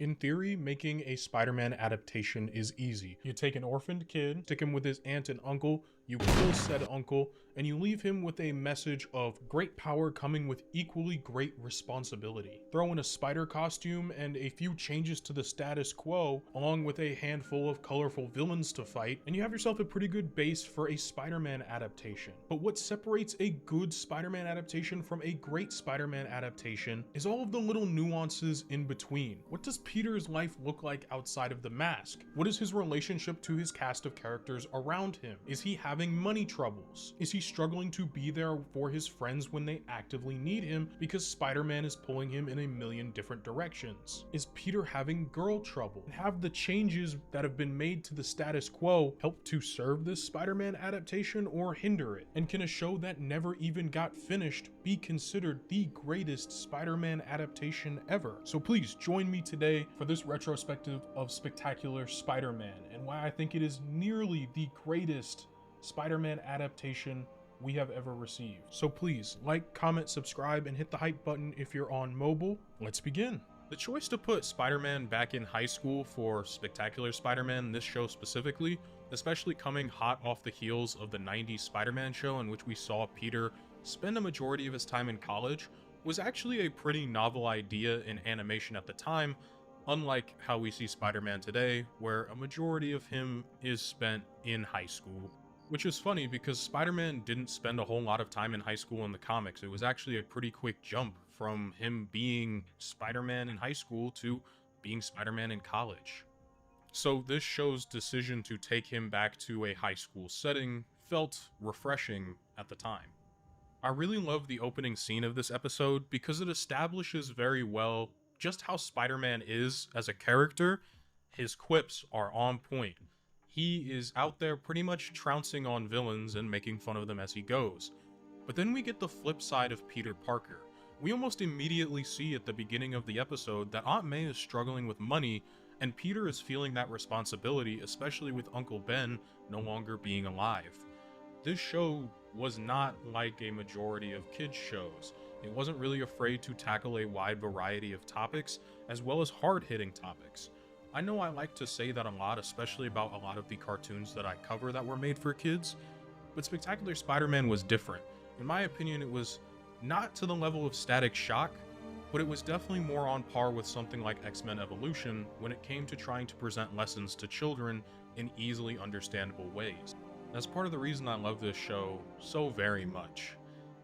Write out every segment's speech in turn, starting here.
In theory, making a Spider-Man adaptation is easy. You take an orphaned kid, stick him with his aunt and uncle, you kill said uncle, and you leave him with a message of great power coming with equally great responsibility. Throw in a spider costume and a few changes to the status quo, along with a handful of colorful villains to fight, and you have yourself a pretty good base for a Spider-Man adaptation. But what separates a good Spider-Man adaptation from a great Spider-Man adaptation is all of the little nuances in between. What does Peter's life look like outside of the mask? What is his relationship to his cast of characters around him? Is he having money troubles? Is he struggling to be there for his friends when they actively need him because Spider-Man is pulling him in a million different directions? Is Peter having girl trouble? Have the changes that have been made to the status quo help to serve this Spider-Man adaptation or hinder it? And can a show that never even got finished be considered the greatest Spider-Man adaptation ever? So please join me today for this retrospective of Spectacular Spider-Man and why I think it is nearly the greatest Spider-Man adaptation we have ever received. So please like, comment, subscribe, and hit the hype button if you're on mobile. Let's begin. The choice to put Spider-Man back in high school for Spectacular Spider-Man, this show specifically, especially coming hot off the heels of the 90s Spider-Man show in which we saw Peter spend a majority of his time in college, was actually a pretty novel idea in animation at the time, unlike how we see Spider-Man today, where a majority of him is spent in high school. Which is funny because Spider-Man didn't spend a whole lot of time in high school in the comics. It was actually a pretty quick jump from him being Spider-Man in high school to being Spider-Man in college. So this show's decision to take him back to a high school setting felt refreshing at the time. I really love the opening scene of this episode because it establishes very well just how Spider-Man is as a character. His quips are on point. He is out there pretty much trouncing on villains and making fun of them as he goes. But then we get the flip side of Peter Parker. We almost immediately see at the beginning of the episode that Aunt May is struggling with money, and Peter is feeling that responsibility, especially with Uncle Ben no longer being alive. This show was not like a majority of kids' shows. It wasn't really afraid to tackle a wide variety of topics, as well as hard-hitting topics. I know I like to say that a lot, especially about a lot of the cartoons that I cover that were made for kids, but Spectacular Spider-Man was different. In my opinion, it was not to the level of Static Shock, but it was definitely more on par with something like X-Men Evolution when it came to trying to present lessons to children in easily understandable ways. That's part of the reason I love this show so very much.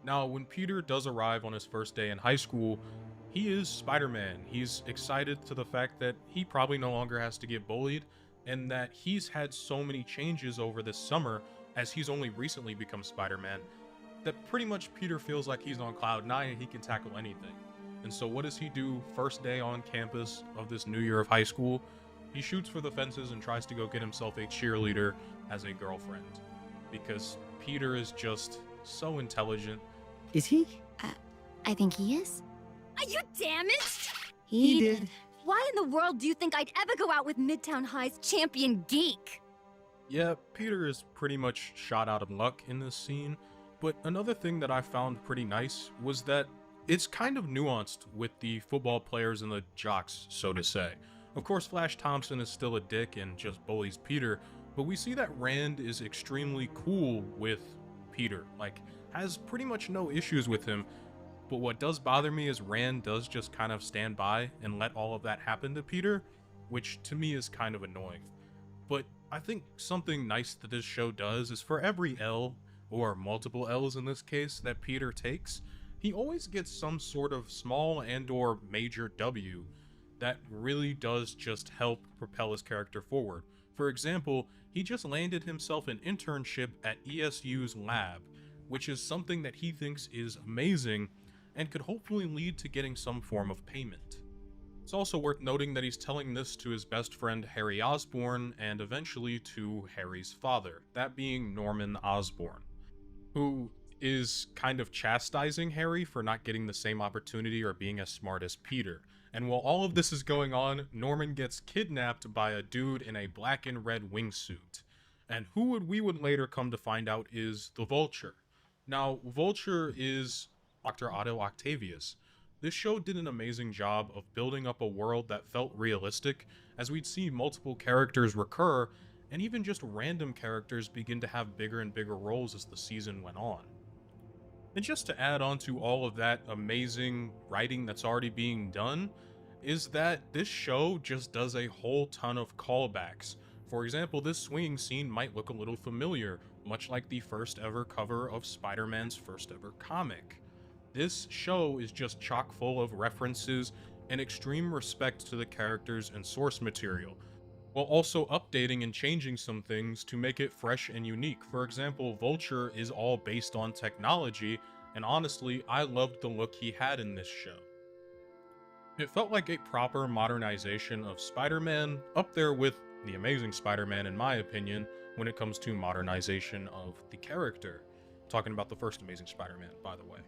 Now, when Peter does arrive on his first day in high school, he is Spider-Man. He's excited to the fact that he probably no longer has to get bullied, and that he's had so many changes over this summer, as he's only recently become Spider-Man, that pretty much Peter feels like he's on cloud 9 and he can tackle anything. And so what does he do first day on campus of this new year of high school? He shoots for the fences and tries to go get himself a cheerleader as a girlfriend. Because Peter is just so intelligent. Is he? I think he is. Are you damaged? He did. Why in the world do you think I'd ever go out with Midtown High's champion geek? Yeah, Peter is pretty much shot out of luck in this scene, but another thing that I found pretty nice was that it's kind of nuanced with the football players and the jocks, so to say. Of course, Flash Thompson is still a dick and just bullies Peter, but we see that Rand is extremely cool with Peter, like, has pretty much no issues with him. But what does bother me is Rand does just kind of stand by and let all of that happen to Peter, which to me is kind of annoying. But I think something nice that this show does is for every L, or multiple L's in this case, that Peter takes, he always gets some sort of small and or major W that really does just help propel his character forward. For example, he just landed himself an internship at ESU's lab, which is something that he thinks is amazing and could hopefully lead to getting some form of payment. It's also worth noting that he's telling this to his best friend Harry Osborn and eventually to Harry's father, that being Norman Osborn, who is kind of chastising Harry for not getting the same opportunity or being as smart as Peter. And while all of this is going on, Norman gets kidnapped by a dude in a black and red wingsuit. And who we would later come to find out is the Vulture. Now, Vulture is Dr. Otto Octavius, This show did an amazing job of building up a world that felt realistic, as we'd see multiple characters recur, and even just random characters begin to have bigger and bigger roles as the season went on. And just to add on to all of that amazing writing that's already being done, is that this show just does a whole ton of callbacks. For example, this swinging scene might look a little familiar, much like the first ever cover of Spider-Man's first ever comic. This show is just chock full of references and extreme respect to the characters and source material, while also updating and changing some things to make it fresh and unique. For example, Vulture is all based on technology, and honestly, I loved the look he had in this show. It felt like a proper modernization of Spider-Man, up there with the Amazing Spider-Man in my opinion, when it comes to modernization of the character. Talking about the first Amazing Spider-Man, by the way.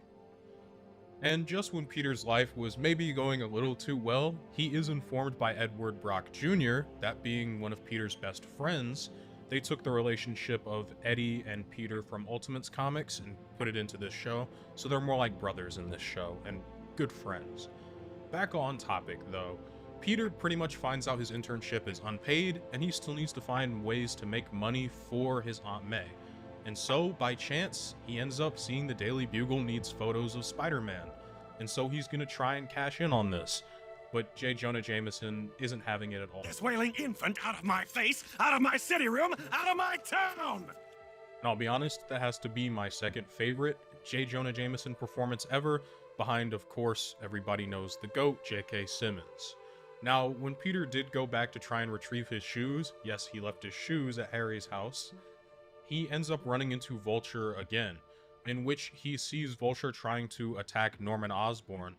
And just when Peter's life was maybe going a little too well, he is informed by Edward Brock Jr., that being one of Peter's best friends. They took the relationship of Eddie and Peter from Ultimates Comics and put it into this show, so they're more like brothers in this show, and good friends. Back on topic though, Peter pretty much finds out his internship is unpaid, and he still needs to find ways to make money for his Aunt May. And so, by chance, he ends up seeing the Daily Bugle needs photos of Spider-Man, and so he's gonna try and cash in on this. But J. Jonah Jameson isn't having it at all. This wailing infant out of my face, out of my city room, out of my town! And I'll be honest, that has to be my second favorite J. Jonah Jameson performance ever, behind, of course, everybody knows the GOAT, J.K. Simmons. Now, when Peter did go back to try and retrieve his shoes, yes, he left his shoes at Harry's house, he ends up running into Vulture again, in which he sees Vulture trying to attack Norman Osborn.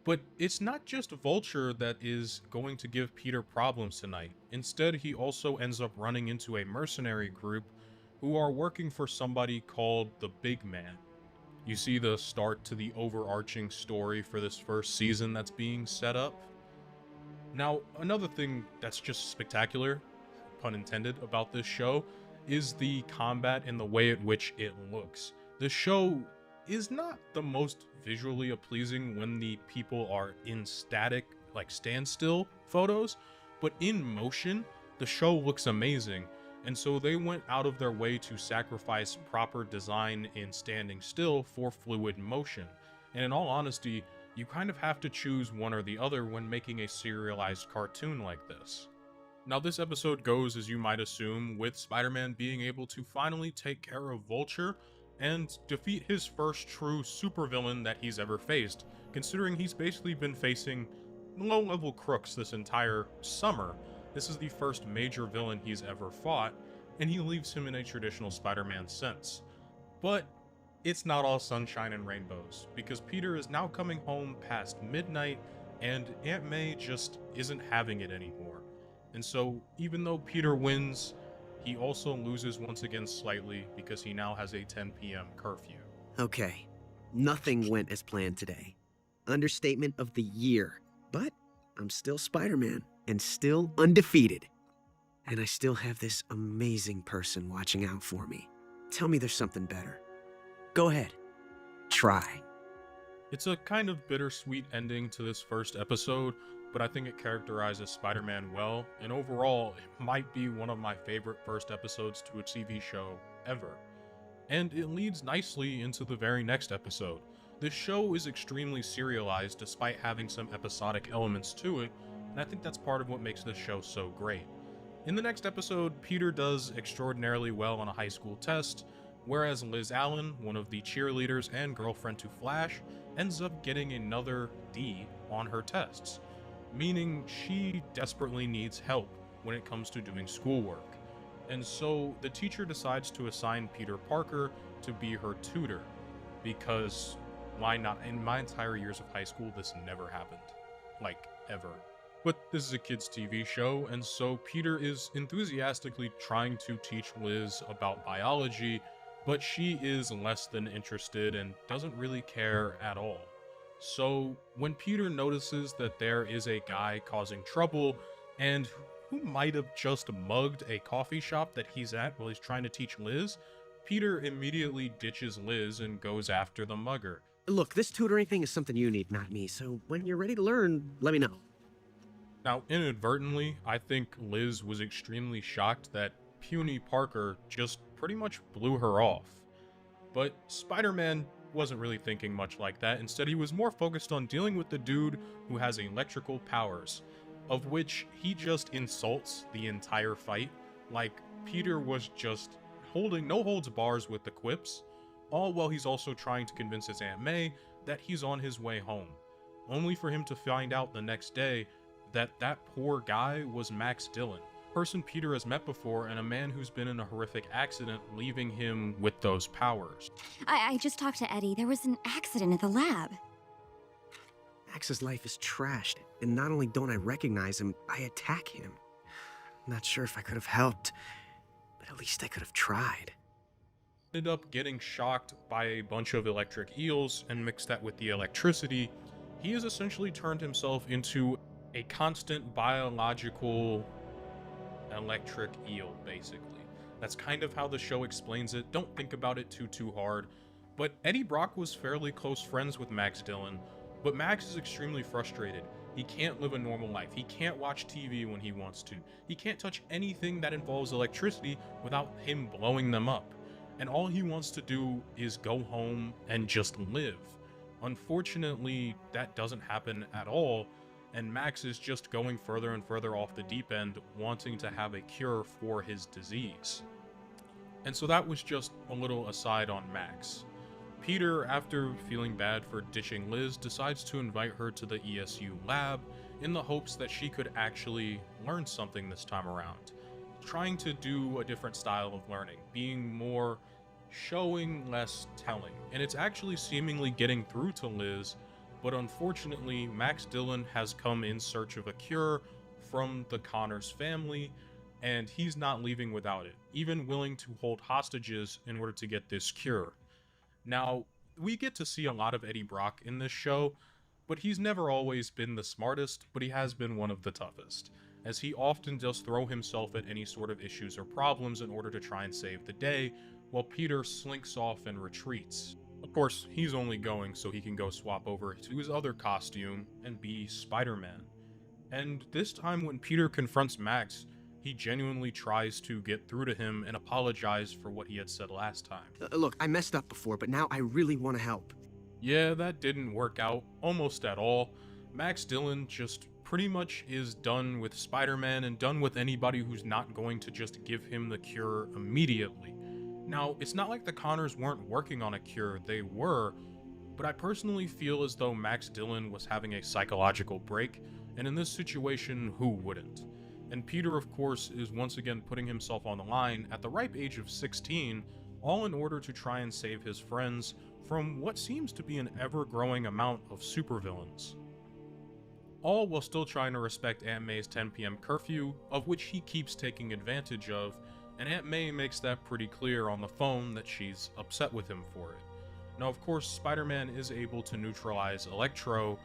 But it's not just Vulture that is going to give Peter problems tonight. Instead, he also ends up running into a mercenary group who are working for somebody called the Big Man. You see the start to the overarching story for this first season that's being set up. Now, another thing that's just spectacular, pun intended, about this show is the combat and the way at which it looks. The show is not the most visually pleasing when the people are in static, like standstill photos, but in motion, the show looks amazing. And so they went out of their way to sacrifice proper design in standing still for fluid motion. And in all honesty, you kind of have to choose one or the other when making a serialized cartoon like this. Now this episode goes, as you might assume, with Spider-Man being able to finally take care of Vulture and defeat his first true supervillain that he's ever faced, considering he's basically been facing low-level crooks this entire summer. This is the first major villain he's ever fought, and he leaves him in a traditional Spider-Man sense. But it's not all sunshine and rainbows, because Peter is now coming home past midnight, and Aunt May just isn't having it anymore. And so, even though Peter wins, he also loses once again slightly because he now has a 10 p.m. curfew. Okay, nothing went as planned today. Understatement of the year. But I'm still Spider-Man and still undefeated. And I still have this amazing person watching out for me. Tell me there's something better. Go ahead. Try. It's a kind of bittersweet ending to this first episode, but I think it characterizes Spider-Man well, and overall, it might be one of my favorite first episodes to a TV show ever. And it leads nicely into the very next episode. This show is extremely serialized despite having some episodic elements to it, and I think that's part of what makes this show so great. In the next episode, Peter does extraordinarily well on a high school test, whereas Liz Allen, one of the cheerleaders and girlfriend to Flash, ends up getting another D on her tests, meaning she desperately needs help when it comes to doing schoolwork. And so the teacher decides to assign Peter Parker to be her tutor, because why not? In my entire years of high school, this never happened. Like, ever. But this is a kids' TV show, and so Peter is enthusiastically trying to teach Liz about biology, but she is less than interested and doesn't really care at all. So when Peter notices that there is a guy causing trouble and who might have just mugged a coffee shop that he's at while he's trying to teach Liz, Peter immediately ditches Liz and goes after the mugger, Look, this tutoring thing is something you need, not me, so when you're ready to learn, let me know. Now, inadvertently, I think Liz was extremely shocked that puny Parker just pretty much blew her off. But Spider-Man wasn't really thinking much like that. Instead, he was more focused on dealing with the dude who has electrical powers, of which he just insults the entire fight. Like, Peter was just holding no holds bars with the quips, all while he's also trying to convince his Aunt May that he's on his way home, only for him to find out the next day that that poor guy was Max Dillon, a person Peter has met before and a man who's been in a horrific accident, leaving him with those powers. I just talked to Eddie. There was an accident at the lab. Max's life is trashed, and not only don't I recognize him, I attack him. Not sure if I could have helped, but at least I could have tried. Ended up getting shocked by a bunch of electric eels and mixed that with the electricity. He has essentially turned himself into a constant biological electric eel, basically. That's kind of how the show explains it. Don't think about it too hard. But Eddie Brock was fairly close friends with Max Dillon, but Max is extremely frustrated. He can't live a normal life. He can't watch TV when he wants to. He can't touch anything that involves electricity without him blowing them up. And all he wants to do is go home and just live. Unfortunately, that doesn't happen at all, and Max is just going further and further off the deep end, wanting to have a cure for his disease. And so that was just a little aside on Max. Peter, after feeling bad for ditching Liz, decides to invite her to the ESU lab in the hopes that she could actually learn something this time around. Trying to do a different style of learning, being more showing, less telling. And it's actually seemingly getting through to Liz, but unfortunately, Max Dillon has come in search of a cure from the Connors family, and he's not leaving without it, even willing to hold hostages in order to get this cure. Now, we get to see a lot of Eddie Brock in this show, but he's never always been the smartest, but he has been one of the toughest, as he often does throw himself at any sort of issues or problems in order to try and save the day, while Peter slinks off and retreats. Of course, he's only going so he can go swap over to his other costume and be Spider-Man. And this time when Peter confronts Max, he genuinely tries to get through to him and apologize for what he had said last time. Look, I messed up before, but now I really want to help. Yeah, that didn't work out almost at all. Max Dillon just pretty much is done with Spider-Man and done with anybody who's not going to just give him the cure immediately. Now, it's not like the Connors weren't working on a cure, they were, but I personally feel as though Max Dillon was having a psychological break, and in this situation, who wouldn't? And Peter, of course, is once again putting himself on the line at the ripe age of 16, all in order to try and save his friends from what seems to be an ever-growing amount of supervillains. All while still trying to respect Aunt May's 10 p.m. curfew, of which he keeps taking advantage of, and Aunt May makes that pretty clear on the phone that she's upset with him for it. Now, of course, Spider-Man is able to neutralize Electro,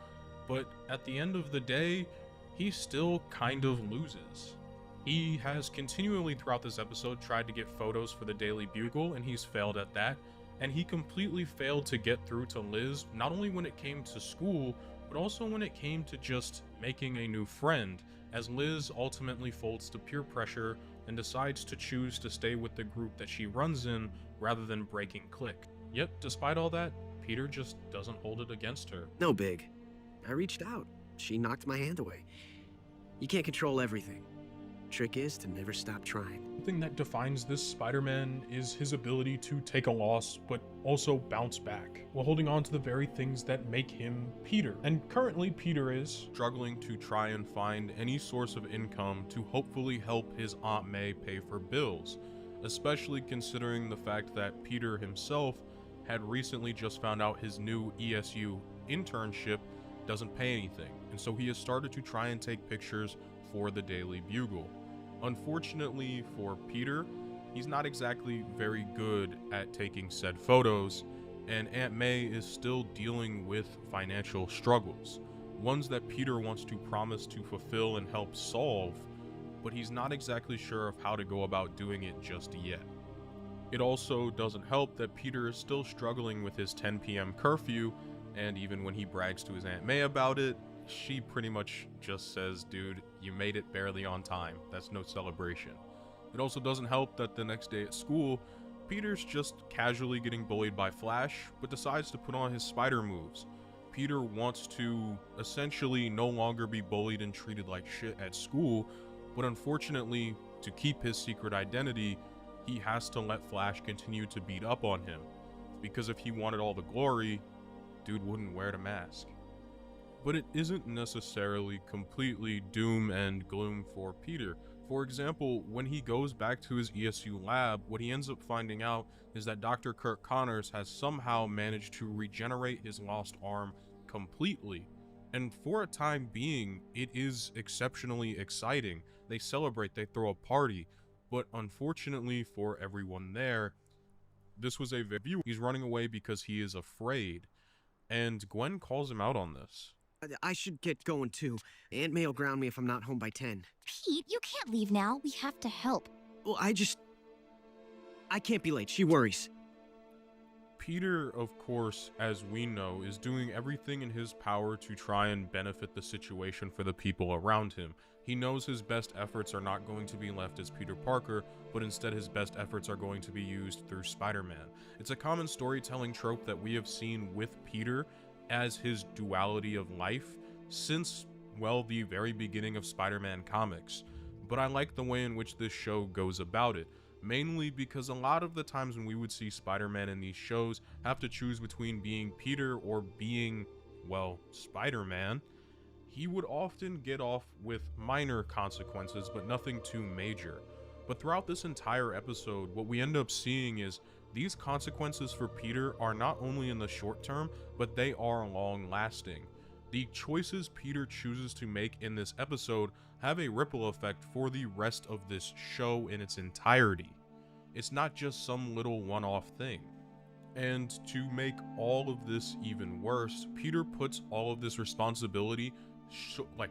but at the end of the day, he still kind of loses. He has continually throughout this episode tried to get photos for the Daily Bugle, and he's failed at that, and he completely failed to get through to Liz, not only when it came to school, but also when it came to just making a new friend, as Liz ultimately folds to peer pressure and decides to choose to stay with the group that she runs in rather than breaking clique. Yet, despite all that, Peter just doesn't hold it against her. No big. I reached out. She knocked my hand away. You can't control everything. Trick is to never stop trying. Something that defines this Spider-Man is his ability to take a loss, but also bounce back, while holding on to the very things that make him Peter. And currently, Peter is struggling to try and find any source of income to hopefully help his Aunt May pay for bills, especially considering the fact that Peter himself had recently just found out his new ESU internship doesn't pay anything, and so he has started to try and take pictures for the Daily Bugle. Unfortunately for Peter, he's not exactly very good at taking said photos, and Aunt May is still dealing with financial struggles, ones that Peter wants to promise to fulfill and help solve, but he's not exactly sure of how to go about doing it just yet. It also doesn't help that Peter is still struggling with his 10 p.m. curfew, and even when he brags to his Aunt May about it, she pretty much just says, dude, you made it barely on time. That's no celebration. It also doesn't help that the next day at school, Peter's just casually getting bullied by Flash, but decides to put on his spider moves. Peter wants to essentially no longer be bullied and treated like shit at school, but unfortunately, to keep his secret identity, he has to let Flash continue to beat up on him, because if he wanted all the glory, dude wouldn't wear the mask. But it isn't necessarily completely doom and gloom for Peter. For example, when he goes back to his ESU lab, what he ends up finding out is that Dr. Kirk Connors has somehow managed to regenerate his lost arm completely. And for a time being, it is exceptionally exciting. They celebrate, they throw a party, but unfortunately for everyone there, this was a view. He's running away because he is afraid, and Gwen calls him out on this. I should get going too. Aunt May will ground me if I'm not home by 10. Pete, you can't leave now. We have to help. Well, I can't be late. She worries. Peter, of course, as we know, is doing everything in his power to try and benefit the situation for the people around him. He knows his best efforts are not going to be left as Peter Parker, but instead his best efforts are going to be used through Spider-Man. It's a common storytelling trope that we have seen with Peter as his duality of life since, well, the very beginning of Spider-Man comics. But I like the way in which this show goes about it, mainly because a lot of the times when we would see Spider-Man in these shows have to choose between being Peter or being, well, Spider-Man, he would often get off with minor consequences, but nothing too major. But throughout this entire episode, what we end up seeing is these consequences for Peter are not only in the short term, but they are long lasting. The choices Peter chooses to make in this episode have a ripple effect for the rest of this show in its entirety. It's not just some little one-off thing. And to make all of this even worse, Peter puts all of this responsibility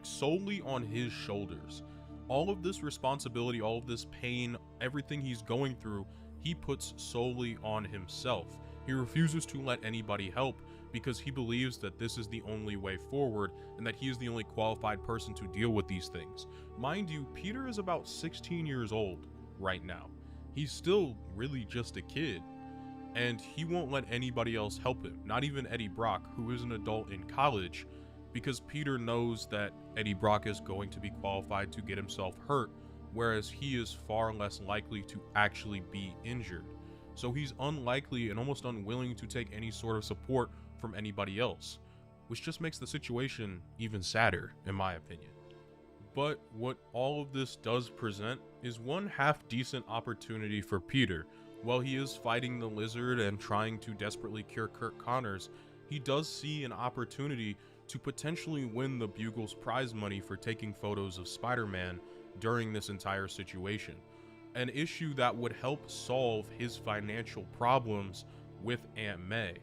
solely on his shoulders. All of this responsibility, all of this pain, everything he's going through, he puts solely on himself. He refuses to let anybody help because he believes that this is the only way forward and that he is the only qualified person to deal with these things. Mind you, Peter is about 16 years old right now. He's still really just a kid, and he won't let anybody else help him, not even Eddie Brock, who is an adult in college, because Peter knows that Eddie Brock is going to be qualified to get himself hurt, whereas he is far less likely to actually be injured. So he's unlikely and almost unwilling to take any sort of support from anybody else, which just makes the situation even sadder, in my opinion. But what all of this does present is one half-decent opportunity for Peter. While he is fighting the Lizard and trying to desperately cure Kirk Connors, he does see an opportunity to potentially win the Bugle's prize money for taking photos of Spider-Man during this entire situation. An issue that would help solve his financial problems with Aunt May.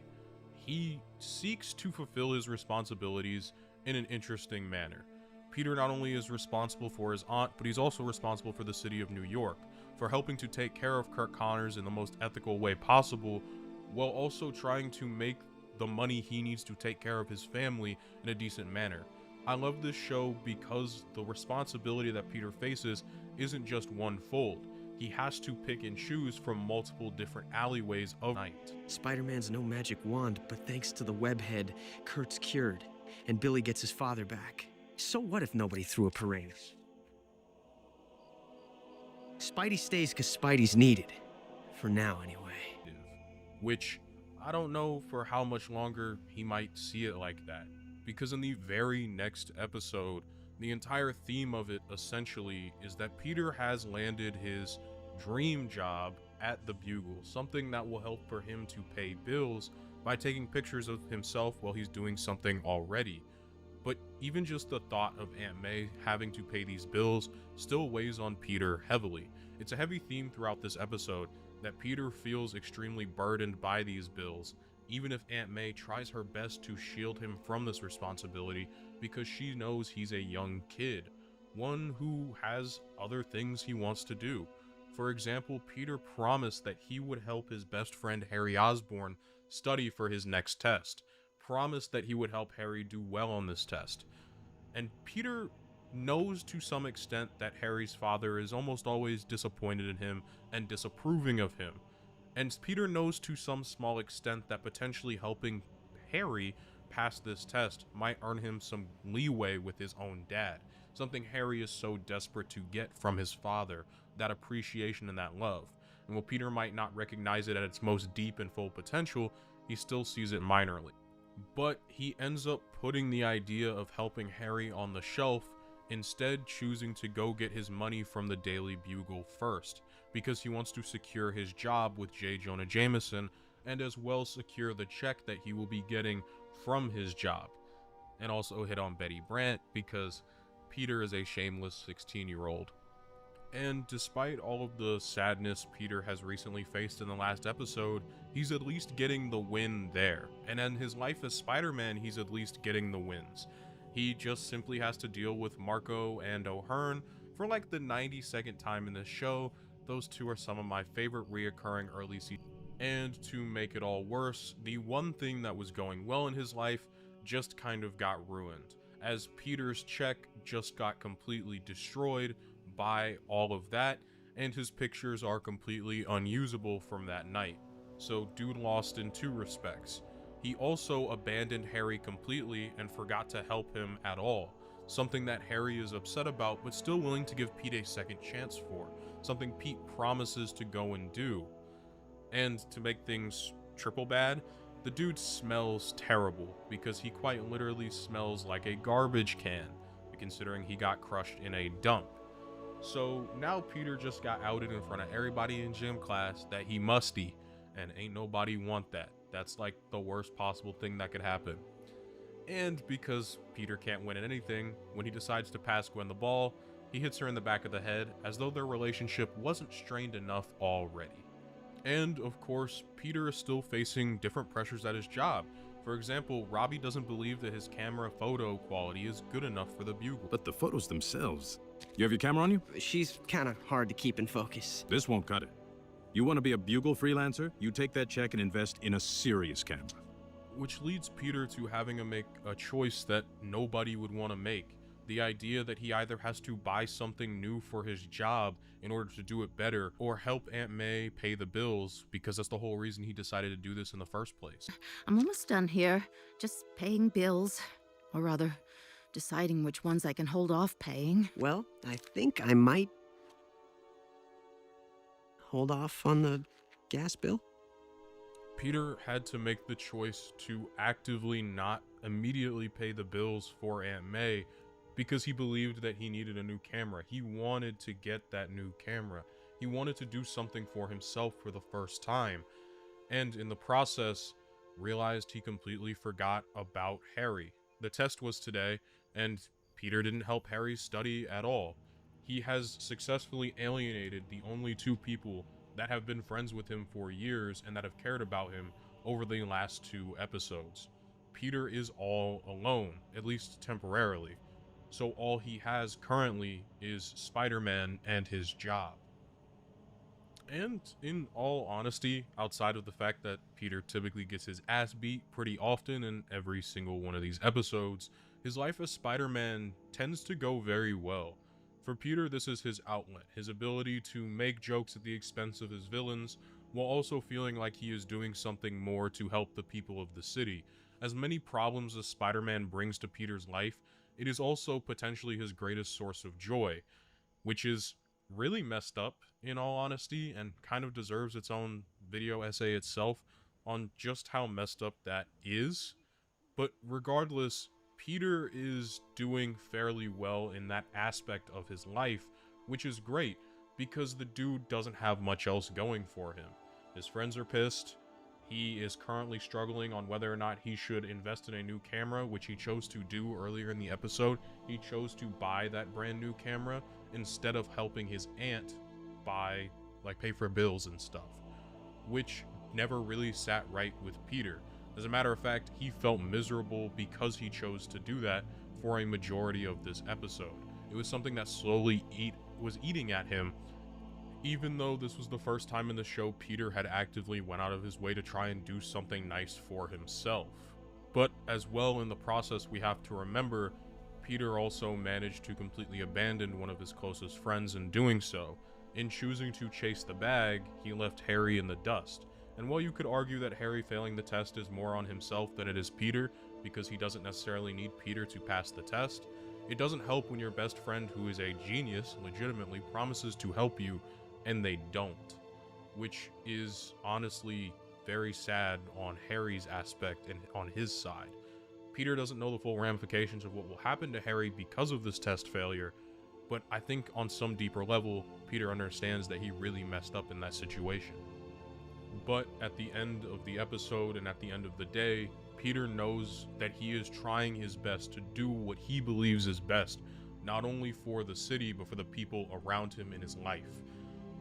He seeks to fulfill his responsibilities in an interesting manner. Peter not only is responsible for his aunt, but he's also responsible for the city of New York, for helping to take care of Kirk Connors in the most ethical way possible, while also trying to make the money he needs to take care of his family in a decent manner. I love this show because the responsibility that Peter faces isn't just one fold. He has to pick and choose from multiple different alleyways of night. Spider-Man's no magic wand, but thanks to the webhead, Kurt's cured, and Billy gets his father back. So what if nobody threw a parade? Spidey stays because Spidey's needed. For now, anyway. Which, I don't know for how much longer he might see it like that. Because in the very next episode, the entire theme of it essentially is that Peter has landed his dream job at the Bugle, something that will help for him to pay bills by taking pictures of himself while he's doing something already. But even just the thought of Aunt May having to pay these bills still weighs on Peter heavily. It's a heavy theme throughout this episode that Peter feels extremely burdened by these bills, even if Aunt May tries her best to shield him from this responsibility because she knows he's a young kid, one who has other things he wants to do. For example, Peter promised that he would help his best friend Harry Osborn study for his next test, promised that he would help Harry do well on this test. And Peter knows to some extent that Harry's father is almost always disappointed in him and disapproving of him. And Peter knows to some small extent that potentially helping Harry pass this test might earn him some leeway with his own dad, something Harry is so desperate to get from his father, that appreciation and that love. And while Peter might not recognize it at its most deep and full potential, he still sees it minorly. But he ends up putting the idea of helping Harry on the shelf, instead choosing to go get his money from the Daily Bugle first, because he wants to secure his job with J. Jonah Jameson, and as well secure the check that he will be getting from his job. And also hit on Betty Brant, because Peter is a shameless 16-year-old. And despite all of the sadness Peter has recently faced in the last episode, he's at least getting the win there. And in his life as Spider-Man, he's at least getting the wins. He just simply has to deal with Marco and O'Hearn for like the 92nd time in this show. Those two are some of my favorite reoccurring early season. And to make it all worse, the one thing that was going well in his life just kind of got ruined, as Peter's check just got completely destroyed by all of that, and his pictures are completely unusable from that night. So dude lost in two respects. He also abandoned Harry completely and forgot to help him at all, something that Harry is upset about but still willing to give Pete a second chance for, something Pete promises to go and do. And to make things triple bad, the dude smells terrible, because he quite literally smells like a garbage can, considering he got crushed in a dump. So now Peter just got outed in front of everybody in gym class that he musty, and ain't nobody want that. That's like the worst possible thing that could happen. And because Peter can't win at anything, when he decides to pass Gwen the ball, he hits her in the back of the head, as though their relationship wasn't strained enough already. And of course, Peter is still facing different pressures at his job. For example, Robbie doesn't believe that his camera photo quality is good enough for the Bugle. But the photos themselves. You have your camera on you? She's kind of hard to keep in focus. This won't cut it. You want to be a Bugle freelancer? You take that check and invest in a serious camera. Which leads Peter to having to make a choice that nobody would want to make. The idea that he either has to buy something new for his job in order to do it better, or help Aunt May pay the bills, because that's the whole reason he decided to do this in the first place. I'm almost done here. Just paying bills. Or rather, deciding which ones I can hold off paying. Well, I think I might hold off on the gas bill. Peter had to make the choice to actively not immediately pay the bills for Aunt May, because he believed that he needed a new camera. He wanted to get that new camera. He wanted to do something for himself for the first time. And in the process, realized he completely forgot about Harry. The test was today, and Peter didn't help Harry study at all. He has successfully alienated the only two people that have been friends with him for years and that have cared about him over the last two episodes. Peter is all alone, at least temporarily. So all he has currently is Spider-Man and his job. And in all honesty, outside of the fact that Peter typically gets his ass beat pretty often in every single one of these episodes, his life as Spider-Man tends to go very well. For Peter, this is his outlet, his ability to make jokes at the expense of his villains, while also feeling like he is doing something more to help the people of the city. As many problems as Spider-Man brings to Peter's life, it is also potentially his greatest source of joy, which is really messed up, in all honesty, and kind of deserves its own video essay itself on just how messed up that is. But regardless, Peter is doing fairly well in that aspect of his life, which is great, because the dude doesn't have much else going for him. His friends are pissed. He is currently struggling on whether or not he should invest in a new camera, which he chose to do earlier in the episode. He chose to buy that brand new camera instead of helping his aunt pay for bills and stuff, which never really sat right with Peter. As a matter of fact, he felt miserable because he chose to do that for a majority of this episode. It was something that slowly was eating at him, even though this was the first time in the show Peter had actively went out of his way to try and do something nice for himself. But as well, in the process, we have to remember Peter also managed to completely abandon one of his closest friends in doing so. In choosing to chase the bag, he left Harry in the dust. And while you could argue that Harry failing the test is more on himself than it is Peter, because he doesn't necessarily need Peter to pass the test, it doesn't help when your best friend, who is a genius, legitimately promises to help you, and they don't. Which is honestly very sad on Harry's aspect and on his side. Peter doesn't know the full ramifications of what will happen to Harry because of this test failure, but I think on some deeper level, Peter understands that he really messed up in that situation. But at the end of the episode and at the end of the day, Peter knows that he is trying his best to do what he believes is best, not only for the city, but for the people around him in his life.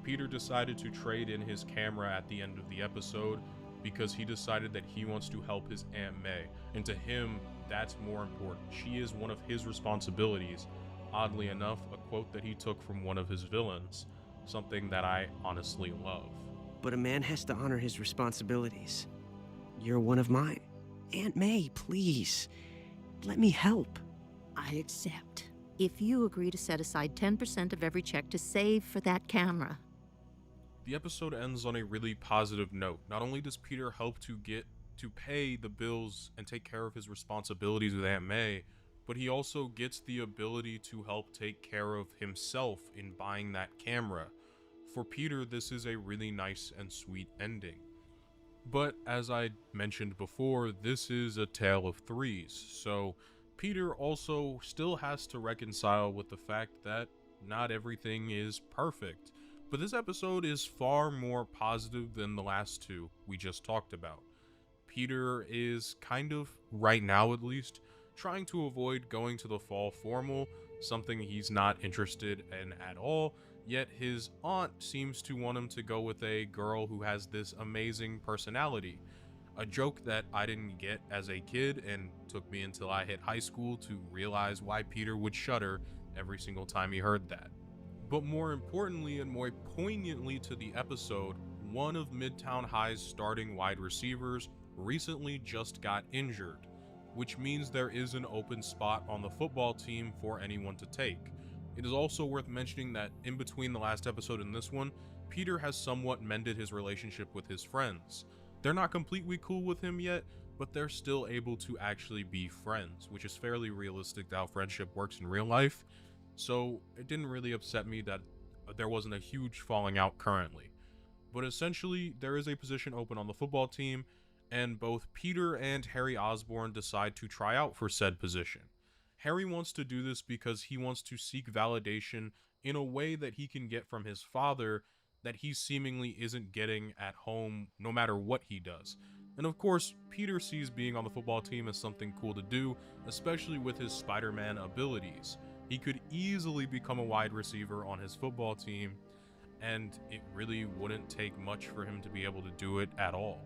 Peter decided to trade in his camera at the end of the episode because he decided that he wants to help his Aunt May, and to him, that's more important. She is one of his responsibilities. Oddly enough, a quote that he took from one of his villains, something that I honestly love. But a man has to honor his responsibilities. You're one of mine. Aunt May, please. Let me help. I accept. If you agree to set aside 10% of every check to save for that camera. The episode ends on a really positive note. Not only does Peter help to get to pay the bills and take care of his responsibilities with Aunt May, but he also gets the ability to help take care of himself in buying that camera. For Peter, this is a really nice and sweet ending. But as I mentioned before, this is a tale of threes, so Peter also still has to reconcile with the fact that not everything is perfect. But this episode is far more positive than the last two we just talked about. Peter is kind of, right now at least, trying to avoid going to the fall formal, something he's not interested in at all, yet his aunt seems to want him to go with a girl who has this amazing personality. A joke that I didn't get as a kid and took me until I hit high school to realize why Peter would shudder every single time he heard that. But more importantly and more poignantly to the episode, one of Midtown High's starting wide receivers recently just got injured, which means there is an open spot on the football team for anyone to take. It is also worth mentioning that in between the last episode and this one, Peter has somewhat mended his relationship with his friends. They're not completely cool with him yet, but they're still able to actually be friends, which is fairly realistic to how friendship works in real life. So it didn't really upset me that there wasn't a huge falling out currently. But essentially, there is a position open on the football team, and both Peter and Harry Osborn decide to try out for said position. Harry wants to do this because he wants to seek validation in a way that he can get from his father that he seemingly isn't getting at home no matter what he does. And of course, Peter sees being on the football team as something cool to do, especially with his Spider-Man abilities. He could easily become a wide receiver on his football team, and it really wouldn't take much for him to be able to do it at all.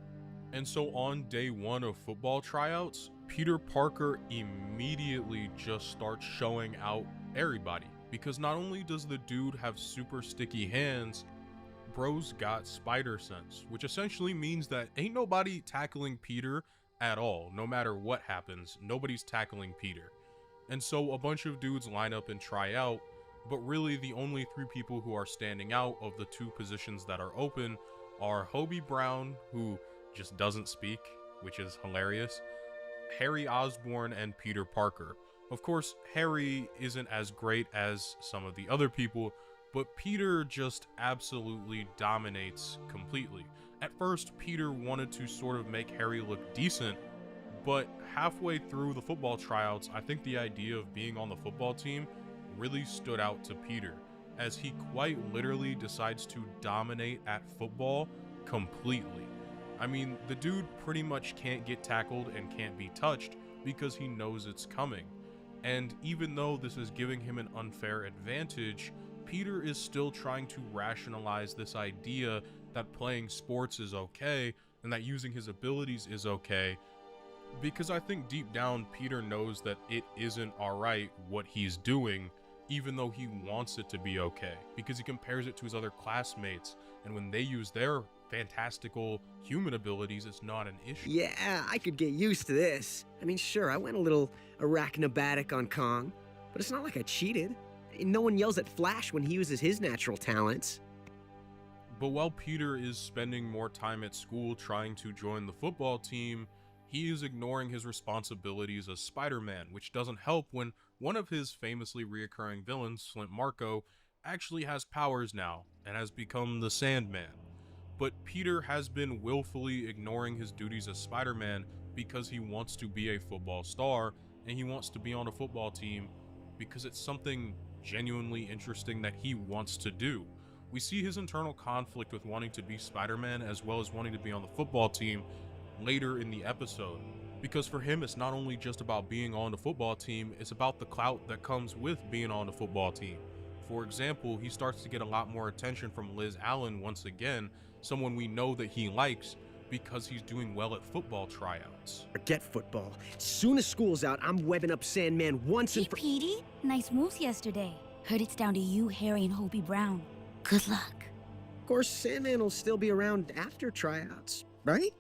And so on day one of football tryouts, Peter Parker immediately just starts showing out everybody, because not only does the dude have super sticky hands, bro's got spider sense, which essentially means that ain't nobody tackling Peter at all. No matter what happens, nobody's tackling Peter. And so a bunch of dudes line up and try out, but really the only three people who are standing out of the two positions that are open are Hobie Brown, who just doesn't speak, which is hilarious, Harry Osborn, and Peter Parker. Of course, Harry isn't as great as some of the other people, but Peter just absolutely dominates completely. At first, Peter wanted to sort of make Harry look decent, but halfway through the football tryouts, I think the idea of being on the football team really stood out to Peter, as he quite literally decides to dominate at football completely. I mean, the dude pretty much can't get tackled and can't be touched because he knows it's coming. And even though this is giving him an unfair advantage, Peter is still trying to rationalize this idea that playing sports is okay and that using his abilities is okay, because I think deep down Peter knows that it isn't alright what he's doing, even though he wants it to be okay, because he compares it to his other classmates, and when they use their fantastical human abilities, it's not an issue. Yeah, I could get used to this. I mean, sure, I went a little arachnobatic on Kong, but it's not like I cheated. No one yells at Flash when he uses his natural talents. But while Peter is spending more time at school trying to join the football team, he is ignoring his responsibilities as Spider-Man, which doesn't help when one of his famously reoccurring villains, Flint Marko, actually has powers now and has become the Sandman. But Peter has been willfully ignoring his duties as Spider-Man because he wants to be a football star and he wants to be on a football team because it's something genuinely interesting that he wants to do. We see his internal conflict with wanting to be Spider-Man as well as wanting to be on the football team later in the episode. Because for him, it's not only just about being on the football team, it's about the clout that comes with being on the football team. For example, he starts to get a lot more attention from Liz Allen once again, someone we know that he likes because he's doing well at football tryouts. Forget football. Soon as school's out, I'm webbing up Sandman once Hey, and for— Petey. Nice moves yesterday. Heard it's down to you, Harry, and Hobie Brown. Good luck. Of course, Sandman will still be around after tryouts, right?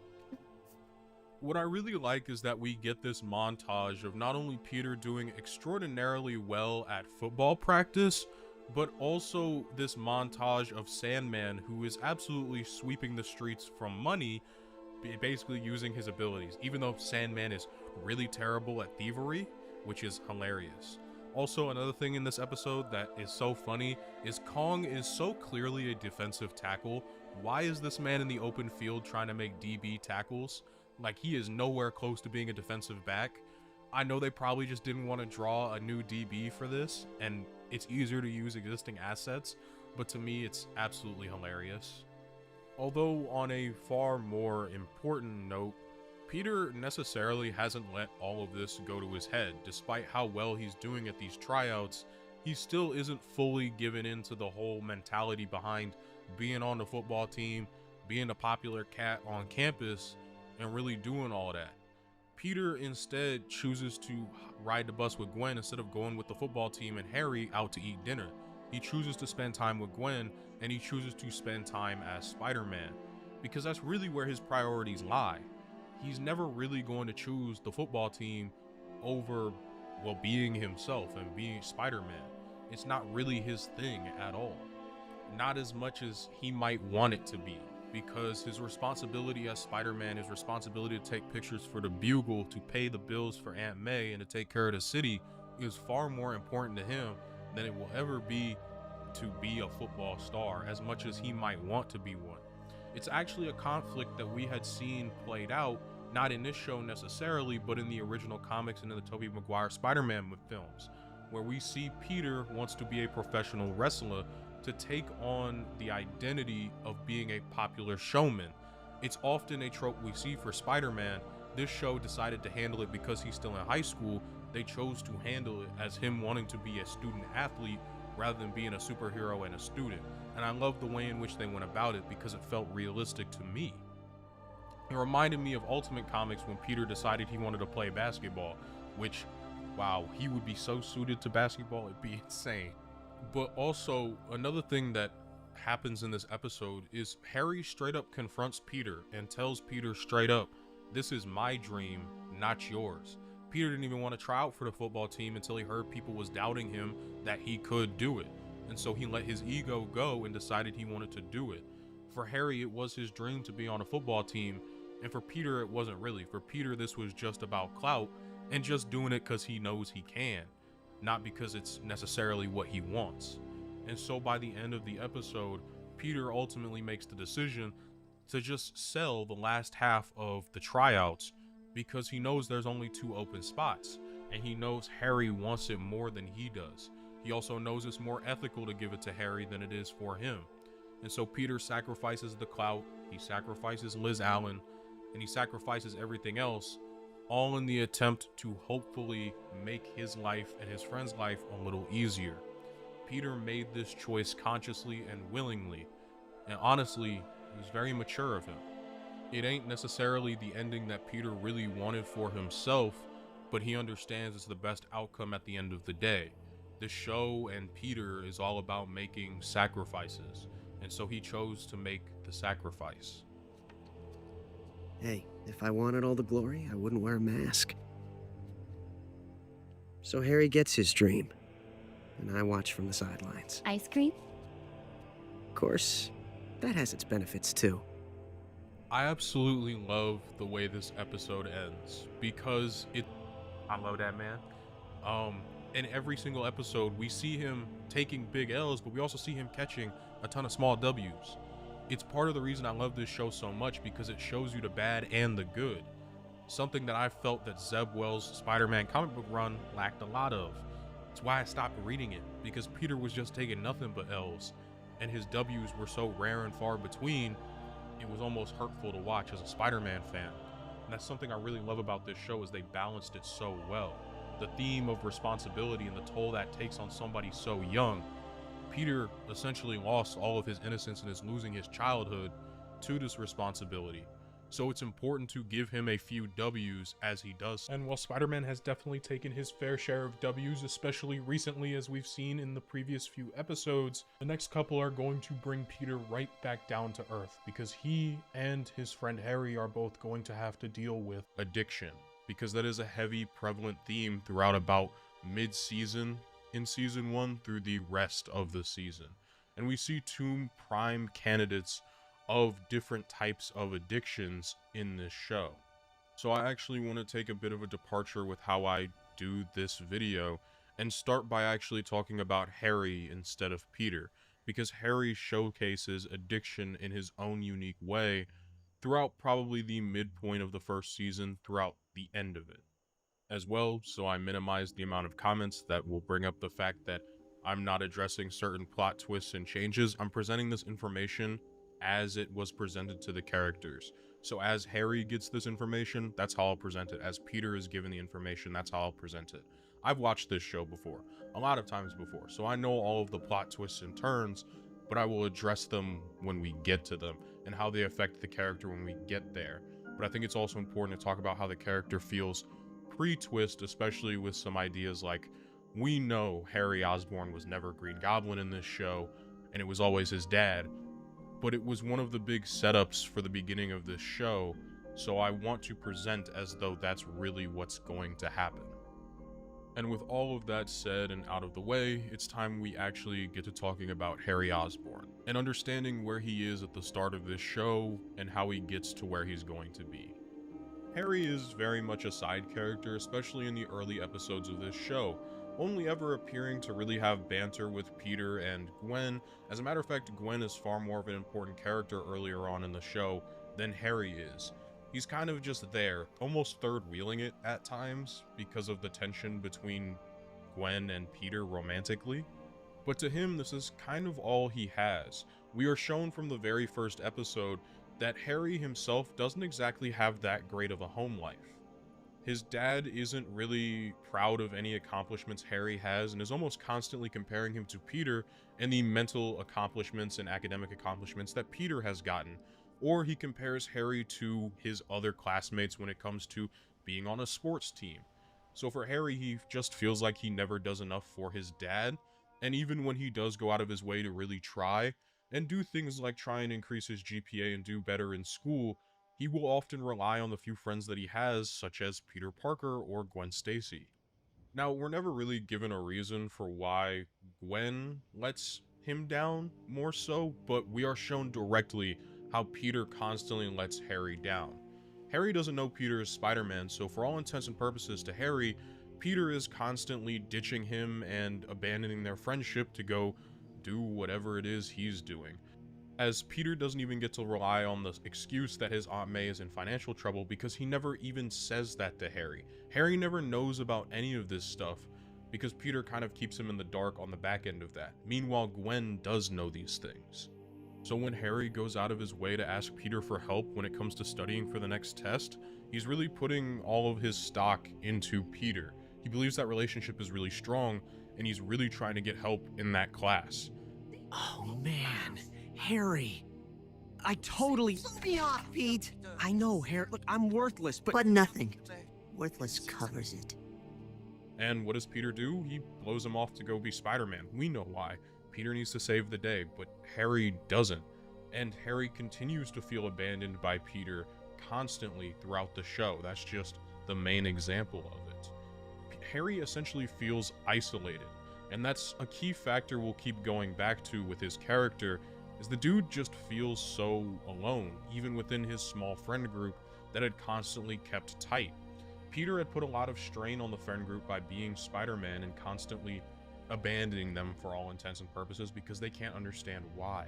What I really like is that we get this montage of not only Peter doing extraordinarily well at football practice, but also this montage of Sandman, who is absolutely sweeping the streets from money, basically using his abilities, even though Sandman is really terrible at thievery, which is hilarious. Also, another thing in this episode that is so funny is Kong is so clearly a defensive tackle. Why is this man in the open field trying to make DB tackles? Like, he is nowhere close to being a defensive back. I know they probably just didn't want to draw a new DB for this, and it's easier to use existing assets, but to me, it's absolutely hilarious. Although on a far more important note, Peter necessarily hasn't let all of this go to his head. Despite how well he's doing at these tryouts, he still isn't fully given into the whole mentality behind being on the football team, being a popular cat on campus, and really doing all that. Peter instead chooses to ride the bus with Gwen instead of going with the football team and Harry out to eat dinner. He chooses to spend time with Gwen, and he chooses to spend time as Spider-Man, because that's really where his priorities lie. He's never really going to choose the football team over, well, being himself and being Spider-Man. It's not really his thing at all. Not as much as he might want it to be, because his responsibility as Spider-Man, his responsibility to take pictures for the Bugle, to pay the bills for Aunt May, and to take care of the city is far more important to him than it will ever be to be a football star, as much as he might want to be one. It's actually a conflict that we had seen played out, not in this show necessarily, but in the original comics and in the Tobey Maguire Spider-Man films, where we see Peter wants to be a professional wrestler to take on the identity of being a popular showman. It's often a trope we see for Spider-Man. This show decided to handle it because he's still in high school. They chose to handle it as him wanting to be a student athlete rather than being a superhero and a student. And I love the way in which they went about it because it felt realistic to me. It reminded me of Ultimate Comics when Peter decided he wanted to play basketball, which, wow, he would be so suited to basketball, it'd be insane. But also, another thing that happens in this episode is Harry straight up confronts Peter and tells Peter straight up, "This is my dream, not yours." Peter didn't even want to try out for the football team until he heard people was doubting him that he could do it. And so he let his ego go and decided he wanted to do it. For Harry, it was his dream to be on a football team, and for Peter, it wasn't really. For Peter, this was just about clout and just doing it because he knows he can, not because it's necessarily what he wants. And so by the end of the episode, Peter ultimately makes the decision to just sell the last half of the tryouts because he knows there's only 2 open spots, and he knows Harry wants it more than he does. He also knows it's more ethical to give it to Harry than it is for him. And so Peter sacrifices the clout, he sacrifices Liz Allen, and he sacrifices everything else, all in the attempt to hopefully make his life and his friend's life a little easier. Peter made this choice consciously and willingly, and honestly, it was very mature of him. It ain't necessarily the ending that Peter really wanted for himself, but he understands it's the best outcome at the end of the day. The show and Peter is all about making sacrifices, and so he chose to make the sacrifice. Hey, if I wanted all the glory, I wouldn't wear a mask. So Harry gets his dream, and I watch from the sidelines. Ice cream? Of course, that has its benefits too. I absolutely love the way this episode ends because I love that man. In every single episode, we see him taking big L's, but we also see him catching a ton of small W's. It's part of the reason I love this show so much because it shows you the bad and the good. Something that I felt that Zeb Wells' Spider-Man comic book run lacked a lot of. It's why I stopped reading it, because Peter was just taking nothing but L's, and his W's were so rare and far between, it was almost hurtful to watch as a Spider-Man fan. And that's something I really love about this show, is they balanced it so well. The theme of responsibility and the toll that takes on somebody so young. Peter essentially lost all of his innocence and is losing his childhood to this responsibility. So it's important to give him a few W's as he does. And while Spider-Man has definitely taken his fair share of W's, especially recently as we've seen in the previous few episodes, the next couple are going to bring Peter right back down to earth because he and his friend Harry are both going to have to deal with addiction, because that is a heavy prevalent theme throughout about mid-season in season 1 through the rest of the season. And we see two prime candidates of different types of addictions in this show. So I actually want to take a bit of a departure with how I do this video and start by actually talking about Harry instead of Peter, because Harry showcases addiction in his own unique way throughout probably the midpoint of the first season throughout the end of it as well. So I minimize the amount of comments that will bring up the fact that I'm not addressing certain plot twists and changes. I'm presenting this information as it was presented to the characters. So as Harry gets this information, that's how I'll present it. As Peter is given the information, that's how I'll present it. I've watched this show before, a lot of times before, so I know all of the plot twists and turns, but I will address them when we get to them and how they affect the character when we get there. But I think it's also important to talk about how the character feels pre-twist, especially with some ideas like, we know Harry Osborn was never Green Goblin in this show, and it was always his dad, but it was one of the big setups for the beginning of this show, so I want to present as though that's really what's going to happen. And with all of that said and out of the way, it's time we actually get to talking about Harry Osborn and understanding where he is at the start of this show and how he gets to where he's going to be. Harry is very much a side character, especially in the early episodes of this show, only ever appearing to really have banter with Peter and Gwen. As a matter of fact, Gwen is far more of an important character earlier on in the show than Harry is. He's kind of just there, almost third-wheeling it at times because of the tension between Gwen and Peter romantically. But to him, this is kind of all he has. We are shown from the very first episode that Harry himself doesn't exactly have that great of a home life. His dad isn't really proud of any accomplishments Harry has and is almost constantly comparing him to Peter and the mental accomplishments and academic accomplishments that Peter has gotten. Or he compares Harry to his other classmates when it comes to being on a sports team. So for Harry, he just feels like he never does enough for his dad, and even when he does go out of his way to really try and do things like try and increase his GPA and do better in school, he will often rely on the few friends that he has, such as Peter Parker or Gwen Stacy. Now, we're never really given a reason for why Gwen lets him down more so, but we are shown directly how Peter constantly lets Harry down. Harry doesn't know Peter is Spider-Man, so for all intents and purposes to Harry, Peter is constantly ditching him and abandoning their friendship to go do whatever it is he's doing. As Peter doesn't even get to rely on the excuse that his Aunt May is in financial trouble because he never even says that to Harry. Harry never knows about any of this stuff because Peter kind of keeps him in the dark on the back end of that. Meanwhile, Gwen does know these things. So when Harry goes out of his way to ask Peter for help when it comes to studying for the next test, he's really putting all of his stock into Peter. He believes that relationship is really strong, and he's really trying to get help in that class. Oh man, Harry. I totally... Let me off, Pete! I know, Harry. Look, I'm worthless, but... But nothing. Worthless covers it. And what does Peter do? He blows him off to go be Spider-Man. We know why. Peter needs to save the day, but Harry doesn't. And Harry continues to feel abandoned by Peter constantly throughout the show. That's just the main example of it. Harry essentially feels isolated, and that's a key factor we'll keep going back to with his character, is the dude just feels so alone, even within his small friend group that had constantly kept tight. Peter had put a lot of strain on the friend group by being Spider-Man and constantly abandoning them for all intents and purposes because they can't understand why.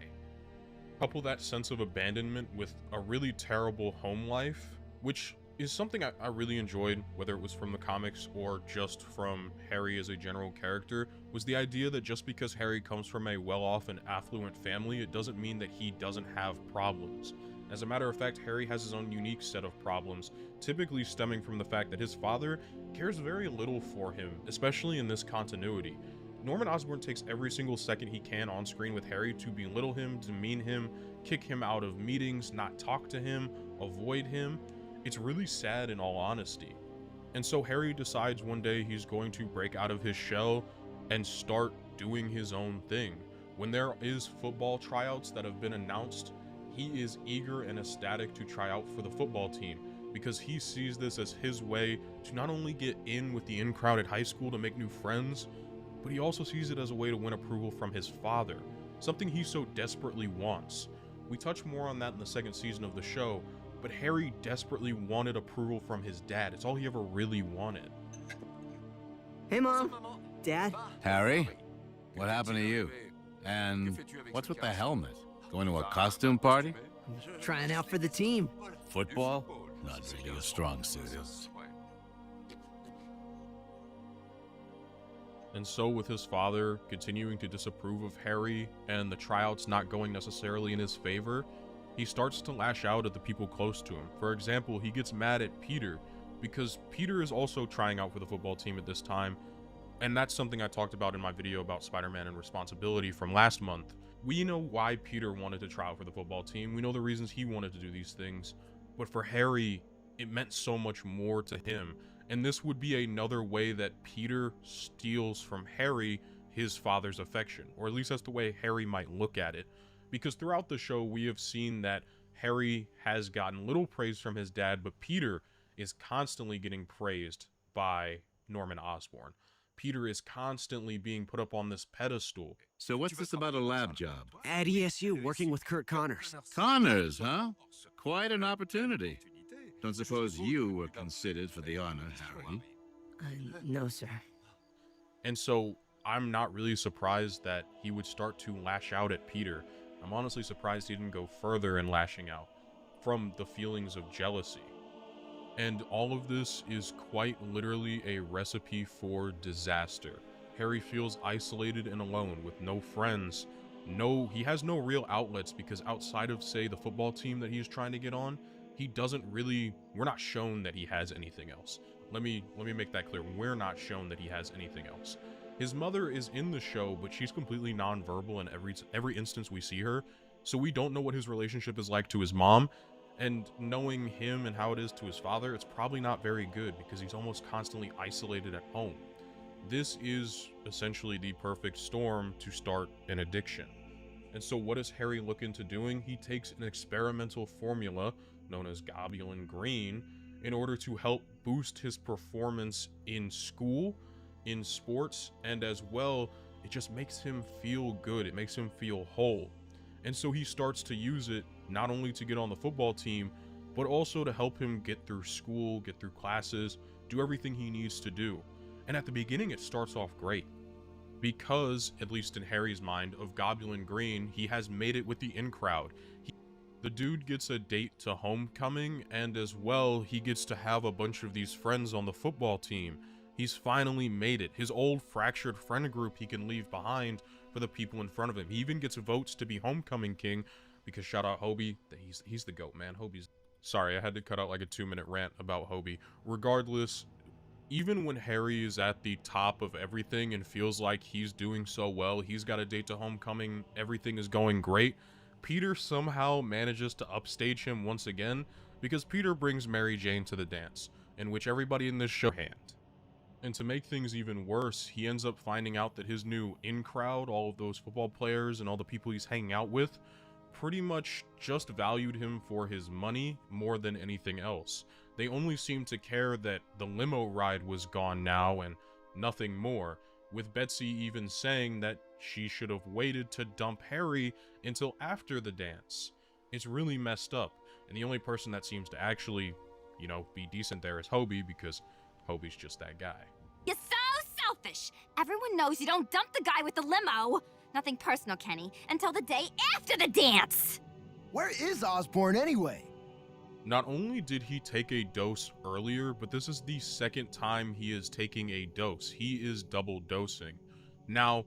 Couple that sense of abandonment with a really terrible home life, which is something I really enjoyed, whether it was from the comics or just from Harry as a general character, was the idea that just because Harry comes from a well-off and affluent family, it doesn't mean that he doesn't have problems. As a matter of fact, Harry has his own unique set of problems, typically stemming from the fact that his father cares very little for him, especially in this continuity. Norman Osborn takes every single second he can on screen with Harry to belittle him, demean him, kick him out of meetings, not talk to him, avoid him. It's really sad in all honesty. And so Harry decides one day he's going to break out of his shell and start doing his own thing. When there is football tryouts that have been announced, he is eager and ecstatic to try out for the football team because he sees this as his way to not only get in with the in-crowd at high school to make new friends, but he also sees it as a way to win approval from his father, something he so desperately wants. We touch more on that in the second season of the show, but Harry desperately wanted approval from his dad. It's all he ever really wanted. Hey, Mom. Dad. Harry, what happened to you? And what's with the helmet? Going to a costume party? Trying out for the team. Football? Not really a strong suit. And so with his father continuing to disapprove of Harry and the tryouts not going necessarily in his favor, he starts to lash out at the people close to him. For example, he gets mad at Peter because Peter is also trying out for the football team at this time. And that's something I talked about in my video about Spider-Man and responsibility from last month. We know why Peter wanted to try out for the football team. We know the reasons he wanted to do these things. But for Harry, it meant so much more to him. And this would be another way that Peter steals from Harry his father's affection, or at least that's the way Harry might look at it. Because throughout the show, we have seen that Harry has gotten little praise from his dad, but Peter is constantly getting praised by Norman Osborn. Peter is constantly being put up on this pedestal. So what's this about a lab job? At ESU, working with Kurt Connors. Connors, huh? Quite an opportunity. Don't suppose you were considered for the honor, Harry? No, sir. And so I'm not really surprised that he would start to lash out at Peter. I'm honestly surprised he didn't go further in lashing out from the feelings of jealousy. And all of this is quite literally a recipe for disaster. Harry feels isolated and alone with no friends. He has no real outlets because outside of, say, the football team that he's trying to get on, we're not shown that he has anything else. Let me make that clear. We're not shown that he has anything else. His mother is in the show, but she's completely nonverbal in every instance we see her. So we don't know what his relationship is like to his mom. And knowing him and how it is to his father, it's probably not very good because he's almost constantly isolated at home. This is essentially the perfect storm to start an addiction. And so what does Harry look into doing? He takes an experimental formula known as Goblin Green in order to help boost his performance in school, in sports, and as well, it just makes him feel good. It makes him feel whole. And so he starts to use it not only to get on the football team, but also to help him get through school, get through classes, do everything he needs to do. And at the beginning, it starts off great. Because, at least in Harry's mind, of Goblin Green, he has made it with the in-crowd. The dude gets a date to homecoming, and as well, he gets to have a bunch of these friends on the football team. He's finally made it. His old fractured friend group he can leave behind for the people in front of him. He even gets votes to be homecoming king, because shout out Hobie, he's the GOAT, man. Hobie's... Sorry, I had to cut out like a 2-minute rant about Hobie. Regardless, even when Harry is at the top of everything and feels like he's doing so well, he's got a date to homecoming, everything is going great, Peter somehow manages to upstage him once again, because Peter brings Mary Jane to the dance, in which everybody in this show hand. And to make things even worse, he ends up finding out that his new in-crowd, all of those football players and all the people he's hanging out with, pretty much just valued him for his money more than anything else. They only seemed to care that the limo ride was gone now and nothing more, with Betsy even saying that she should have waited to dump Harry until after the dance. It's really messed up, and the only person that seems to actually, you know, be decent there is Hobie, because Hobie's just that guy. You're so selfish! Everyone knows you don't dump the guy with the limo! Nothing personal, Kenny, until the day after the dance! Where is Osborn anyway? Not only did he take a dose earlier, but this is the second time he is taking a dose. He is double dosing. Now,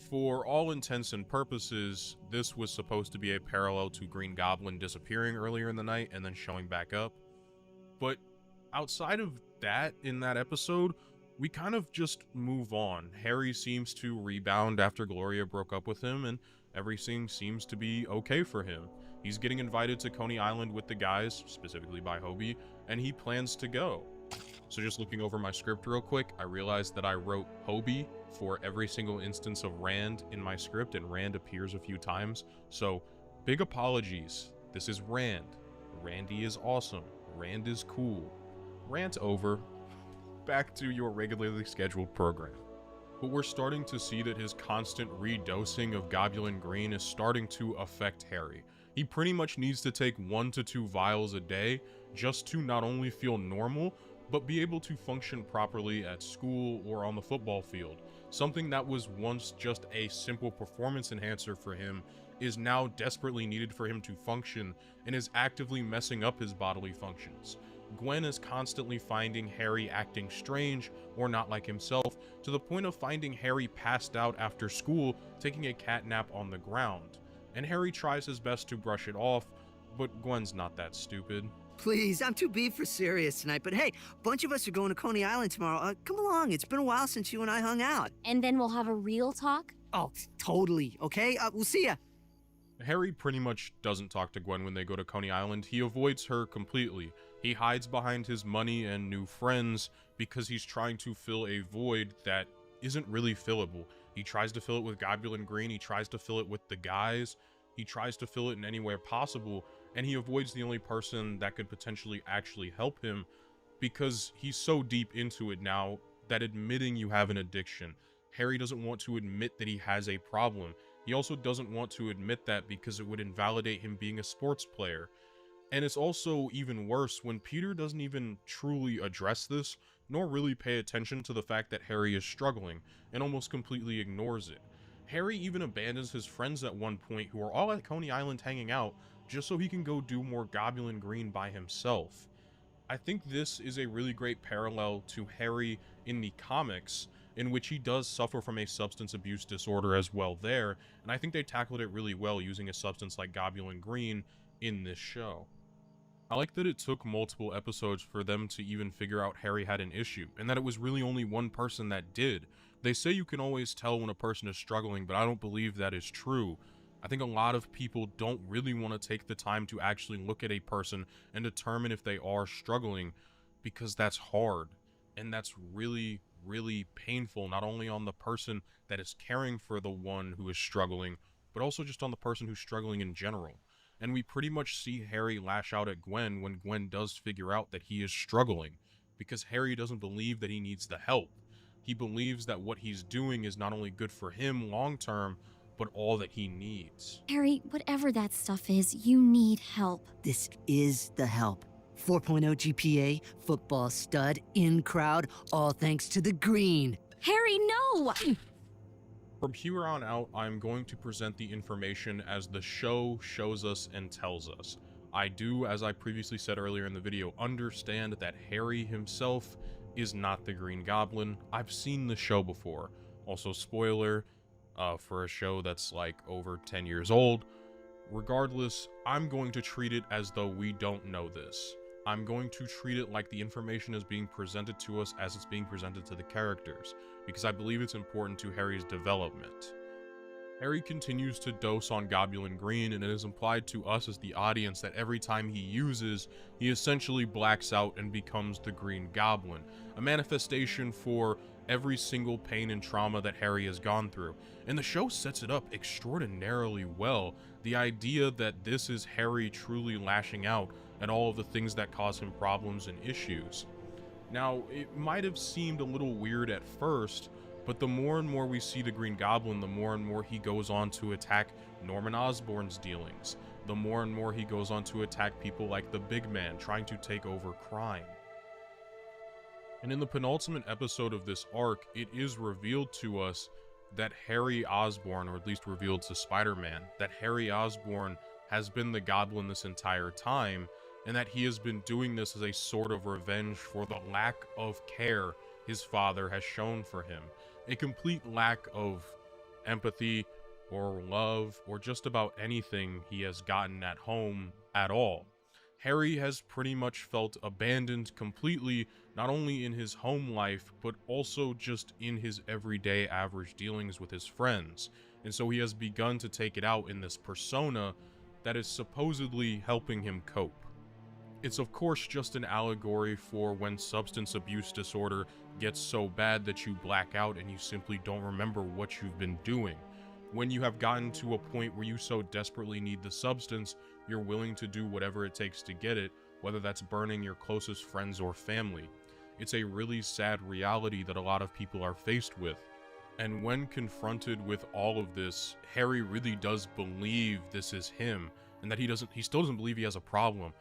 for all intents and purposes, this was supposed to be a parallel to Green Goblin disappearing earlier in the night and then showing back up. But outside of that, in that episode, we kind of just move on. Harry seems to rebound after Gloria broke up with him, and everything seems to be okay for him. He's getting invited to Coney Island with the guys, specifically by Hobie, and he plans to go. So just looking over my script real quick, I realized that I wrote Hobie for every single instance of Rand in my script, and Rand appears a few times. So big apologies. This is Rand. Randy is awesome. Rand is cool. Rant over. Back to your regularly scheduled program. But we're starting to see that his constant redosing of Goblin Green is starting to affect Harry. He pretty much needs to take 1 to 2 vials a day just to not only feel normal, but be able to function properly at school or on the football field. Something that was once just a simple performance enhancer for him is now desperately needed for him to function and is actively messing up his bodily functions. Gwen is constantly finding Harry acting strange or not like himself, to the point of finding Harry passed out after school, taking a cat nap on the ground. And Harry tries his best to brush it off, but Gwen's not that stupid. Please, I'm too beat for serious tonight, but hey, a bunch of us are going to Coney Island tomorrow. Come along, it's been a while since you and I hung out. And then we'll have a real talk? Oh, totally, okay? We'll see ya. Harry pretty much doesn't talk to Gwen when they go to Coney Island. He avoids her completely. He hides behind his money and new friends because he's trying to fill a void that isn't really fillable. He tries to fill it with Goblin Green, he tries to fill it with the guys, he tries to fill it in anywhere possible, and he avoids the only person that could potentially actually help him because he's so deep into it now that admitting you have an addiction. Harry doesn't want to admit that he has a problem. He also doesn't want to admit that because it would invalidate him being a sports player. And it's also even worse when Peter doesn't even truly address this, nor really pay attention to the fact that Harry is struggling, and almost completely ignores it. Harry even abandons his friends at one point who are all at Coney Island hanging out, just so he can go do more Goblin Green by himself. I think this is a really great parallel to Harry in the comics, in which he does suffer from a substance abuse disorder as well there, and I think they tackled it really well using a substance like Goblin Green in this show. I like that it took multiple episodes for them to even figure out Harry had an issue, and that it was really only one person that did. They say you can always tell when a person is struggling, but I don't believe that is true. I think a lot of people don't really want to take the time to actually look at a person and determine if they are struggling, because that's hard, and that's really, really painful, not only on the person that is caring for the one who is struggling, but also just on the person who's struggling in general. And we pretty much see Harry lash out at Gwen when Gwen does figure out that he is struggling, because Harry doesn't believe that he needs the help. He believes that what he's doing is not only good for him long term, but all that he needs. Harry, whatever that stuff is, you need help. This is the help. 4.0 GPA, football stud, in crowd, all thanks to the green. Harry, no! From here on out, I'm going to present the information as the show shows us and tells us. I do, as I previously said earlier in the video, understand that Harry himself is not the Green Goblin. I've seen the show before. Also, spoiler, for a show that's like over 10 years old. Regardless, I'm going to treat it as though we don't know this. I'm going to treat it like the information is being presented to us as it's being presented to the characters, because I believe it's important to Harry's development. Harry continues to dose on Goblin Green, and it is implied to us as the audience that every time he uses, he essentially blacks out and becomes the Green Goblin, a manifestation for every single pain and trauma that Harry has gone through. And the show sets it up extraordinarily well. The idea that this is Harry truly lashing out at all of the things that cause him problems and issues. Now, it might have seemed a little weird at first, but the more and more we see the Green Goblin, the more and more he goes on to attack Norman Osborn's dealings. The more and more he goes on to attack people like the Big Man, trying to take over crime. And in the penultimate episode of this arc, it is revealed to us that Harry Osborn, or at least revealed to Spider-Man, that Harry Osborn has been the Goblin this entire time, and that he has been doing this as a sort of revenge for the lack of care his father has shown for him. A complete lack of empathy or love or just about anything he has gotten at home at all. Harry has pretty much felt abandoned completely, not only in his home life, but also just in his everyday average dealings with his friends. And so he has begun to take it out in this persona that is supposedly helping him cope. It's of course just an allegory for when substance abuse disorder gets so bad that you black out and you simply don't remember what you've been doing. When you have gotten to a point where you so desperately need the substance, you're willing to do whatever it takes to get it, whether that's burning your closest friends or family. It's a really sad reality that a lot of people are faced with. And when confronted with all of this, Harry really does believe this is him, and that he still doesn't believe he has a problem.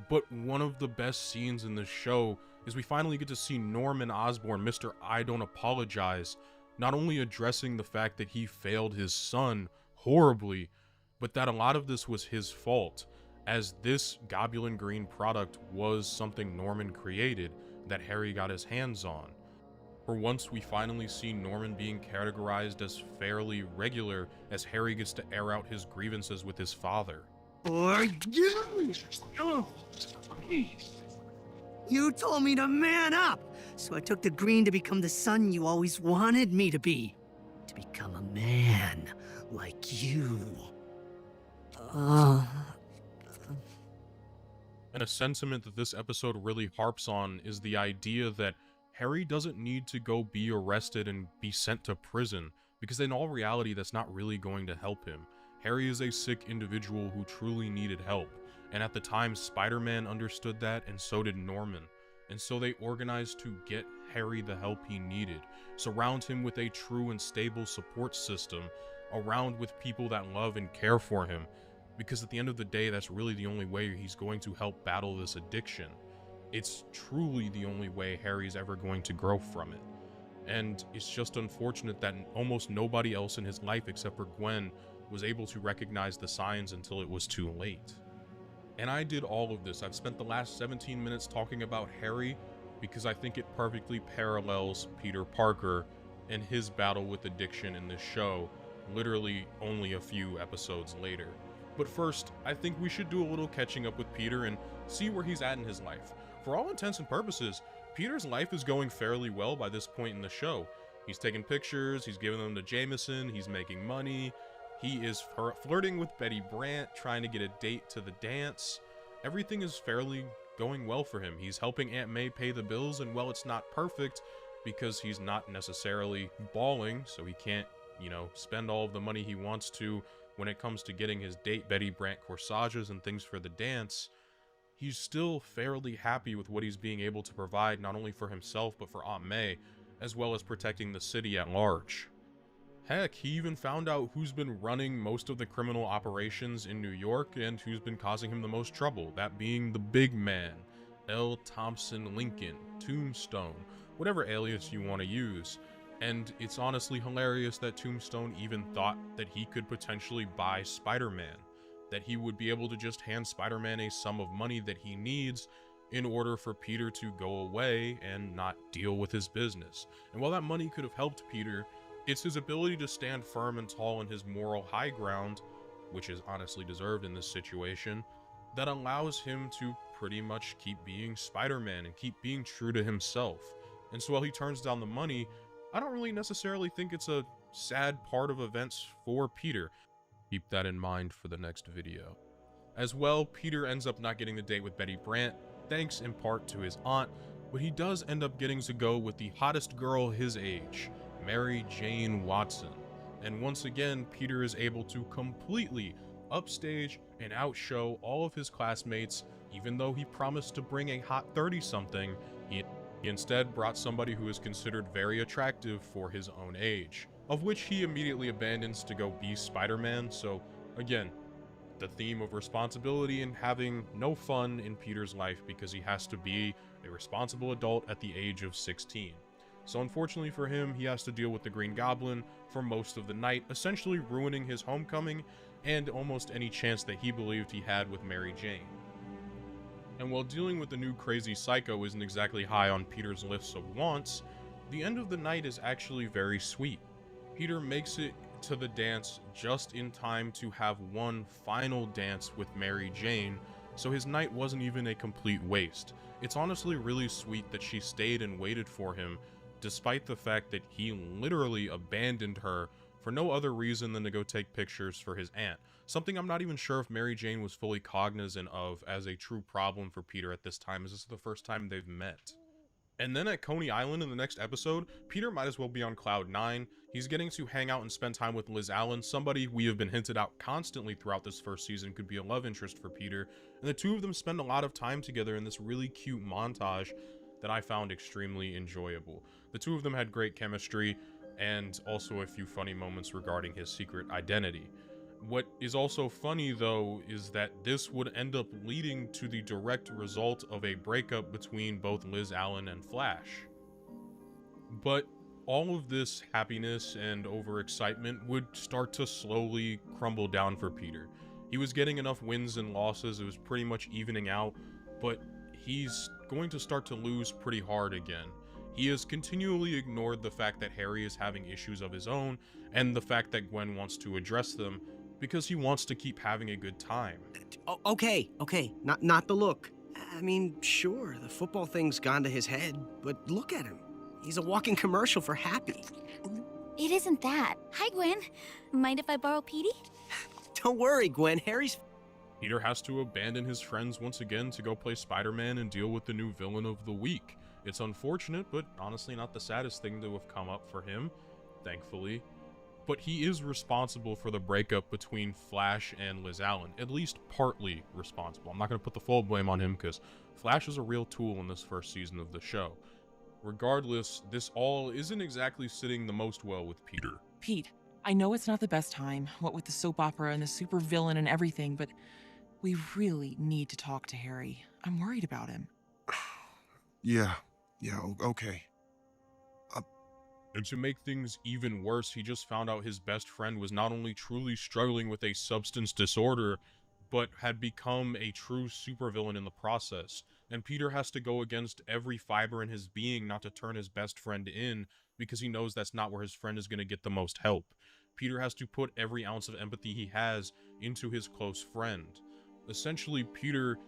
But one of the best scenes in the show is we finally get to see Norman Osborn, Mr. I Don't Apologize, not only addressing the fact that he failed his son horribly, but that a lot of this was his fault, as this Goblin Green product was something Norman created that Harry got his hands on. For once, we finally see Norman being categorized as fairly regular as Harry gets to air out his grievances with his father. You told me to man up, so I took the green to become the son you always wanted me to be. To become a man like you. And a sentiment that this episode really harps on is the idea that Harry doesn't need to go be arrested and be sent to prison, because in all reality that's not really going to help him. Harry is a sick individual who truly needed help, and at the time Spider-Man understood that, and so did Norman. And so they organized to get Harry the help he needed, surround him with a true and stable support system, around with people that love and care for him, because at the end of the day, that's really the only way he's going to help battle this addiction. It's truly the only way Harry's ever going to grow from it. And it's just unfortunate that almost nobody else in his life except for Gwen was able to recognize the signs until it was too late. And I did all of this. I've spent the last 17 minutes talking about Harry because I think it perfectly parallels Peter Parker and his battle with addiction in this show, literally only a few episodes later. But first, I think we should do a little catching up with Peter and see where he's at in his life. For all intents and purposes, Peter's life is going fairly well by this point in the show. He's taking pictures, he's giving them to Jameson, he's making money, he is flirting with Betty Brant, trying to get a date to the dance. Everything is fairly going well for him. He's helping Aunt May pay the bills, and while it's not perfect, because he's not necessarily balling, so he can't, spend all of the money he wants to when it comes to getting his date Betty Brant corsages and things for the dance, he's still fairly happy with what he's being able to provide, not only for himself, but for Aunt May, as well as protecting the city at large. Heck, he even found out who's been running most of the criminal operations in New York and who's been causing him the most trouble, that being the Big Man, L. Thompson Lincoln, Tombstone, whatever alias you want to use. And it's honestly hilarious that Tombstone even thought that he could potentially buy Spider-Man, that he would be able to just hand Spider-Man a sum of money that he needs in order for Peter to go away and not deal with his business. And while that money could have helped Peter, it's his ability to stand firm and tall in his moral high ground, which is honestly deserved in this situation, that allows him to pretty much keep being Spider-Man and keep being true to himself. And so while he turns down the money, I don't really necessarily think it's a sad part of events for Peter. Keep that in mind for the next video. As well, Peter ends up not getting the date with Betty Brant, thanks in part to his aunt, but he does end up getting to go with the hottest girl his age, Mary Jane Watson. And once again, Peter is able to completely upstage and outshow all of his classmates. Even though he promised to bring a hot 30-something, he instead brought somebody who is considered very attractive for his own age, of which he immediately abandons to go be Spider-Man. So again, the theme of responsibility and having no fun in Peter's life because he has to be a responsible adult at the age of 16. So unfortunately for him, he has to deal with the Green Goblin for most of the night, essentially ruining his homecoming and almost any chance that he believed he had with Mary Jane. And while dealing with the new crazy psycho isn't exactly high on Peter's list of wants, the end of the night is actually very sweet. Peter makes it to the dance just in time to have one final dance with Mary Jane, so his night wasn't even a complete waste. It's honestly really sweet that she stayed and waited for him, despite the fact that he literally abandoned her for no other reason than to go take pictures for his aunt. Something I'm not even sure if Mary Jane was fully cognizant of as a true problem for Peter at this time, as this is the first time they've met. And then at Coney Island in the next episode, Peter might as well be on cloud 9. He's getting to hang out and spend time with Liz Allen, somebody we have been hinted out constantly throughout this first season could be a love interest for Peter, and the two of them spend a lot of time together in this really cute montage that I found extremely enjoyable. The two of them had great chemistry, and also a few funny moments regarding his secret identity. What is also funny though is that this would end up leading to the direct result of a breakup between both Liz Allen and Flash. But all of this happiness and overexcitement would start to slowly crumble down for Peter. He was getting enough wins and losses, it was pretty much evening out, but he's going to start to lose pretty hard again. He has continually ignored the fact that Harry is having issues of his own, and the fact that Gwen wants to address them, because he wants to keep having a good time. Okay, not the look. I mean, sure, the football thing's gone to his head, but look at him. He's a walking commercial for happy. It isn't that. Hi, Gwen. Mind if I borrow Petey? Don't worry, Gwen, Harry's... Peter has to abandon his friends once again to go play Spider-Man and deal with the new villain of the week. It's unfortunate, but honestly not the saddest thing to have come up for him, thankfully. But he is responsible for the breakup between Flash and Liz Allen, at least partly responsible. I'm not going to put the full blame on him because Flash is a real tool in this first season of the show. Regardless, this all isn't exactly sitting the most well with Peter. Pete, I know it's not the best time, what with the soap opera and the super villain and everything, but we really need to talk to Harry. I'm worried about him. Yeah, okay. And to make things even worse, he just found out his best friend was not only truly struggling with a substance disorder, but had become a true supervillain in the process. And Peter has to go against every fiber in his being not to turn his best friend in, because he knows that's not where his friend is going to get the most help. Peter has to put every ounce of empathy he has into his close friend. Essentially, Peter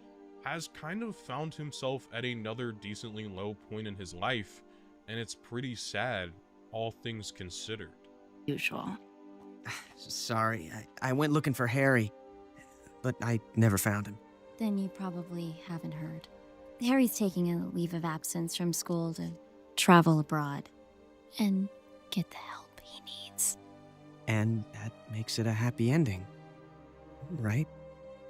has kind of found himself at another decently low point in his life, and it's pretty sad, all things considered. Usual. Sorry, I went looking for Harry, but I never found him. Then you probably haven't heard. Harry's taking a leave of absence from school to travel abroad and get the help he needs. And that makes it a happy ending, right?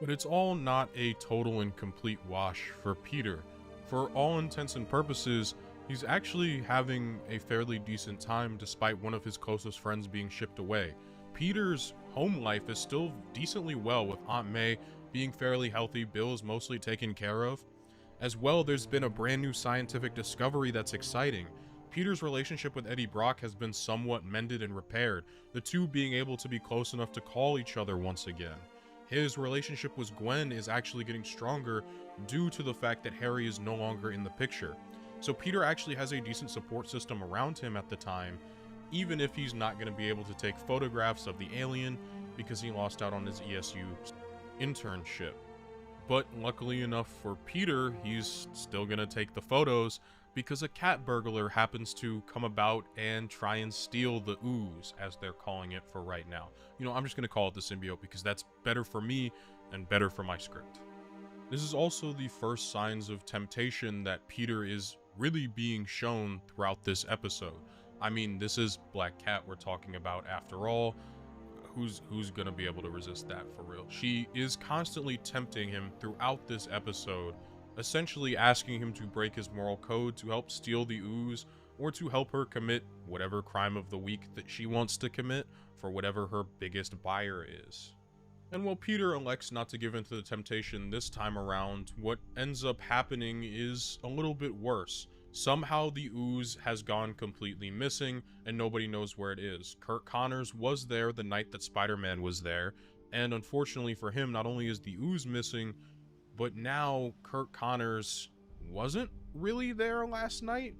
But it's all not a total and complete wash for Peter. For all intents and purposes, he's actually having a fairly decent time despite one of his closest friends being shipped away. Peter's home life is still decently well, with Aunt May being fairly healthy, bills mostly taken care of. As well, there's been a brand new scientific discovery that's exciting. Peter's relationship with Eddie Brock has been somewhat mended and repaired, the two being able to be close enough to call each other once again. His relationship with Gwen is actually getting stronger due to the fact that Harry is no longer in the picture. So Peter actually has a decent support system around him at the time, even if he's not going to be able to take photographs of the alien because he lost out on his ESU internship. But luckily enough for Peter, he's still going to take the photos because a cat burglar happens to come about and try and steal the ooze, as they're calling it for right now. You know, I'm just going to call it the symbiote because that's better for me and better for my script. This is also the first signs of temptation that Peter is really being shown throughout this episode. I mean, this is Black Cat we're talking about after all. Who's gonna be able to resist that for real? She is constantly tempting him throughout this episode, essentially asking him to break his moral code to help steal the ooze, or to help her commit whatever crime of the week that she wants to commit for whatever her biggest buyer is. And while Peter elects not to give in to the temptation this time around, what ends up happening is a little bit worse. Somehow the ooze has gone completely missing and nobody knows where it is. Kurt Connors was there the night that Spider-Man was there, and unfortunately for him, not only is the ooze missing, but now Kurt Connors wasn't really there last night.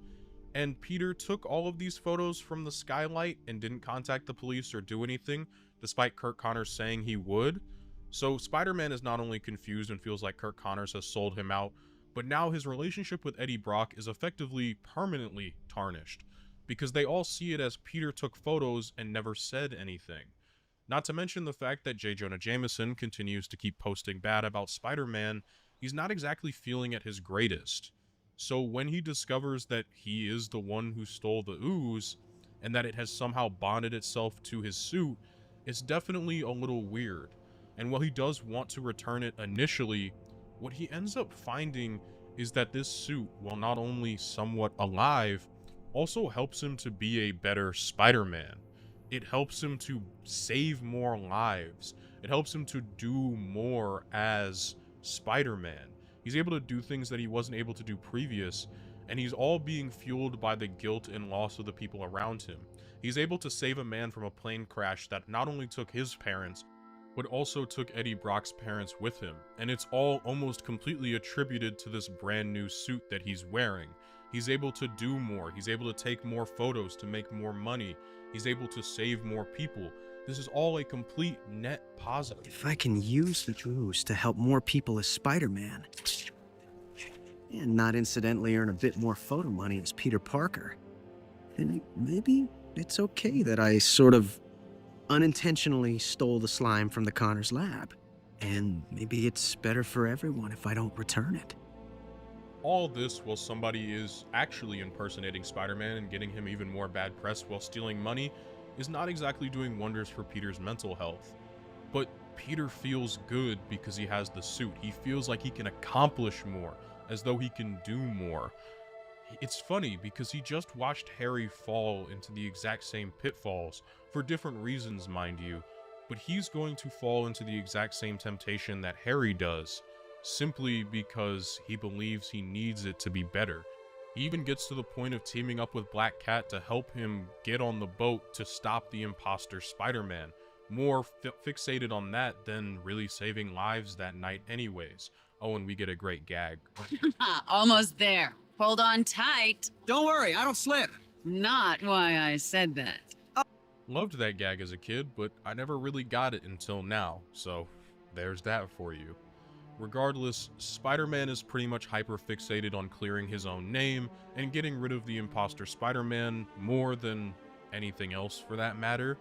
And Peter took all of these photos from the skylight and didn't contact the police or do anything, despite Kurt Connors saying he would. So Spider-Man is not only confused and feels like Kurt Connors has sold him out, but now his relationship with Eddie Brock is effectively permanently tarnished, because they all see it as Peter took photos and never said anything. Not to mention the fact that J. Jonah Jameson continues to keep posting bad about Spider-Man. He's not exactly feeling at his greatest. So when he discovers that he is the one who stole the ooze, and that it has somehow bonded itself to his suit, it's definitely a little weird. And while he does want to return it initially, what he ends up finding is that this suit, while not only somewhat alive, also helps him to be a better Spider-Man. It helps him to save more lives. It helps him to do more as Spider-Man. He's able to do things that he wasn't able to do previous, and he's all being fueled by the guilt and loss of the people around him. He's able to save a man from a plane crash that not only took his parents, but also took Eddie Brock's parents with him, and it's all almost completely attributed to this brand new suit that he's wearing. He's able to do more, he's able to take more photos to make more money, he's able to save more people. This is all a complete net positive. If I can use the ooze to help more people as Spider-Man, and not incidentally earn a bit more photo money as Peter Parker, then maybe it's okay that I sort of unintentionally stole the slime from the Connors lab. And maybe it's better for everyone if I don't return it. All this while somebody is actually impersonating Spider-Man and getting him even more bad press while stealing money is not exactly doing wonders for Peter's mental health. But Peter feels good because he has the suit. He feels like he can accomplish more, as though he can do more. It's funny because he just watched Harry fall into the exact same pitfalls, for different reasons, mind you, but he's going to fall into the exact same temptation that Harry does, simply because he believes he needs it to be better. He even gets to the point of teaming up with Black Cat to help him get on the boat to stop the imposter Spider-Man, more fixated on that than really saving lives that night anyways. Oh, and we get a great gag. Almost there. Hold on tight. Don't worry, I don't slip. Not why I said that. Loved that gag as a kid, but I never really got it until now, so there's that for you. Regardless, Spider-Man is pretty much hyper-fixated on clearing his own name and getting rid of the imposter Spider-Man more than anything else for that matter,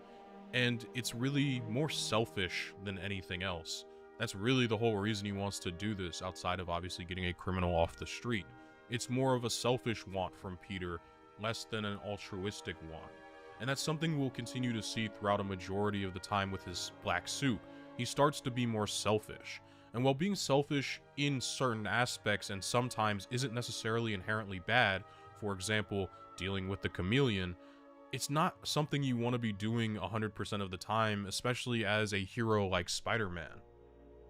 and it's really more selfish than anything else. That's really the whole reason he wants to do this, outside of obviously getting a criminal off the street. It's more of a selfish want from Peter, less than an altruistic want. And that's something we'll continue to see throughout a majority of the time with his black suit. He starts to be more selfish. And while being selfish in certain aspects and sometimes isn't necessarily inherently bad, for example, dealing with the chameleon, it's not something you want to be doing 100% of the time, especially as a hero like Spider-Man.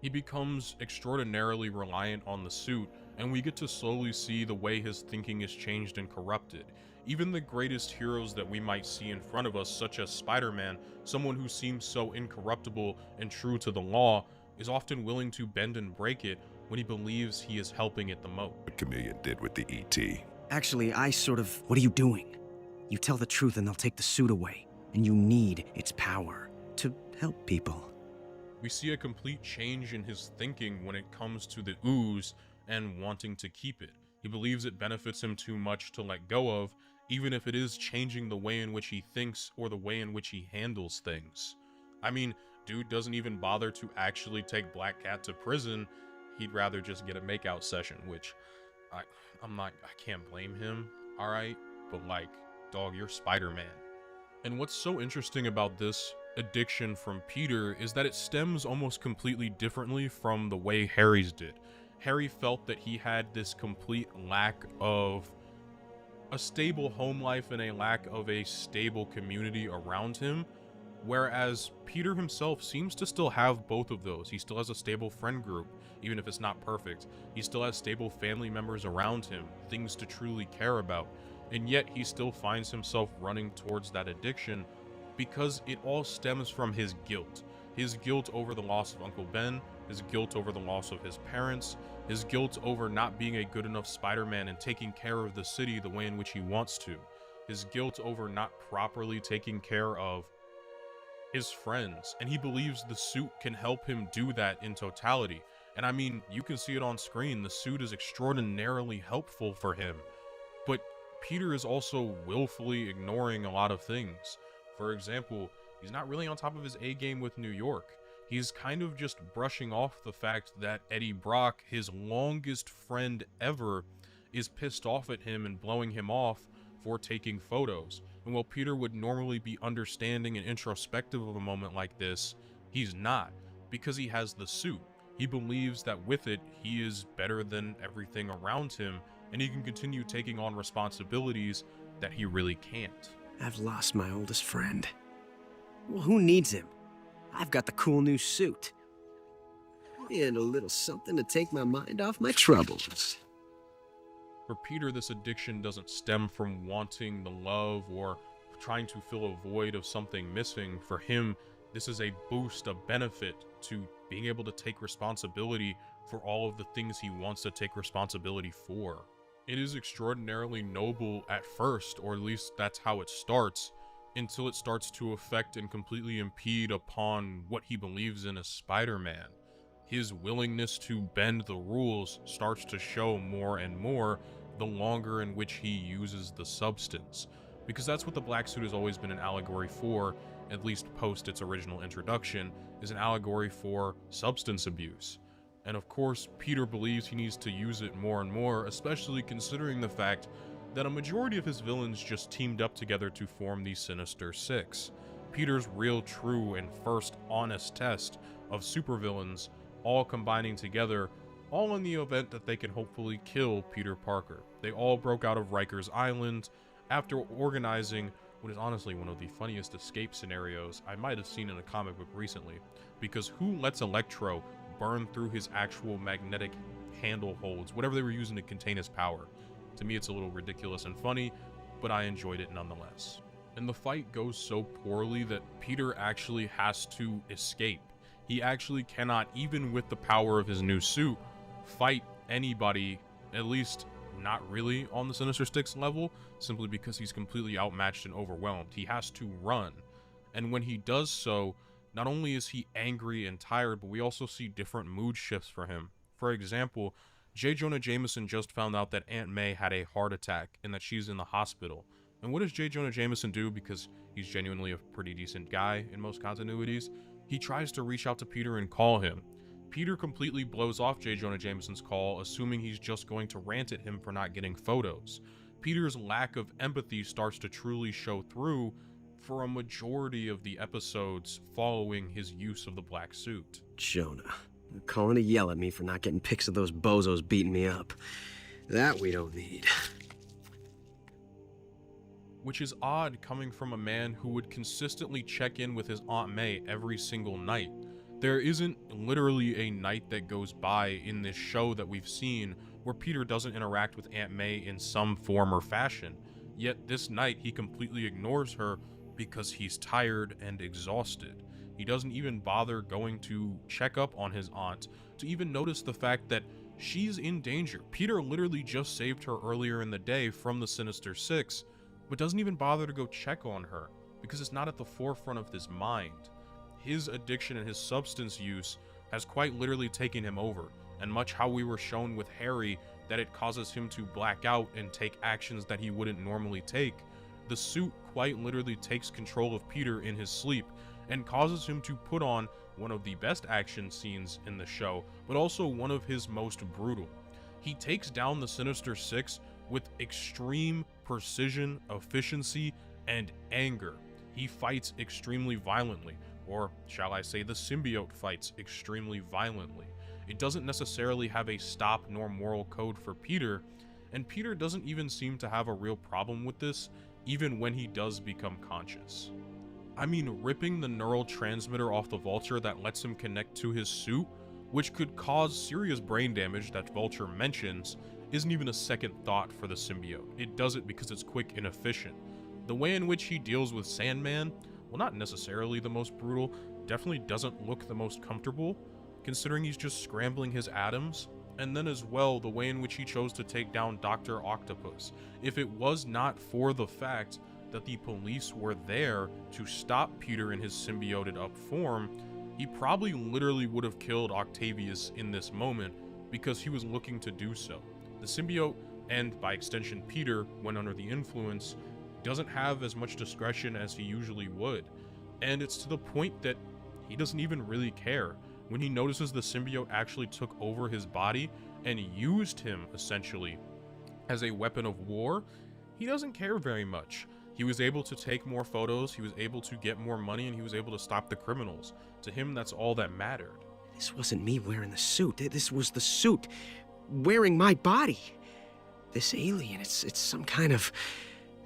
He becomes extraordinarily reliant on the suit, and we get to slowly see the way his thinking is changed and corrupted. Even the greatest heroes that we might see in front of us, such as Spider-Man, someone who seems so incorruptible and true to the law, is often willing to bend and break it when he believes he is helping it the most. The chameleon did with the ET. Actually, what are you doing? You tell the truth and they'll take the suit away, and you need its power to help people. We see a complete change in his thinking when it comes to the ooze and wanting to keep it. He believes it benefits him too much to let go of, even if it is changing the way in which he thinks or the way in which he handles things. I mean, dude doesn't even bother to actually take Black Cat to prison. He'd rather just get a makeout session, which I can't blame him, alright? But like, dog, you're Spider-Man. And what's so interesting about this addiction from Peter is that it stems almost completely differently from the way Harry's did. Harry felt that he had this complete lack of a stable home life and a lack of a stable community around him, whereas Peter himself seems to still have both of those. He still has a stable friend group, even if it's not perfect. He still has stable family members around him, things to truly care about, and yet he still finds himself running towards that addiction because it all stems from his guilt. His guilt over the loss of Uncle Ben, his guilt over the loss of his parents, his guilt over not being a good enough Spider-Man and taking care of the city the way in which he wants to, his guilt over not properly taking care of his friends, and he believes the suit can help him do that in totality. And I mean, you can see it on screen, the suit is extraordinarily helpful for him, but Peter is also willfully ignoring a lot of things. For example, he's not really on top of his A game with New York. He's kind of just brushing off the fact that Eddie Brock, his longest friend ever, is pissed off at him and blowing him off for taking photos. And while Peter would normally be understanding and introspective of a moment like this, he's not, because he has the suit. He believes that with it, he is better than everything around him, and he can continue taking on responsibilities that he really can't. I've lost my oldest friend. Well, who needs him? I've got the cool new suit. And a little something to take my mind off my troubles. For Peter, this addiction doesn't stem from wanting the love or trying to fill a void of something missing. For him, this is a boost, a benefit to being able to take responsibility for all of the things he wants to take responsibility for. It is extraordinarily noble at first, or at least that's how it starts, until it starts to affect and completely impede upon what he believes in as Spider-Man. His willingness to bend the rules starts to show more and more the longer in which he uses the substance, because that's what the black suit has always been an allegory for, at least post its original introduction, is an allegory for substance abuse. And of course, Peter believes he needs to use it more and more, especially considering the fact that a majority of his villains just teamed up together to form the Sinister Six. Peter's real, true, and first honest test of supervillains all combining together, all in the event that they can hopefully kill Peter Parker. They all broke out of Rikers Island after organizing what is honestly one of the funniest escape scenarios I might have seen in a comic book recently, because who lets Electro burn through his actual magnetic handle holds, whatever they were using to contain his power? To me, it's a little ridiculous and funny, but I enjoyed it nonetheless. And the fight goes so poorly that Peter actually has to escape. He actually cannot, even with the power of his new suit, fight anybody, at least not really on the Sinister Six level, simply because he's completely outmatched and overwhelmed. He has to run. And when he does so, not only is he angry and tired, but we also see different mood shifts for him. For example, J. Jonah Jameson just found out that Aunt May had a heart attack and that she's in the hospital. And what does J. Jonah Jameson do? Because he's genuinely a pretty decent guy in most continuities. He tries to reach out to Peter and call him. Peter completely blows off J. Jonah Jameson's call, assuming he's just going to rant at him for not getting photos. Peter's lack of empathy starts to truly show through for a majority of the episodes following his use of the black suit. Jonah. Calling to yell at me for not getting pics of those bozos beating me up. That we don't need. Which is odd coming from a man who would consistently check in with his Aunt May every single night. There isn't literally a night that goes by in this show that we've seen where Peter doesn't interact with Aunt May in some form or fashion. Yet this night he completely ignores her because he's tired and exhausted. He doesn't even bother going to check up on his aunt to even notice the fact that she's in danger. Peter literally just saved her earlier in the day from the Sinister Six, but doesn't even bother to go check on her because it's not at the forefront of his mind. His addiction and his substance use has quite literally taken him over, and much how we were shown with Harry, that it causes him to black out and take actions that he wouldn't normally take. The suit quite literally takes control of Peter in his sleep and causes him to put on one of the best action scenes in the show, but also one of his most brutal. He takes down the Sinister Six with extreme precision, efficiency, and anger. He fights extremely violently, or shall I say the symbiote fights extremely violently. It doesn't necessarily have a stop nor moral code for Peter, and Peter doesn't even seem to have a real problem with this, even when he does become conscious. I mean, ripping the neural transmitter off the Vulture that lets him connect to his suit, which could cause serious brain damage that Vulture mentions, isn't even a second thought for the symbiote. It does it because it's quick and efficient. The way in which he deals with Sandman, well, not necessarily the most brutal, definitely doesn't look the most comfortable, considering he's just scrambling his atoms. And then as well, the way in which he chose to take down Dr. Octopus. If it was not for the fact that the police were there to stop Peter in his symbioted up form, he probably literally would have killed Octavius in this moment because he was looking to do so. The symbiote, and by extension Peter, when under the influence, doesn't have as much discretion as he usually would. And it's to the point that he doesn't even really care. When he notices the symbiote actually took over his body and used him essentially as a weapon of war, he doesn't care very much. He was able to take more photos, he was able to get more money, and he was able to stop the criminals. To him, that's all that mattered. This wasn't me wearing the suit. This was the suit wearing my body. This alien, it's some kind of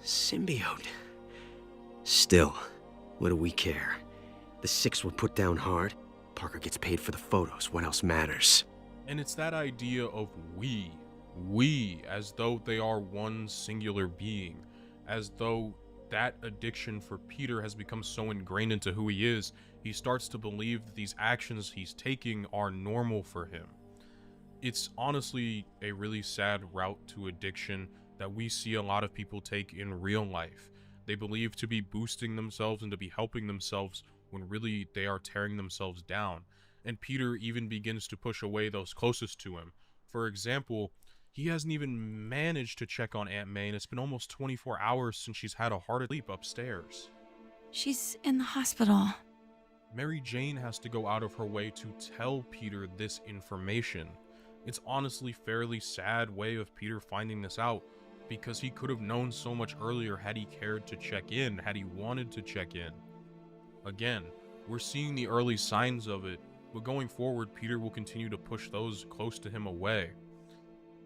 symbiote. Still, what do we care? The Six were put down hard. Parker gets paid for the photos. What else matters? And it's that idea of we, as though they are one singular being, as though that addiction for Peter has become so ingrained into who he is, he starts to believe that these actions he's taking are normal for him. It's honestly a really sad route to addiction that we see a lot of people take in real life. They believe to be boosting themselves and to be helping themselves when really they are tearing themselves down. And Peter even begins to push away those closest to him. For example, he hasn't even managed to check on Aunt May, and it's been almost 24 hours since she's had a heart sleep upstairs. She's in the hospital. Mary Jane has to go out of her way to tell Peter this information. It's honestly a fairly sad way of Peter finding this out, because he could have known so much earlier had he cared to check in, had he wanted to check in. Again, we're seeing the early signs of it, but going forward, Peter will continue to push those close to him away.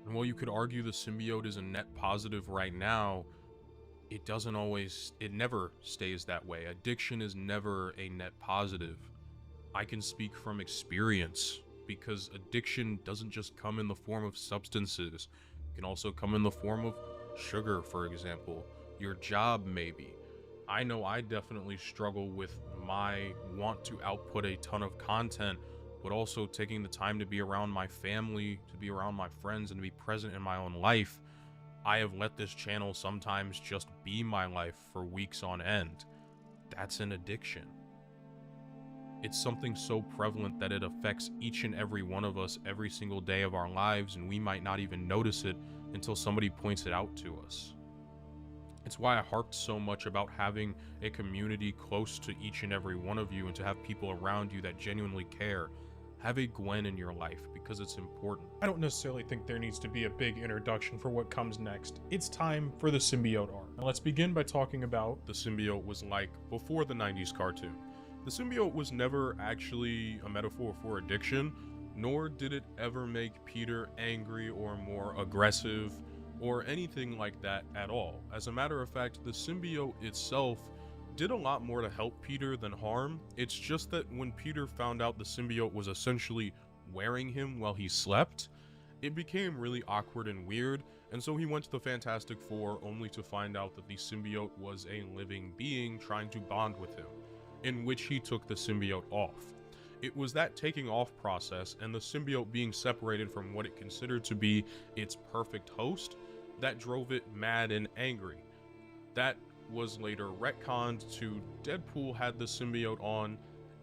And while you could argue the symbiote is a net positive right now, it never stays that way. Addiction is never a net positive. I can speak from experience, because addiction doesn't just come in the form of substances. It can also come in the form of sugar, for example, your job maybe. I know I definitely struggle with my want to output a ton of content, but also taking the time to be around my family, to be around my friends, and to be present in my own life. I have let this channel sometimes just be my life for weeks on end. That's an addiction. It's something so prevalent that it affects each and every one of us every single day of our lives, and we might not even notice it until somebody points it out to us. It's why I harped so much about having a community close to each and every one of you, and to have people around you that genuinely care. Have a Gwen in your life, because it's important. I don't necessarily think there needs to be a big introduction for what comes next. It's time for the symbiote arc. Now let's begin by talking about the symbiote was like before the 90s cartoon. The symbiote was never actually a metaphor for addiction, nor did it ever make Peter angry or more aggressive or anything like that at all. As a matter of fact, the symbiote itself did a lot more to help Peter than harm. It's just that when Peter found out the symbiote was essentially wearing him while he slept, it became really awkward and weird, and so he went to the Fantastic Four only to find out that the symbiote was a living being trying to bond with him, in which he took the symbiote off. It was that taking off process and the symbiote being separated from what it considered to be its perfect host that drove it mad and angry. That was later retconned to Deadpool had the symbiote on,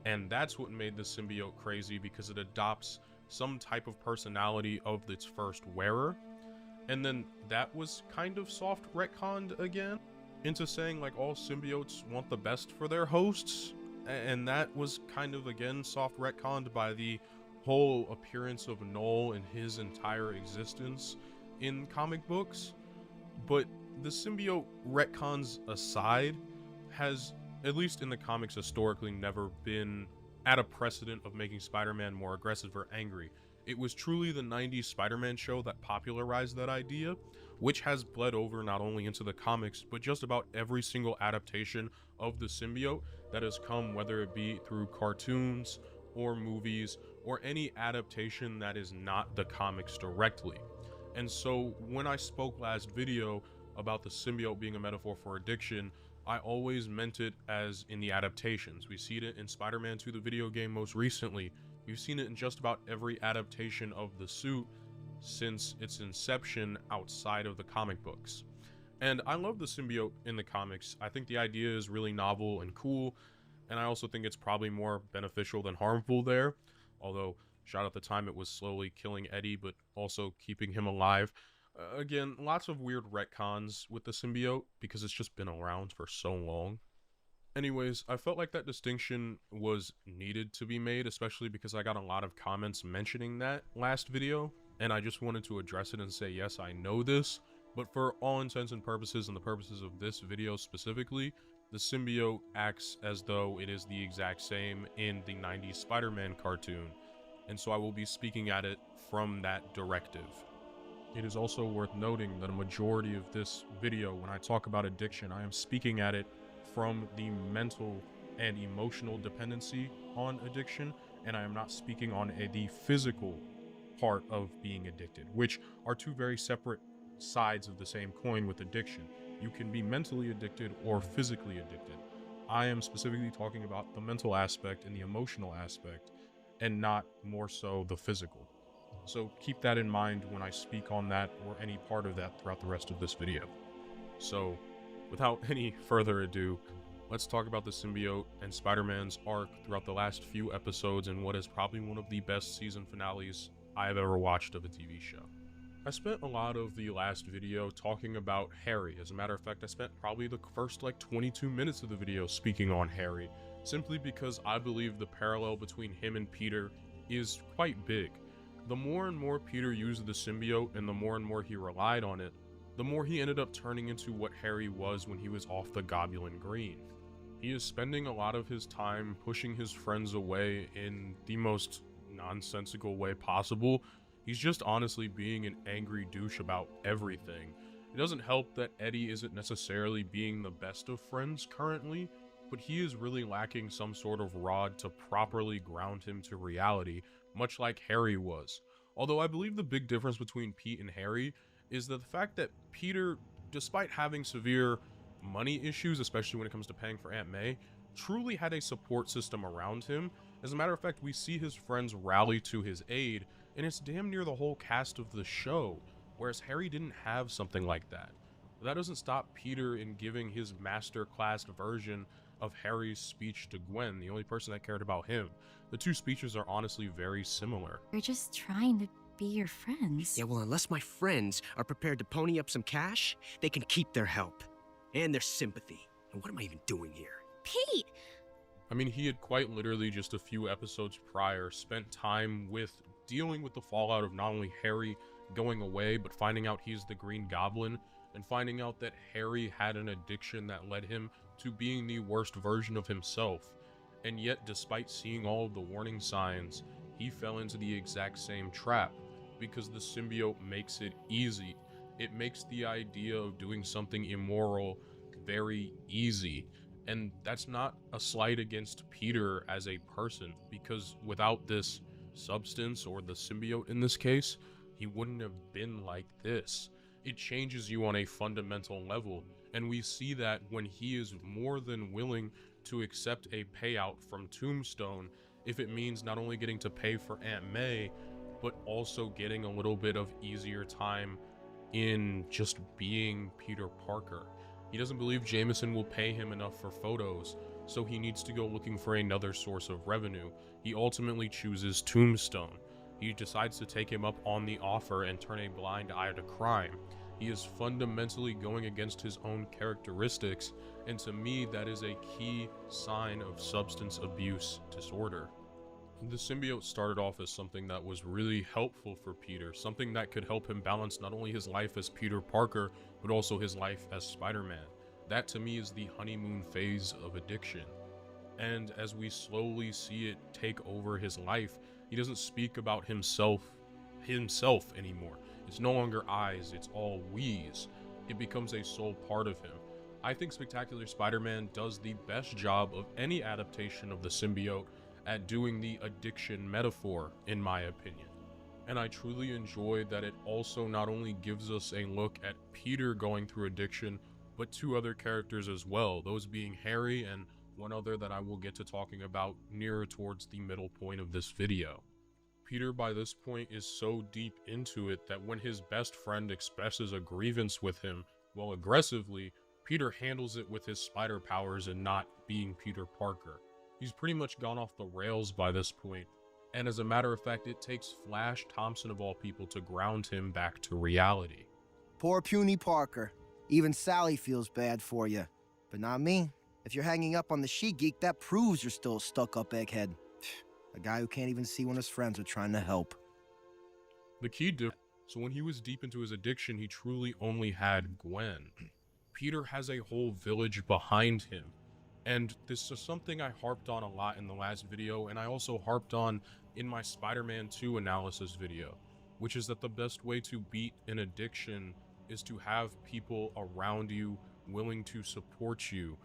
and that's what made the symbiote crazy, because it adopts some type of personality of its first wearer. And then that was kind of soft retconned again into saying like all symbiotes want the best for their hosts. And that was kind of again soft retconned by the whole appearance of Null and his entire existence in comic books. But the symbiote retcons aside, has, at least in the comics historically, never been at a precedent of making Spider-Man more aggressive or angry. It was truly the 90s Spider-Man show that popularized that idea, which has bled over not only into the comics, but just about every single adaptation of the symbiote that has come, whether it be through cartoons or movies or any adaptation that is not the comics directly. And so when I spoke last video about the symbiote being a metaphor for addiction, I always meant it as in the adaptations. We see it in Spider-Man 2, the video game, most recently. We've seen it in just about every adaptation of the suit since its inception outside of the comic books. And I love the symbiote in the comics. I think the idea is really novel and cool, and I also think it's probably more beneficial than harmful there. Although, shout out the time it was slowly killing Eddie, but also keeping him alive. Again, lots of weird retcons with the symbiote because it's just been around for so long. Anyways, I felt like that distinction was needed to be made, especially because I got a lot of comments mentioning that last video, and I just wanted to address it and say, yes, I know this, but for all intents and purposes and the purposes of this video specifically, the symbiote acts as though it is the exact same in the 90s Spider-Man cartoon, and so I will be speaking at it from that directive. It is also worth noting that a majority of this video, when I talk about addiction, I am speaking at it from the mental and emotional dependency on addiction, and I am not speaking on the physical part of being addicted, which are two very separate sides of the same coin with addiction. You can be mentally addicted or physically addicted. I am specifically talking about the mental aspect and the emotional aspect, and not more so the physical. So keep that in mind when I speak on that or any part of that throughout the rest of this video. So without any further ado, let's talk about the symbiote and Spider-Man's arc throughout the last few episodes in what is probably one of the best season finales I have ever watched of a TV show. I spent a lot of the last video talking about Harry. As a matter of fact, I spent probably the first 22 minutes of the video speaking on Harry, simply because I believe the parallel between him and Peter is quite big. The more and more Peter used the symbiote and the more he relied on it, the more he ended up turning into what Harry was when he was off the Goblin Green. He is spending a lot of his time pushing his friends away in the most nonsensical way possible. He's just honestly being an angry douche about everything. It doesn't help that Eddie isn't necessarily being the best of friends currently, but he is really lacking some sort of rod to properly ground him to reality, much like Harry was. Although I believe the big difference between Pete and Harry is that the fact that Peter, despite having severe money issues, especially when it comes to paying for Aunt May, truly had a support system around him. As a matter of fact, we see his friends rally to his aid, and it's damn near the whole cast of the show, whereas Harry didn't have something like that. But that doesn't stop Peter in giving his masterclass version of Harry's speech to Gwen, the only person that cared about him. The two speeches are honestly very similar. We're just trying to be your friends. Yeah, well, unless my friends are prepared to pony up some cash, they can keep their help and their sympathy. And what am I even doing here? Pete! I mean, he had quite literally just a few episodes prior spent time with dealing with the fallout of not only Harry going away, but finding out he's the Green Goblin, and finding out that Harry had an addiction that led him to being the worst version of himself. And yet, despite seeing all of the warning signs, he fell into the exact same trap, because the symbiote makes it easy. It makes the idea of doing something immoral very easy. And that's not a slight against Peter as a person, because without this substance, or the symbiote in this case, he wouldn't have been like this. It changes you on a fundamental level, and we see that when he is more than willing to accept a payout from Tombstone if it means not only getting to pay for Aunt May, but also getting a little bit of easier time in just being Peter Parker. He doesn't believe Jameson will pay him enough for photos, so he needs to go looking for another source of revenue. He ultimately chooses Tombstone. He decides to take him up on the offer and turn a blind eye to crime. He is fundamentally going against his own characteristics, and to me, that is a key sign of substance abuse disorder. The symbiote started off as something that was really helpful for Peter, something that could help him balance not only his life as Peter Parker, but also his life as Spider-Man. That to me is the honeymoon phase of addiction. And as we slowly see it take over his life, he doesn't speak about himself anymore. It's no longer I's, it's all we's. It becomes a sole part of him. I think Spectacular Spider-Man does the best job of any adaptation of the symbiote at doing the addiction metaphor, in my opinion. And I truly enjoy that it also not only gives us a look at Peter going through addiction, but two other characters as well, those being Harry and one other that I will get to talking about nearer towards the middle point of this video. Peter by this point is so deep into it that when his best friend expresses a grievance with him, well, aggressively, Peter handles it with his spider powers and not being Peter Parker. He's pretty much gone off the rails by this point, and as a matter of fact, it takes Flash Thompson of all people to ground him back to reality. Poor puny Parker. Even Sally feels bad for you, but not me. If you're hanging up on the she-geek, that proves you're still a stuck-up egghead. A guy who can't even see when his friends are trying to help. The key difference, so when he was deep into his addiction, he truly only had Gwen. Peter has a whole village behind him. And this is something I harped on a lot in the last video, and I also harped on in my Spider-Man 2 analysis video, which is that the best way to beat an addiction is to have people around you willing to support you,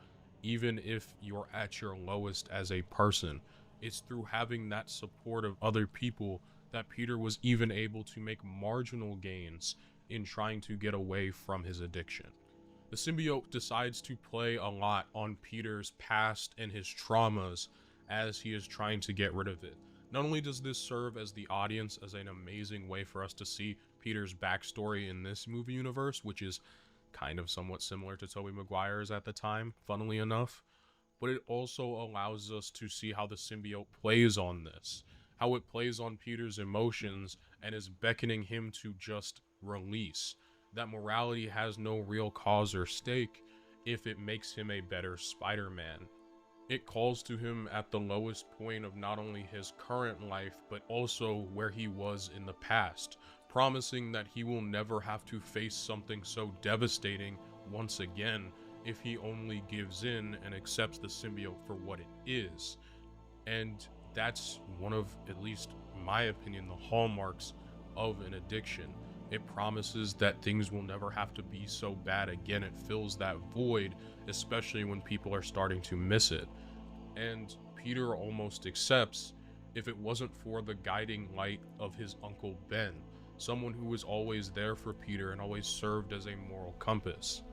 even if you're at your lowest as a person. It's through having that support of other people that Peter was even able to make marginal gains in trying to get away from his addiction. The symbiote decides to play a lot on Peter's past and his traumas as he is trying to get rid of it. Not only does this serve as the audience as an amazing way for us to see Peter's backstory in this movie universe, which is kind of somewhat similar to Tobey Maguire's at the time, funnily enough, but it also allows us to see how the symbiote plays on this, how it plays on Peter's emotions and is beckoning him to just release. That morality has no real cause or stake if it makes him a better Spider-Man. It calls to him at the lowest point of not only his current life, but also where he was in the past, promising that he will never have to face something so devastating once again if he only gives in and accepts the symbiote for what it is. And that's one of, at least in my opinion, the hallmarks of an addiction. It promises that things will never have to be so bad again. It fills that void, especially when people are starting to miss it. And Peter almost accepts if it wasn't for the guiding light of his Uncle Ben, someone who was always there for Peter and always served as a moral compass.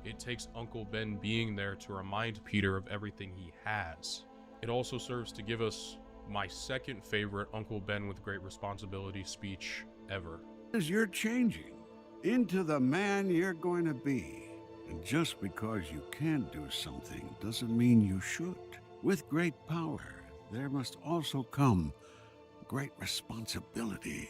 It takes Uncle Ben being there to remind Peter of everything he has. It also serves to give us my second favorite Uncle Ben with great responsibility speech ever. As you're changing into the man you're going to be. And just because you can do something doesn't mean you should. With great power, there must also come great responsibility.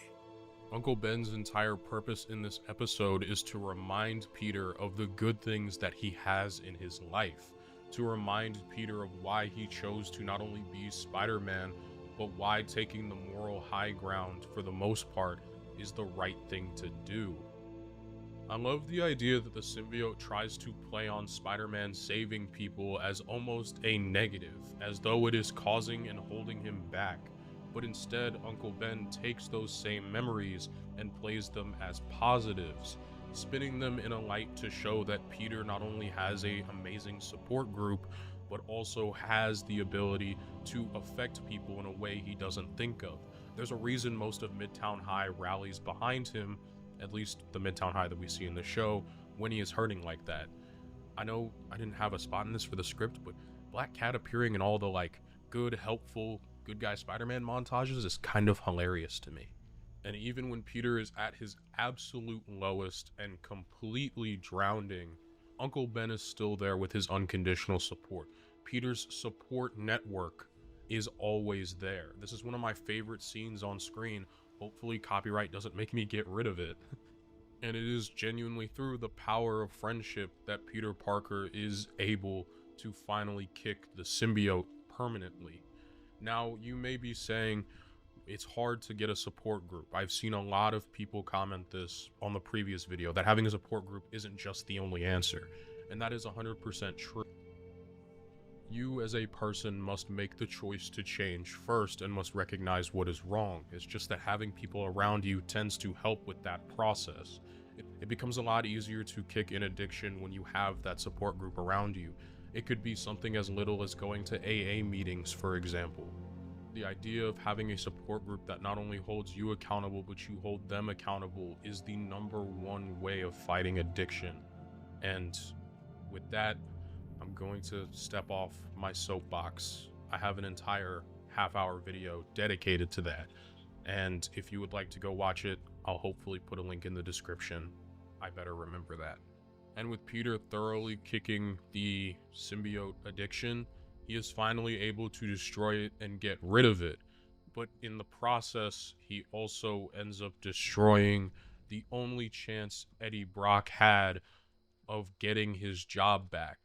Uncle Ben's entire purpose in this episode is to remind Peter of the good things that he has in his life, to remind Peter of why he chose to not only be Spider-Man, but why taking the moral high ground for the most part is the right thing to do. I love the idea that the symbiote tries to play on Spider-Man saving people as almost a negative, as though it is causing and holding him back, but instead Uncle Ben takes those same memories and plays them as positives, spinning them in a light to show that Peter not only has an amazing support group, but also has the ability to affect people in a way he doesn't think of. There's a reason most of Midtown High rallies behind him, at least the Midtown High that we see in the show, when he is hurting like that. I know I didn't have a spot in this for the script, but Black Cat appearing in all the good, helpful, good guy Spider-Man montages is kind of hilarious to me. And even when Peter is at his absolute lowest and completely drowning, Uncle Ben is still there with his unconditional support. Peter's support network is always there. This is one of my favorite scenes on screen, Hopefully copyright doesn't make me get rid of it. And it is genuinely through the power of friendship that Peter Parker is able to finally kick the symbiote permanently. Now, you may be saying it's hard to get a support group. I've seen a lot of people comment this on the previous video, that having a support group isn't just the only answer. And that is 100% true. You as a person must make the choice to change first and must recognize what is wrong. It's just that having people around you tends to help with that process. It becomes a lot easier to kick an addiction when you have that support group around you. It could be something as little as going to AA meetings, for example. The idea of having a support group that not only holds you accountable, but you hold them accountable is the #1 way of fighting addiction. And with that, I'm going to step off my soapbox. I have an entire half-hour video dedicated to that. And if you would like to go watch it, I'll hopefully put a link in the description. I better remember that. And with Peter thoroughly kicking the symbiote addiction, he is finally able to destroy it and get rid of it. But in the process, he also ends up destroying the only chance Eddie Brock had of getting his job back.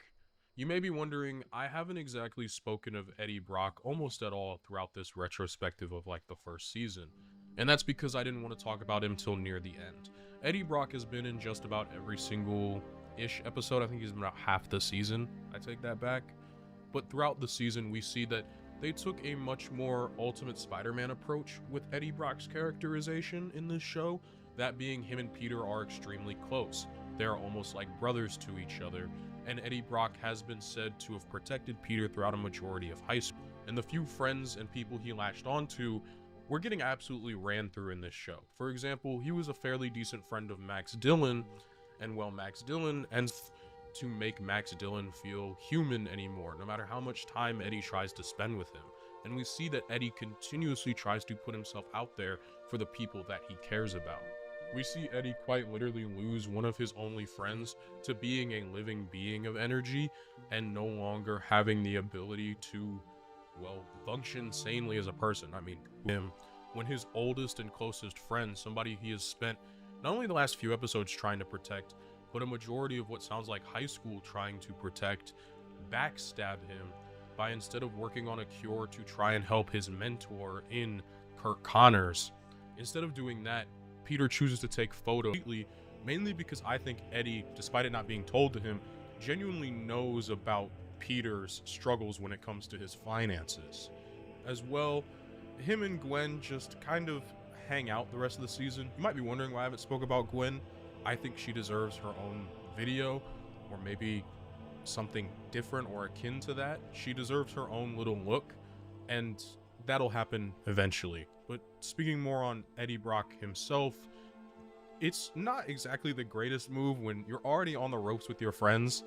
You may be wondering, I haven't exactly spoken of Eddie Brock almost at all throughout this retrospective of like the first season. And that's because I didn't want to talk about him till near the end. Eddie Brock has been in just about every single-ish episode. I think he's been about half the season. I take that back. But throughout the season, we see that they took a much more Ultimate Spider-Man approach with Eddie Brock's characterization in this show. That being, him and Peter are extremely close. They're almost like brothers to each other. And Eddie Brock has been said to have protected Peter throughout a majority of high school. And the few friends and people he latched onto were getting absolutely ran through in this show. For example, he was a fairly decent friend of Max Dillon, and well, Max Dillon ends to make Max Dillon feel human anymore, no matter how much time Eddie tries to spend with him. And we see that Eddie continuously tries to put himself out there for the people that he cares about. We see Eddie quite literally lose one of his only friends to being a living being of energy and no longer having the ability to, well, function sanely as a person. I mean, him, when his oldest and closest friend, somebody he has spent not only the last few episodes trying to protect, but a majority of what sounds like high school trying to protect, backstab him by, instead of working on a cure to try and help his mentor in Kirk Connors, instead of doing that, Peter chooses to take photos, mainly because I think Eddie, despite it not being told to him, genuinely knows about Peter's struggles when it comes to his finances. As well, him and Gwen just kind of hang out the rest of the season. You might be wondering why I haven't spoke about Gwen. I think she deserves her own video, or maybe something different or akin to that. She deserves her own little look, and that'll happen eventually. But speaking more on Eddie Brock himself, it's not exactly the greatest move when you're already on the ropes with your friends,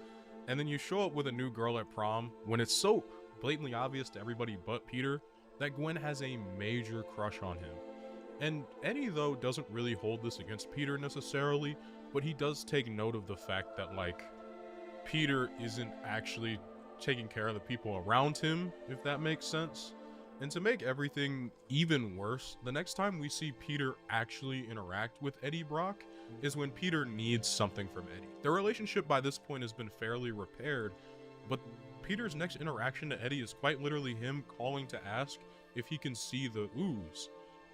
and then you show up with a new girl at prom when it's so blatantly obvious to everybody but Peter that Gwen has a major crush on him. And Eddie, though, doesn't really hold this against Peter necessarily, but he does take note of the fact that, like, Peter isn't actually taking care of the people around him, if that makes sense. And to make everything even worse, the next time we see Peter actually interact with Eddie Brock is when Peter needs something from Eddie. Their relationship by this point has been fairly repaired, but Peter's next interaction to Eddie is quite literally him calling to ask if he can see the ooze.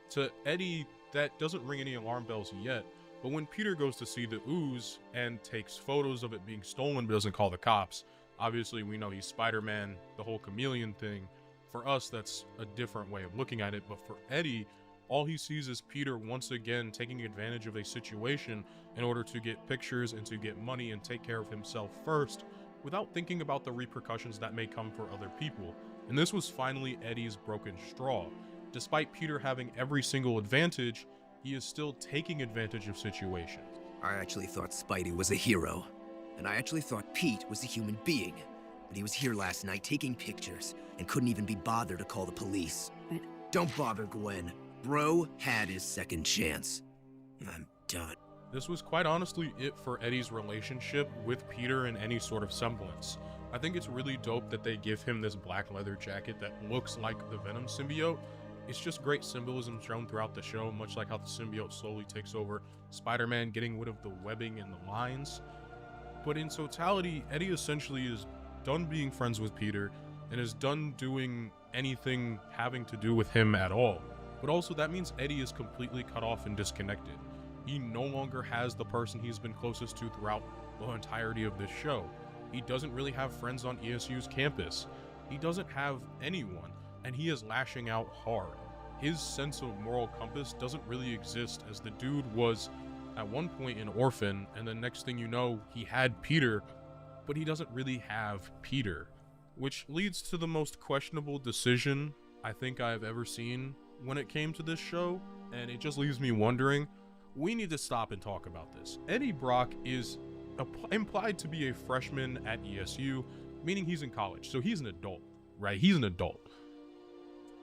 To Eddie, that doesn't ring any alarm bells yet, but when Peter goes to see the ooze and takes photos of it being stolen but doesn't call the cops, obviously we know he's Spider-Man, the whole chameleon thing. For us, that's a different way of looking at it, but for Eddie, all he sees is Peter once again taking advantage of a situation in order to get pictures and to get money and take care of himself first, without thinking about the repercussions that may come for other people. And this was finally Eddie's broken straw. Despite Peter having every single advantage, he is still taking advantage of situations. I actually thought Spidey was a hero, and I actually thought Pete was a human being. But he was here last night taking pictures and couldn't even be bothered to call the police. Don't bother, Gwen. Bro had his second chance. I'm done. This was quite honestly it for Eddie's relationship with Peter in any sort of semblance. I think it's really dope that they give him this black leather jacket that looks like the Venom symbiote, It's just great symbolism shown throughout the show, much like how the symbiote slowly takes over Spider-Man, getting rid of the webbing and the lines. But in totality, Eddie essentially is done being friends with Peter and is done doing anything having to do with him at all. But also that means Eddie is completely cut off and disconnected. He no longer has the person he's been closest to throughout the entirety of this show. He doesn't really have friends on ESU's campus. He doesn't have anyone, and he is lashing out hard. His sense of moral compass doesn't really exist, as the dude was at one point an orphan, and the next thing you know, he had Peter, but he doesn't really have Peter. Which leads to the most questionable decision I think I've ever seen when it came to this show, and it just leaves me wondering, we need to stop and talk about this. Eddie Brock is implied to be a freshman at ESU, meaning he's in college, so he's an adult, right? He's an adult.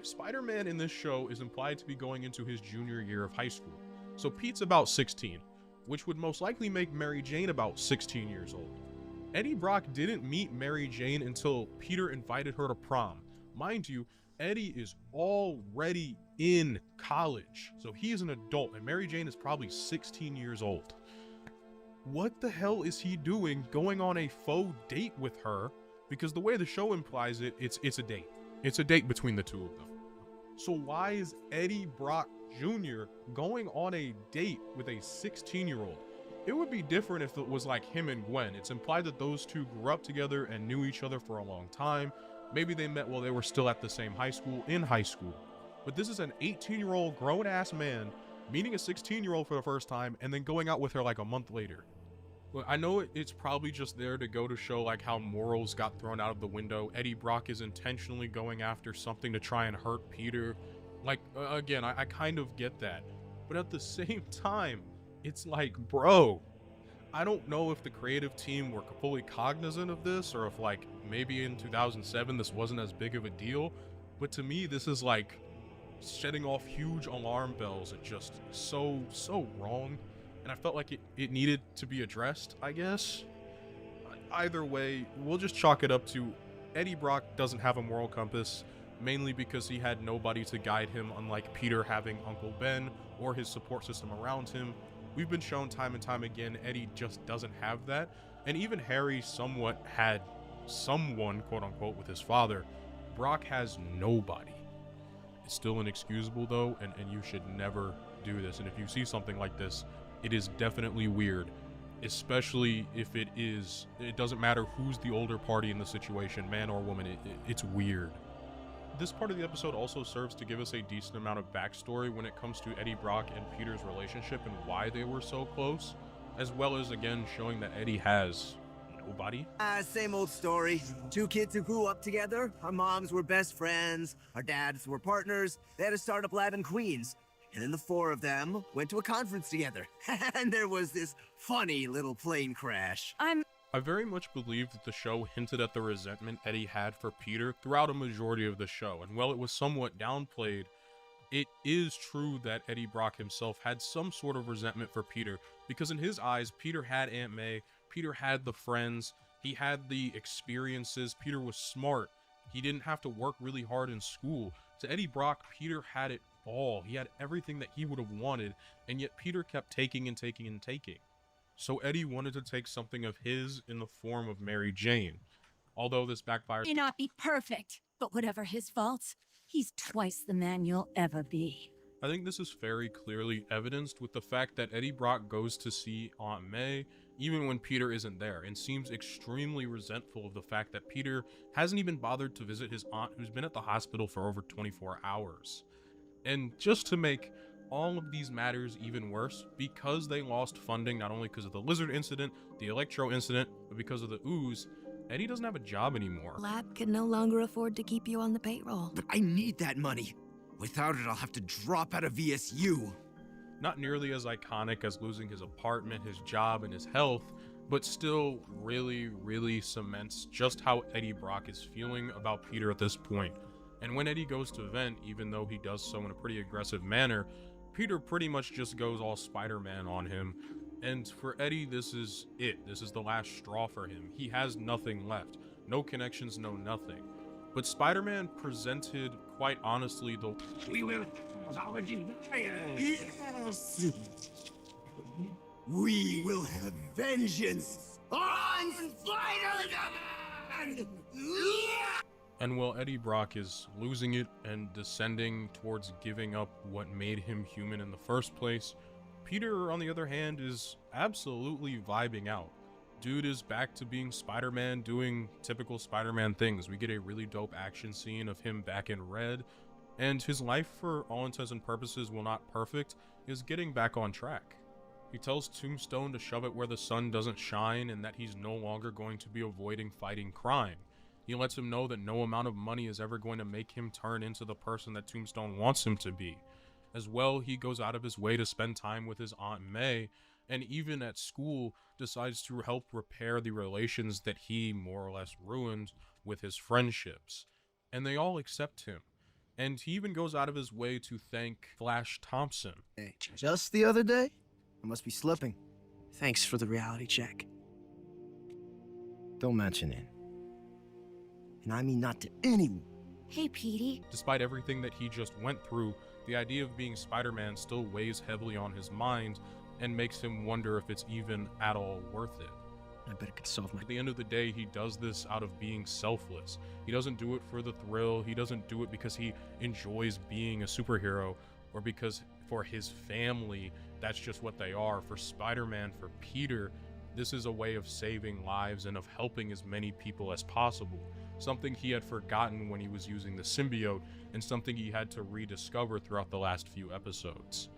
Spider-Man in this show is implied to be going into his junior year of high school, so Pete's about 16, which would most likely make Mary Jane about 16 years old. Eddie Brock didn't meet Mary Jane until Peter invited her to prom. Mind you, Eddie is already in college, so he is an adult, and Mary Jane is probably 16 years old. What the hell is he doing going on a faux date with her? Because the way the show implies it, it's a date. It's a date between the two of them. So why is Eddie Brock Jr. going on a date with a 16-year-old? It would be different if it was like him and Gwen. It's implied that those two grew up together and knew each other for a long time. Maybe they met while they were still at the same high school, in high school. But this is an 18-year-old grown-ass man meeting a 16-year-old for the first time and then going out with her like a month later. Well, I know it's probably just there to go to show like how morals got thrown out of the window. Eddie Brock is intentionally going after something to try and hurt Peter. Like, again, I kind of get that. But at the same time, it's like, bro, I don't know if the creative team were fully cognizant of this, or if like maybe in 2007 this wasn't as big of a deal. But to me, this is like setting off huge alarm bells. It's just so wrong. And I felt like it needed to be addressed, I guess. Either way, we'll just chalk it up to Eddie Brock doesn't have a moral compass, mainly because he had nobody to guide him, unlike Peter having Uncle Ben or his support system around him. We've been shown time and time again, Eddie just doesn't have that. And even Harry somewhat had someone, quote unquote, with his father. Brock has nobody. It's still inexcusable though, and you should never do this. And if you see something like this, it is definitely weird, especially if it doesn't matter who's the older party in the situation, man or woman, it's weird. This part of the episode also serves to give us a decent amount of backstory when it comes to Eddie Brock and Peter's relationship and why they were so close, as well as, again, showing that Eddie has nobody. Same old story. Two kids who grew up together. Our moms were best friends. Our dads were partners. They had a startup lab in Queens. And then the four of them went to a conference together. And there was this funny little plane crash. I very much believe that the show hinted at the resentment Eddie had for Peter throughout a majority of the show, and while it was somewhat downplayed, it is true that Eddie Brock himself had some sort of resentment for Peter, because in his eyes, Peter had Aunt May, Peter had the friends, he had the experiences, Peter was smart, he didn't have to work really hard in school. To Eddie Brock, Peter had it all. He had everything that he would have wanted, and yet Peter kept taking and taking and taking. So Eddie wanted to take something of his in the form of Mary Jane. Although this backfired. May not be perfect, but whatever his faults, he's twice the man you'll ever be. I think this is very clearly evidenced with the fact that Eddie Brock goes to see Aunt May even when Peter isn't there, and seems extremely resentful of the fact that Peter hasn't even bothered to visit his aunt, who's been at the hospital for over 24 hours. And just to make all of these matters even worse, because they lost funding, not only because of the lizard incident, the Electro incident, but because of the ooze, Eddie doesn't have a job anymore. Lab can no longer afford to keep you on the payroll. But I need that money. Without it, I'll have to drop out of VSU. Not nearly as iconic as losing his apartment, his job, and his health, but still really cements just how Eddie Brock is feeling about Peter at this point. And when Eddie goes to vent, even though he does so in a pretty aggressive manner, Peter pretty much just goes all Spider-Man on him. And for Eddie, this is it. This is the last straw for him. He has nothing left. No connections, no nothing. But Spider-Man presented, quite honestly, the We will yes. We will have vengeance on Spider-Man! And while Eddie Brock is losing it and descending towards giving up what made him human in the first place, Peter, on the other hand, is absolutely vibing out. Dude is back to being Spider-Man, doing typical Spider-Man things. We get a really dope action scene of him back in red, and his life, for all intents and purposes, while not perfect, is getting back on track. He tells Tombstone to shove it where the sun doesn't shine and that he's no longer going to be avoiding fighting crime. He lets him know that no amount of money is ever going to make him turn into the person that Tombstone wants him to be. As well, he goes out of his way to spend time with his Aunt May, and even at school decides to help repair the relations that he more or less ruined with his friendships. And they all accept him. And he even goes out of his way to thank Flash Thompson. Hey, just the other day? I must be slipping. Thanks for the reality check. Don't mention it. And I mean not to anyone. Hey, Petey. Despite everything that he just went through, the idea of being Spider-Man still weighs heavily on his mind and makes him wonder if it's even at all worth it. I bet it could solve my... At the end of the day, he does this out of being selfless. He doesn't do it for the thrill. He doesn't do it because he enjoys being a superhero or because for his family, that's just what they are. For Spider-Man, for Peter, this is a way of saving lives and of helping as many people as possible. Something he had forgotten when he was using the symbiote, and something he had to rediscover throughout the last few episodes.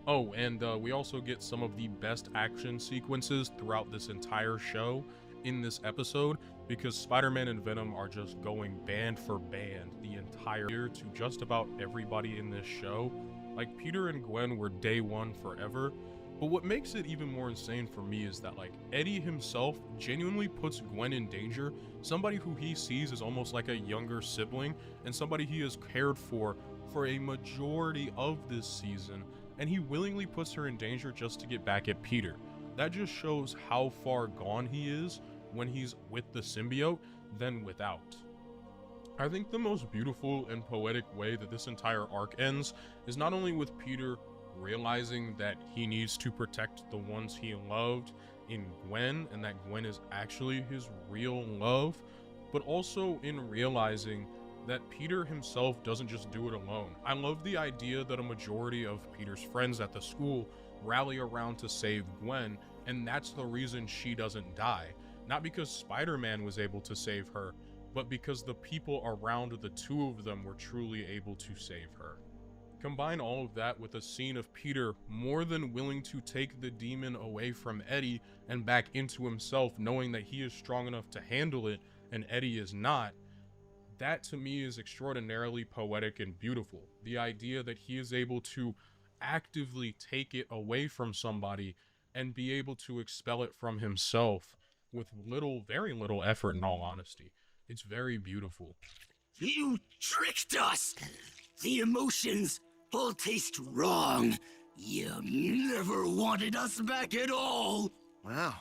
Oh, and we also get some of the best action sequences throughout this entire show in this episode, because Spider-Man and Venom are just going band for band the entire year to just about everybody in this show. Like, Peter and Gwen were day one forever. But what makes it even more insane for me is that, like, Eddie himself genuinely puts Gwen in danger, somebody who he sees as almost like a younger sibling, and somebody he has cared for a majority of this season, and he willingly puts her in danger just to get back at Peter. That just shows how far gone he is when he's with the symbiote than without. I think the most beautiful and poetic way that this entire arc ends is not only with Peter realizing that he needs to protect the ones he loved in Gwen, and that Gwen is actually his real love, but also in realizing that Peter himself doesn't just do it alone. I love the idea that a majority of Peter's friends at the school rally around to save Gwen, and that's the reason she doesn't die. Not because Spider-Man was able to save her, but because the people around the two of them were truly able to save her. Combine all of that with a scene of Peter more than willing to take the demon away from Eddie and back into himself, knowing that he is strong enough to handle it and Eddie is not. That to me is extraordinarily poetic and beautiful. The idea that he is able to actively take it away from somebody and be able to expel it from himself with very little effort, in all honesty. It's very beautiful. You tricked us! The emotions all taste wrong. You never wanted us back at all! Wow,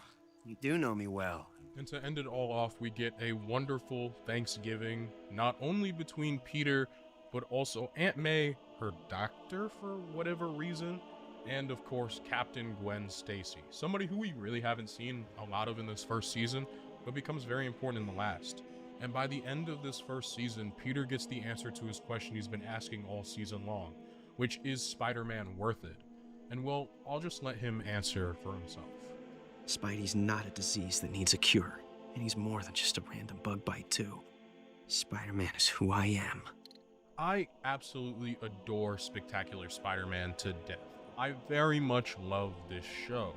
you do know me well. And to end it all off, we get a wonderful Thanksgiving, not only between Peter, but also Aunt May, her doctor for whatever reason, and of course Captain Gwen Stacy, somebody who we really haven't seen a lot of in this first season, but becomes very important in the last. And by the end of this first season, Peter gets the answer to his question he's been asking all season long, which is Spider-Man worth it? And well, I'll just let him answer for himself. Spidey's not a disease that needs a cure, and he's more than just a random bug bite too. Spider-Man is who I am. I absolutely adore Spectacular Spider-Man to death. I very much love this show.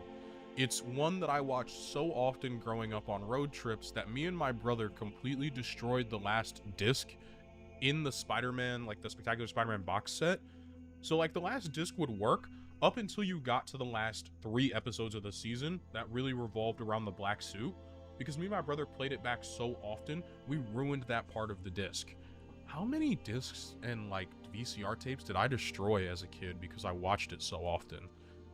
It's one that I watched so often growing up on road trips that me and my brother completely destroyed the last disc in the Spider-Man, like the Spectacular Spider-Man box set. So like the last disc would work up until you got to the last 3 episodes of the season that really revolved around the black suit. Because me and my brother played it back so often, we ruined that part of the disc. How many discs and like VCR tapes did I destroy as a kid because I watched it so often?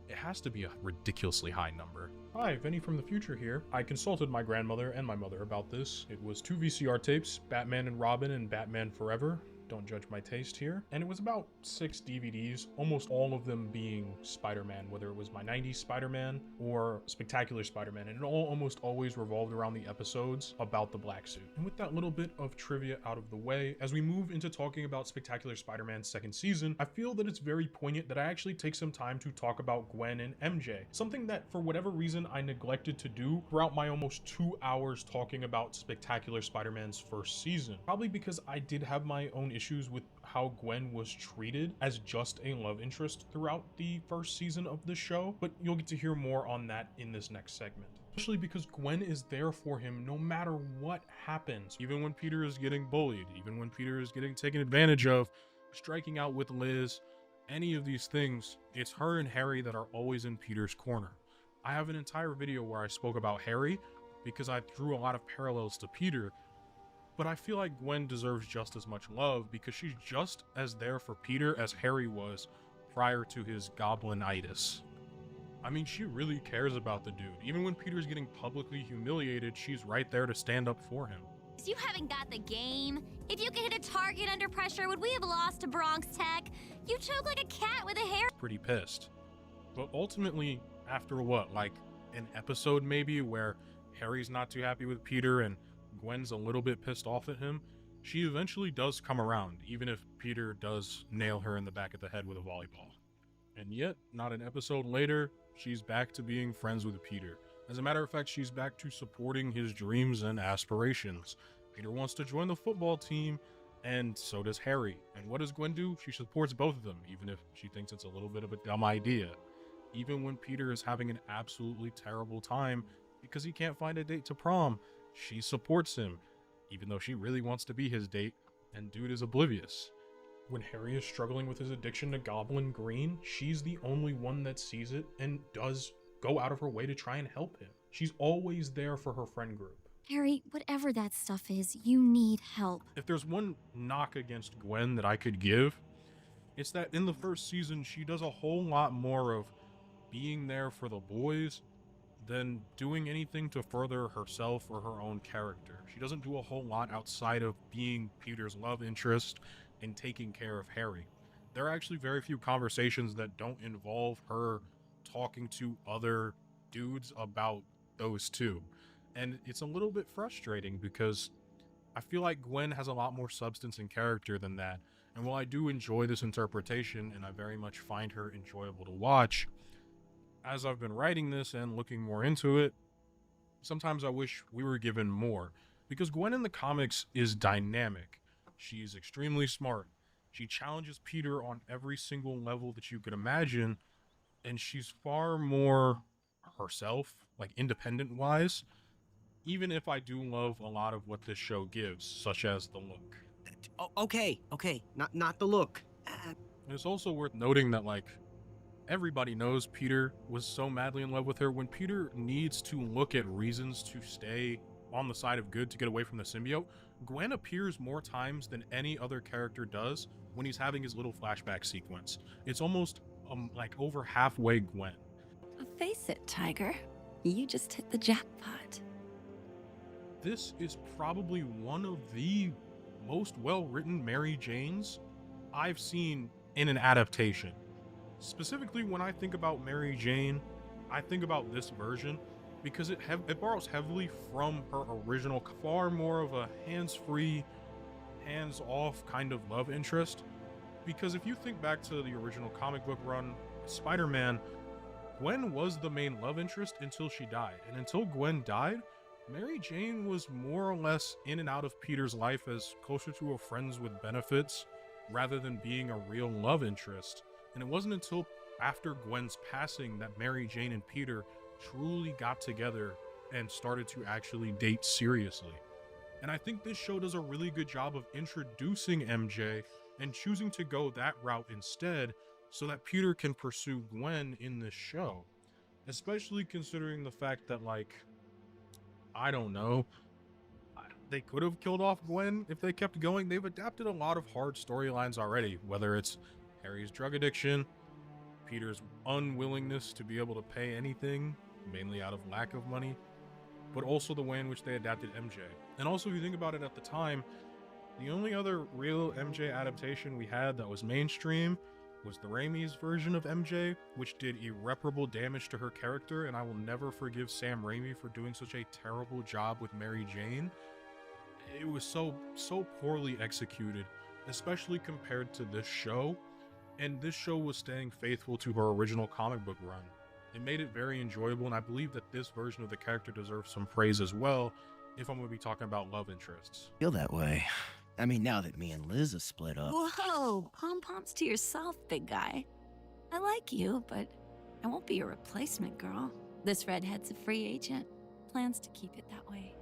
It has to be a ridiculously high number. Hi, Vinny from the future here. I consulted my grandmother and my mother about this. It was 2 VCR tapes, Batman and Robin and Batman Forever. Don't judge my taste here. And it was about 6 DVDs, almost all of them being Spider-Man, whether it was my 90s Spider-Man or Spectacular Spider-Man. And it almost always revolved around the episodes about the black suit. And with that little bit of trivia out of the way, as we move into talking about Spectacular Spider-Man's second season, I feel that it's very poignant that I actually take some time to talk about Gwen and MJ. Something that for whatever reason I neglected to do throughout my almost 2 hours talking about Spectacular Spider-Man's first season. Probably because I did have my own issues with how Gwen was treated as just a love interest throughout the first season of the show, but you'll get to hear more on that in this next segment. Especially because Gwen is there for him no matter what happens. Even when Peter is getting bullied, even when Peter is getting taken advantage of, striking out with Liz, any of these things, it's her and Harry that are always in Peter's corner. I have an entire video where I spoke about Harry because I drew a lot of parallels to Peter, but I feel like Gwen deserves just as much love because she's just as there for Peter as Harry was prior to his goblin-itis. I mean, she really cares about the dude. Even when Peter's getting publicly humiliated, she's right there to stand up for him. You haven't got the game. If you could hit a target under pressure, would we have lost to Bronx Tech? You choke like a cat with a hair. Pretty pissed. But ultimately, after what, like an episode maybe where Harry's not too happy with Peter and Gwen's a little bit pissed off at him, she eventually does come around, even if Peter does nail her in the back of the head with a volleyball. And yet, not an episode later, she's back to being friends with Peter. As a matter of fact, she's back to supporting his dreams and aspirations. Peter wants to join the football team, and so does Harry. And what does Gwen do? She supports both of them, even if she thinks it's a little bit of a dumb idea. Even when Peter is having an absolutely terrible time because he can't find a date to prom, she supports him, even though she really wants to be his date, and dude is oblivious. When Harry is struggling with his addiction to Goblin Green, she's the only one that sees it and does go out of her way to try and help him. She's always there for her friend group. Harry, whatever that stuff is, you need help. If there's one knock against Gwen that I could give, it's that in the first season, she does a whole lot more of being there for the boys than doing anything to further herself or her own character. She doesn't do a whole lot outside of being Peter's love interest and taking care of Harry. There are actually very few conversations that don't involve her talking to other dudes about those two. And it's a little bit frustrating because I feel like Gwen has a lot more substance and character than that. And while I do enjoy this interpretation and I very much find her enjoyable to watch, as I've been writing this and looking more into it, sometimes I wish we were given more. Because Gwen in the comics is dynamic. She's extremely smart. She challenges Peter on every single level that you could imagine. And she's far more herself, like independent-wise. Even if I do love a lot of what this show gives, such as the look. Okay, not the look. And it's also worth noting that, like, everybody knows Peter was so madly in love with her. When Peter needs to look at reasons to stay on the side of good to get away from the symbiote, Gwen appears more times than any other character does when he's having his little flashback sequence. It's almost like over halfway Gwen. Face it, Tiger. You just hit the jackpot. This is probably one of the most well-written Mary Janes I've seen in an adaptation. Specifically, when I think about Mary Jane, I think about this version because it borrows heavily from her original, far more of a hands-free, hands-off kind of love interest. Because if you think back to the original comic book run, Spider-Man, Gwen was the main love interest until she died. And until Gwen died, Mary Jane was more or less in and out of Peter's life as closer to a friends with benefits rather than being a real love interest. And it wasn't until after Gwen's passing that Mary Jane and Peter truly got together and started to actually date seriously. And I think this show does a really good job of introducing MJ and choosing to go that route instead so that Peter can pursue Gwen in this show. Especially considering the fact that, like, I don't know, they could have killed off Gwen if they kept going. They've adapted a lot of hard storylines already, whether it's Harry's drug addiction, Peter's unwillingness to be able to pay anything, mainly out of lack of money, but also the way in which they adapted MJ. And also, if you think about it at the time, the only other real MJ adaptation we had that was mainstream was the Raimi's version of MJ, which did irreparable damage to her character, and I will never forgive Sam Raimi for doing such a terrible job with Mary Jane. It was so poorly executed, especially compared to this show, and this show was staying faithful to her original comic book run. It made it very enjoyable, and I believe that this version of the character deserves some praise as well, if I'm going to be talking about love interests. Feel that way. I mean, now that me and Liz are split up. Whoa, pom-poms to yourself, big guy. I like you, but I won't be your replacement, girl. This redhead's a free agent. Plans to keep it that way.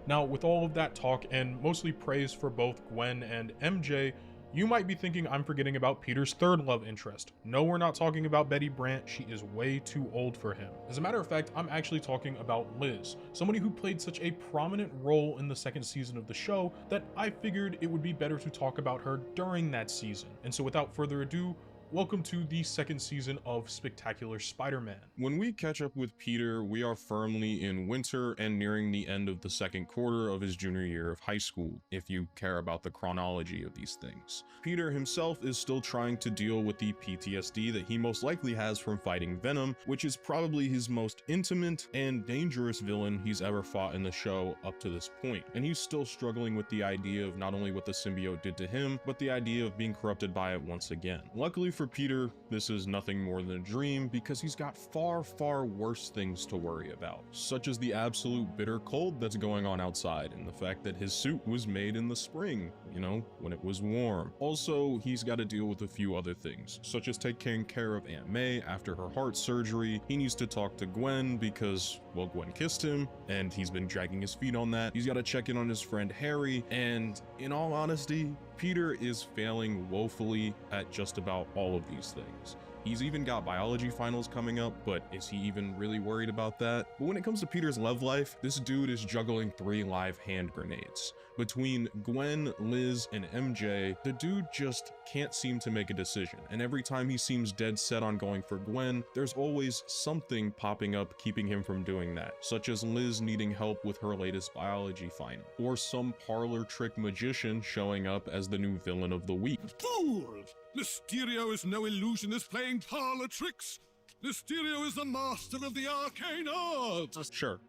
Now, with all of that talk and mostly praise for both Gwen and MJ, you might be thinking I'm forgetting about Peter's third love interest. No, we're not talking about Betty Brant. She is way too old for him. As a matter of fact, I'm actually talking about Liz, somebody who played such a prominent role in the second season of the show that I figured it would be better to talk about her during that season. And so without further ado, welcome to the second season of Spectacular Spider-Man. When we catch up with Peter, we are firmly in winter and nearing the end of the second quarter of his junior year of high school, if you care about the chronology of these things. Peter himself is still trying to deal with the PTSD that he most likely has from fighting Venom, which is probably his most intimate and dangerous villain he's ever fought in the show up to this point. And he's still struggling with the idea of not only what the symbiote did to him, but the idea of being corrupted by it once again. Luckily for Peter, this is nothing more than a dream because he's got far worse things to worry about, such as the absolute bitter cold that's going on outside and the fact that his suit was made in the spring, you know, when it was warm. Also, he's got to deal with a few other things, such as taking care of Aunt May after her heart surgery. He needs to talk to Gwen because, well, Gwen kissed him and he's been dragging his feet on that. He's got to check in on his friend Harry, and in all honesty, Peter is failing woefully at just about all of these things. He's even got biology finals coming up, but is he even really worried about that? But when it comes to Peter's love life, this dude is juggling 3 live hand grenades. Between Gwen, Liz, and MJ, the dude just can't seem to make a decision. And every time he seems dead set on going for Gwen, there's always something popping up keeping him from doing that, such as Liz needing help with her latest biology final, or some parlor trick magician showing up as the new villain of the week. Fools! Mysterio is no illusionist playing parlor tricks. Mysterio is the master of the arcane arts. Sure.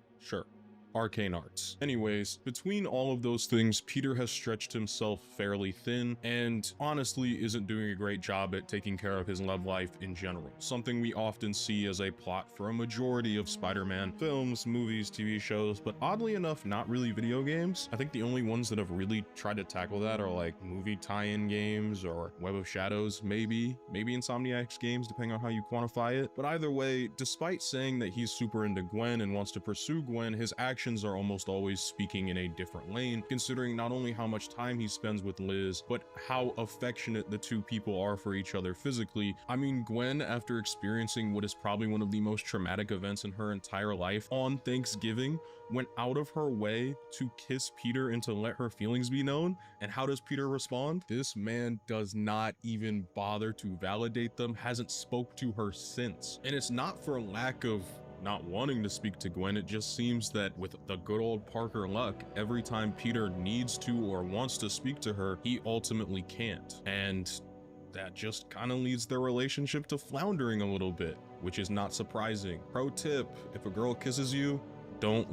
Arcane arts. Anyways, between all of those things, Peter has stretched himself fairly thin and honestly isn't doing a great job at taking care of his love life in general, something we often see as a plot for a majority of Spider-Man films, movies, TV shows, but oddly enough, not really video games. I think the only ones that have really tried to tackle that are like movie tie-in games or Web of Shadows, maybe Insomniac's games, depending on how you quantify it. But either way, despite saying that he's super into Gwen and wants to pursue Gwen, his actions are almost always speaking in a different lane, considering not only how much time he spends with Liz, but how affectionate the two people are for each other physically. I mean, Gwen, after experiencing what is probably one of the most traumatic events in her entire life on Thanksgiving, went out of her way to kiss Peter and to let her feelings be known. And how does Peter respond? This man does not even bother to validate them, hasn't spoke to her since. And it's not for lack of not wanting to speak to Gwen, it just seems that with the good old Parker luck, every time Peter needs to or wants to speak to her, he ultimately can't. And that just kind of leads their relationship to floundering a little bit, which is not surprising. Pro tip, if a girl kisses you, don't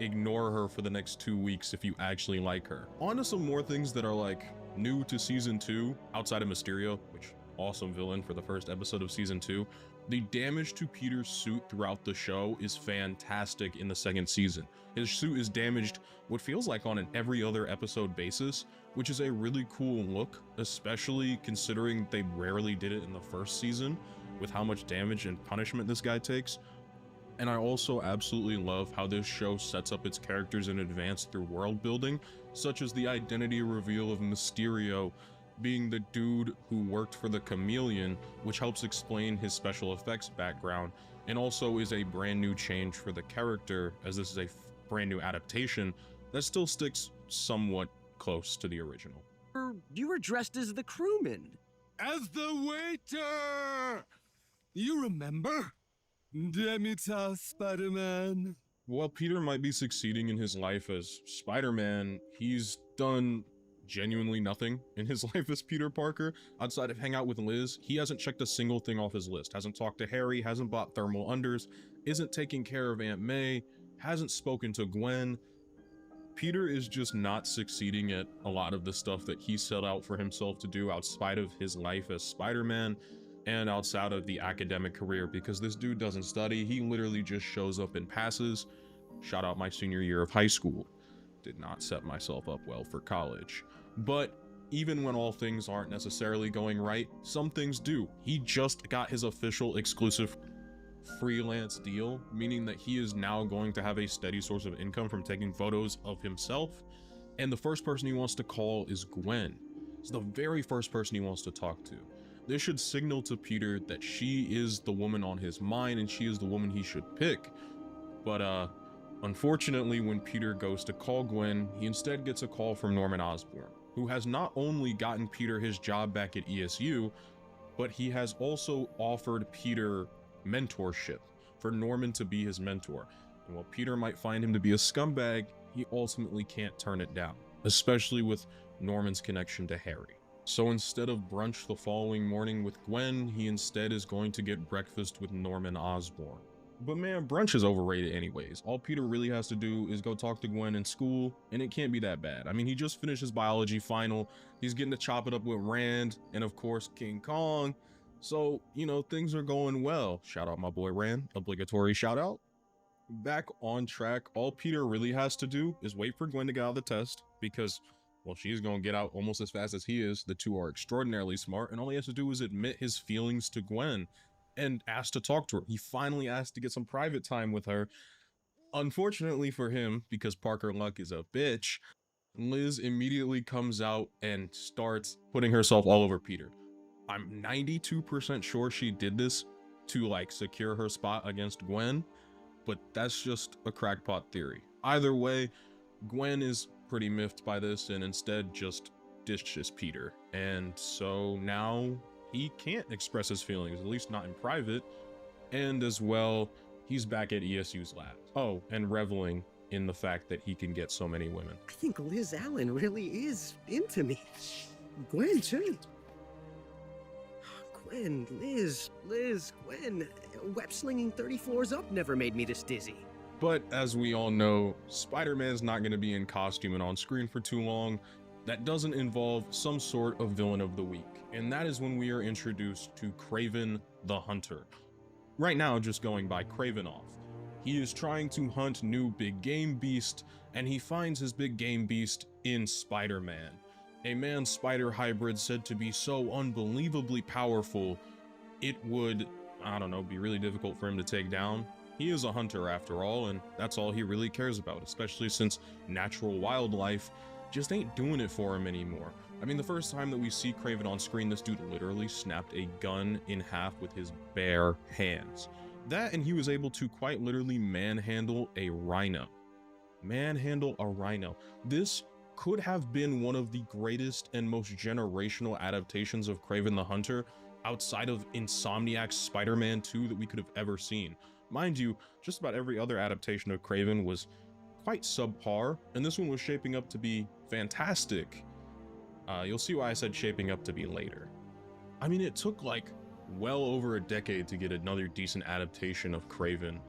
ignore her for the next 2 weeks if you actually like her. On to some more things that are new to season 2, outside of Mysterio, which awesome villain for the first episode of season 2. The damage to Peter's suit throughout the show is fantastic in the second season. His suit is damaged what feels like on an every other episode basis, which is a really cool look, especially considering they rarely did it in the first season with how much damage and punishment this guy takes. And I also absolutely love how this show sets up its characters in advance through world building, such as the identity reveal of Mysterio being the dude who worked for the Chameleon, which helps explain his special effects background, and also is a brand new change for the character, as this is a brand new adaptation that still sticks somewhat close to the original. You were dressed as the crewman. As the waiter! You remember? Demitas Spider-Man. While Peter might be succeeding in his life as Spider-Man, he's done genuinely nothing in his life as Peter Parker. Outside of hang out with Liz, he hasn't checked a single thing off his list. Hasn't talked to Harry, hasn't bought thermal unders, isn't taking care of Aunt May, hasn't spoken to Gwen. Peter is just not succeeding at a lot of the stuff that he set out for himself to do outside of his life as Spider-Man and outside of the academic career, because this dude doesn't study. He literally just shows up and passes. Shout out my senior year of high school. Did not set myself up well for college. But even when all things aren't necessarily going right, some things do. He just got his official exclusive freelance deal, meaning that he is now going to have a steady source of income from taking photos of himself. And the first person he wants to call is Gwen. It's the very first person he wants to talk to. This should signal to Peter that she is the woman on his mind and she is the woman he should pick. But unfortunately, when Peter goes to call Gwen, he instead gets a call from Norman Osborn, who has not only gotten Peter his job back at ESU, but he has also offered Peter mentorship, for Norman to be his mentor. And while Peter might find him to be a scumbag, he ultimately can't turn it down, especially with Norman's connection to Harry. So instead of brunch the following morning with Gwen, he instead is going to get breakfast with Norman Osborn. But man, brunch is overrated anyways. All Peter really has to do is go talk to Gwen in school, and it can't be that bad. I mean, he just finished his biology final, he's getting to chop it up with Rand, and of course King Kong. So, you know, things are going well. Shout out my boy Rand, obligatory shout out. Back on track, all Peter really has to do is wait for Gwen to get out of the test, because, well, she's gonna get out almost as fast as he is. The two are extraordinarily smart, and all he has to do is admit his feelings to Gwen and ask to talk to her. He finally asked to get some private time with her. Unfortunately for him, because Parker Luck is a bitch, Liz immediately comes out and starts putting herself all over Peter. I'm 92% sure she did this to like secure her spot against Gwen, but that's just a crackpot theory. Either way, Gwen is pretty miffed by this and instead just dishes Peter. And so now he can't express his feelings, at least not in private. And as well, he's back at ESU's lab. Oh, and reveling in the fact that he can get so many women. I think Liz Allen really is into me. Gwen, too. Gwen, Liz, Gwen. Web slinging 30 floors up never made me this dizzy. But as we all know, Spider-Man's not going to be in costume and on screen for too long. That doesn't involve some sort of villain of the week. And that is when we are introduced to Kraven the Hunter. Right now, just going by Kravenoff. He is trying to hunt new big game beast, and he finds his big game beast in Spider-Man. A man-spider hybrid said to be so unbelievably powerful, it would, I don't know, be really difficult for him to take down. He is a hunter after all, and that's all he really cares about, especially since natural wildlife just ain't doing it for him anymore. I mean, the first time that we see Kraven on screen, this dude literally snapped a gun in half with his bare hands. That, and he was able to quite literally manhandle a rhino. Manhandle a rhino. This could have been one of the greatest and most generational adaptations of Kraven the Hunter outside of Insomniac's Spider-Man 2 that we could have ever seen. Mind you, just about every other adaptation of Kraven was quite subpar, and this one was shaping up to be fantastic. You'll see why I said shaping up to be later. I mean, it took like well over a decade to get another decent adaptation of Kraven.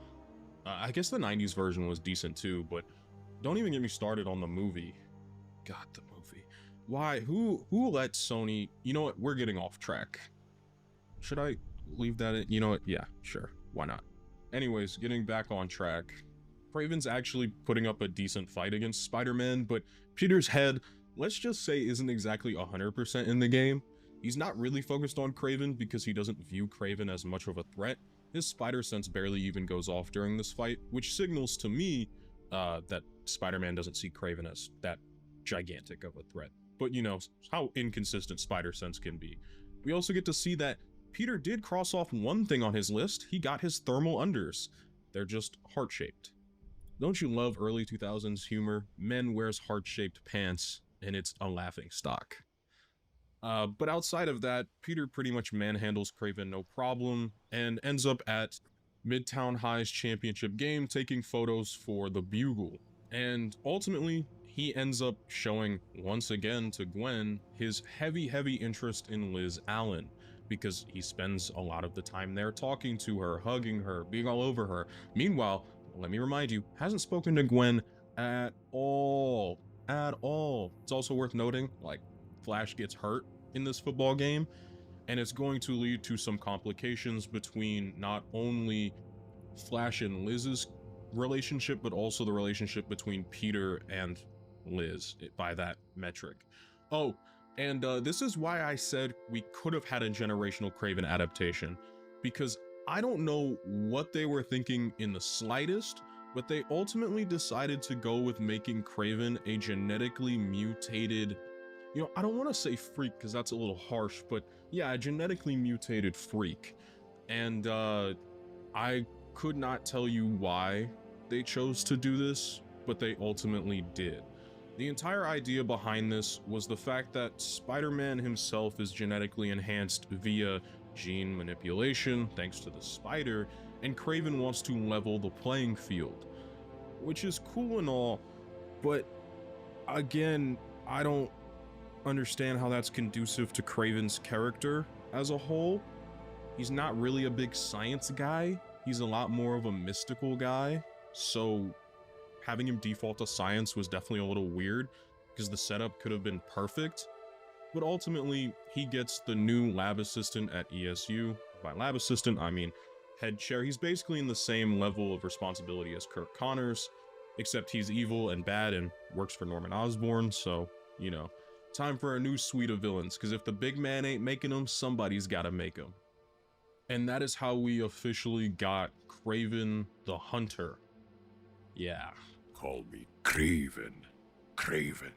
I guess the 90s version was decent too, but don't even get me started on the movie. God, the movie. Why? Who let Sony? You know what? We're getting off track. Should I leave that in? You know what? Yeah, sure. Why not? Anyways, getting back on track. Kraven's actually putting up a decent fight against Spider-Man, but Peter's head, let's just say, isn't exactly 100% in the game. He's not really focused on Kraven because he doesn't view Kraven as much of a threat. His spider sense barely even goes off during this fight, which signals to me that Spider-Man doesn't see Kraven as that gigantic of a threat. But you know how inconsistent spider sense can be. We also get to see that Peter did cross off one thing on his list. He got his thermal unders. They're just heart-shaped. Don't you love early 2000s humor? Men wears heart-shaped pants, and it's a laughing stock. But outside of that, Peter pretty much manhandles Kraven no problem and ends up at Midtown High's championship game taking photos for the Bugle. And ultimately, he ends up showing once again to Gwen his heavy interest in Liz Allen, because he spends a lot of the time there talking to her, hugging her, being all over her. Meanwhile, let me remind you, hasn't spoken to Gwen at all. It's also worth noting, like, Flash gets hurt in this football game, and it's going to lead to some complications between not only Flash and Liz's relationship, but also the relationship between Peter and Liz, by that metric. Oh, and this is why I said we could have had a generational Kraven adaptation, because I don't know what they were thinking in the slightest, but they ultimately decided to go with making Kraven a genetically mutated, you know, I don't want to say freak because that's a little harsh, but yeah, a genetically mutated freak. And I could not tell you why they chose to do this, but they ultimately did. The entire idea behind this was the fact that Spider-Man himself is genetically enhanced via gene manipulation thanks to the spider, and Kraven wants to level the playing field, which is cool and all, but again, I don't understand how that's conducive to Kraven's character as a whole. He's not really a big science guy, he's a lot more of a mystical guy, so having him default to science was definitely a little weird, because the setup could have been perfect. But ultimately, he gets the new lab assistant at ESU. By lab assistant, I mean head chair. He's basically in the same level of responsibility as Kirk Connors, except he's evil and bad and works for Norman Osborn, so, you know, time for a new suite of villains, because if the big man ain't making them, somebody's gotta make them. And that is how we officially got Kraven the Hunter. Yeah. Call me Kraven. Kraven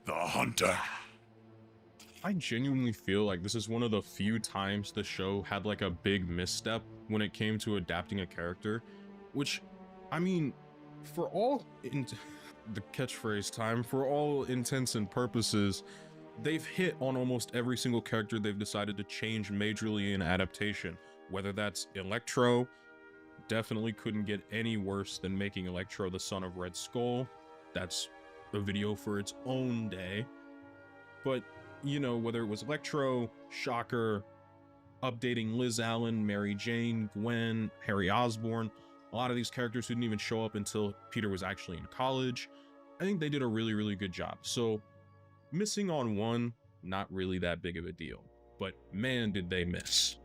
the Hunter. I genuinely feel like this is one of the few times the show had like a big misstep when it came to adapting a character, which, I mean, for all the catchphrase time, for all intents and purposes, they've hit on almost every single character they've decided to change majorly in adaptation, whether that's Electro. Definitely couldn't get any worse than making Electro the son of Red Skull. That's a video for its own day. But, you know, whether it was Electro, Shocker, updating Liz Allen, Mary Jane, Gwen, Harry Osborn, a lot of these characters didn't even show up until Peter was actually in college. I think they did a really good job. So missing on one, not really that big of a deal, but man, did they miss.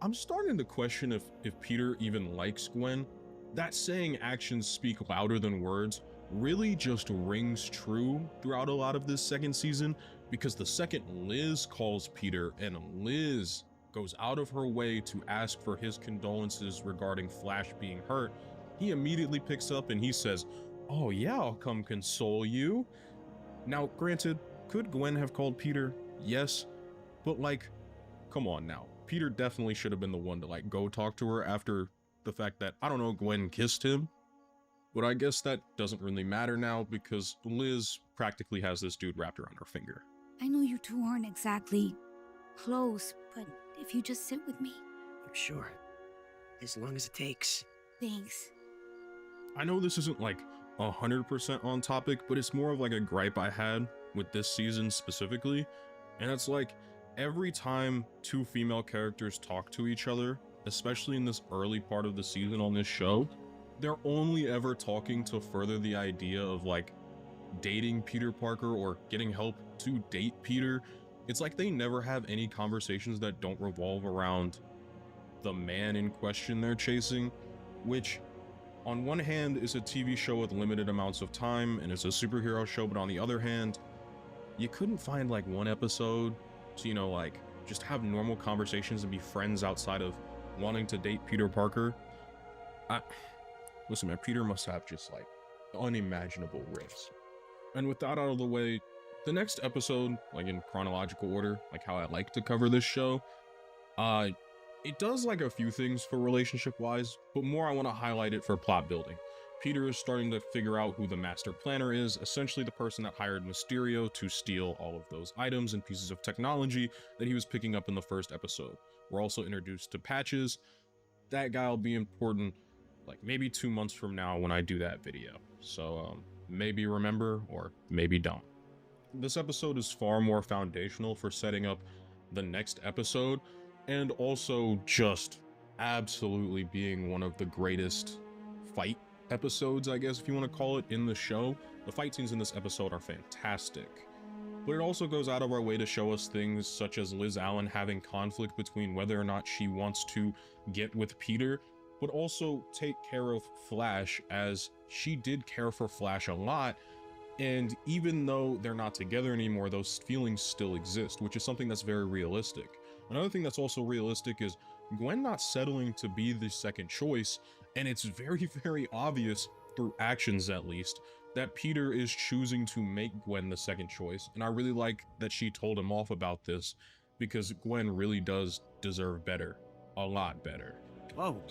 I'm starting to question if Peter even likes Gwen. That saying actions speak louder than words really just rings true throughout a lot of this second season, because the second Liz calls Peter and Liz goes out of her way to ask for his condolences regarding Flash being hurt, he immediately picks up and he says, "Oh yeah, I'll come console you." Now, granted, could Gwen have called Peter? Yes, but like, come on now. Peter definitely should have been the one to like go talk to her after the fact that, I don't know, Gwen kissed him. But I guess that doesn't really matter now, because Liz practically has this dude wrapped around her finger. I know you two aren't exactly close, but if you just sit with me. Sure. As long as it takes. Thanks. I know this isn't like 100% on topic, but it's more of like a gripe I had with this season specifically. And it's like, every time two female characters talk to each other, especially in this early part of the season on this show, they're only ever talking to further the idea of like dating Peter Parker or getting help to date Peter. It's like they never have any conversations that don't revolve around the man in question they're chasing, which on one hand is a TV show with limited amounts of time and it's a superhero show, but on the other hand, you couldn't find like one episode to, you know, like just have normal conversations and be friends outside of wanting to date Peter Parker. Listen, man, Peter must have just like unimaginable riffs. And with that out of the way, the next episode, like in chronological order, like how I like to cover this show, it does like a few things for relationship wise, but more I want to highlight it for plot building. Peter is starting to figure out who the master planner is, essentially the person that hired Mysterio to steal all of those items and pieces of technology that he was picking up in the first episode. We're also introduced to Patches. That guy will be important like maybe 2 months from now when I do that video. So maybe remember or maybe don't. This episode is far more foundational for setting up the next episode and also just absolutely being one of the greatest fight episodes, I guess if you want to call it, in the show. The fight scenes in this episode are fantastic, but it also goes out of our way to show us things such as Liz Allen having conflict between whether or not she wants to get with Peter, but also take care of Flash, as she did care for Flash a lot, and even though they're not together anymore, those feelings still exist, which is something that's very realistic. Another thing that's also realistic is Gwen not settling to be the second choice, and it's very, very obvious, through actions at least, that Peter is choosing to make Gwen the second choice, and I really like that she told him off about this, because Gwen really does deserve better. A lot better. Whoa,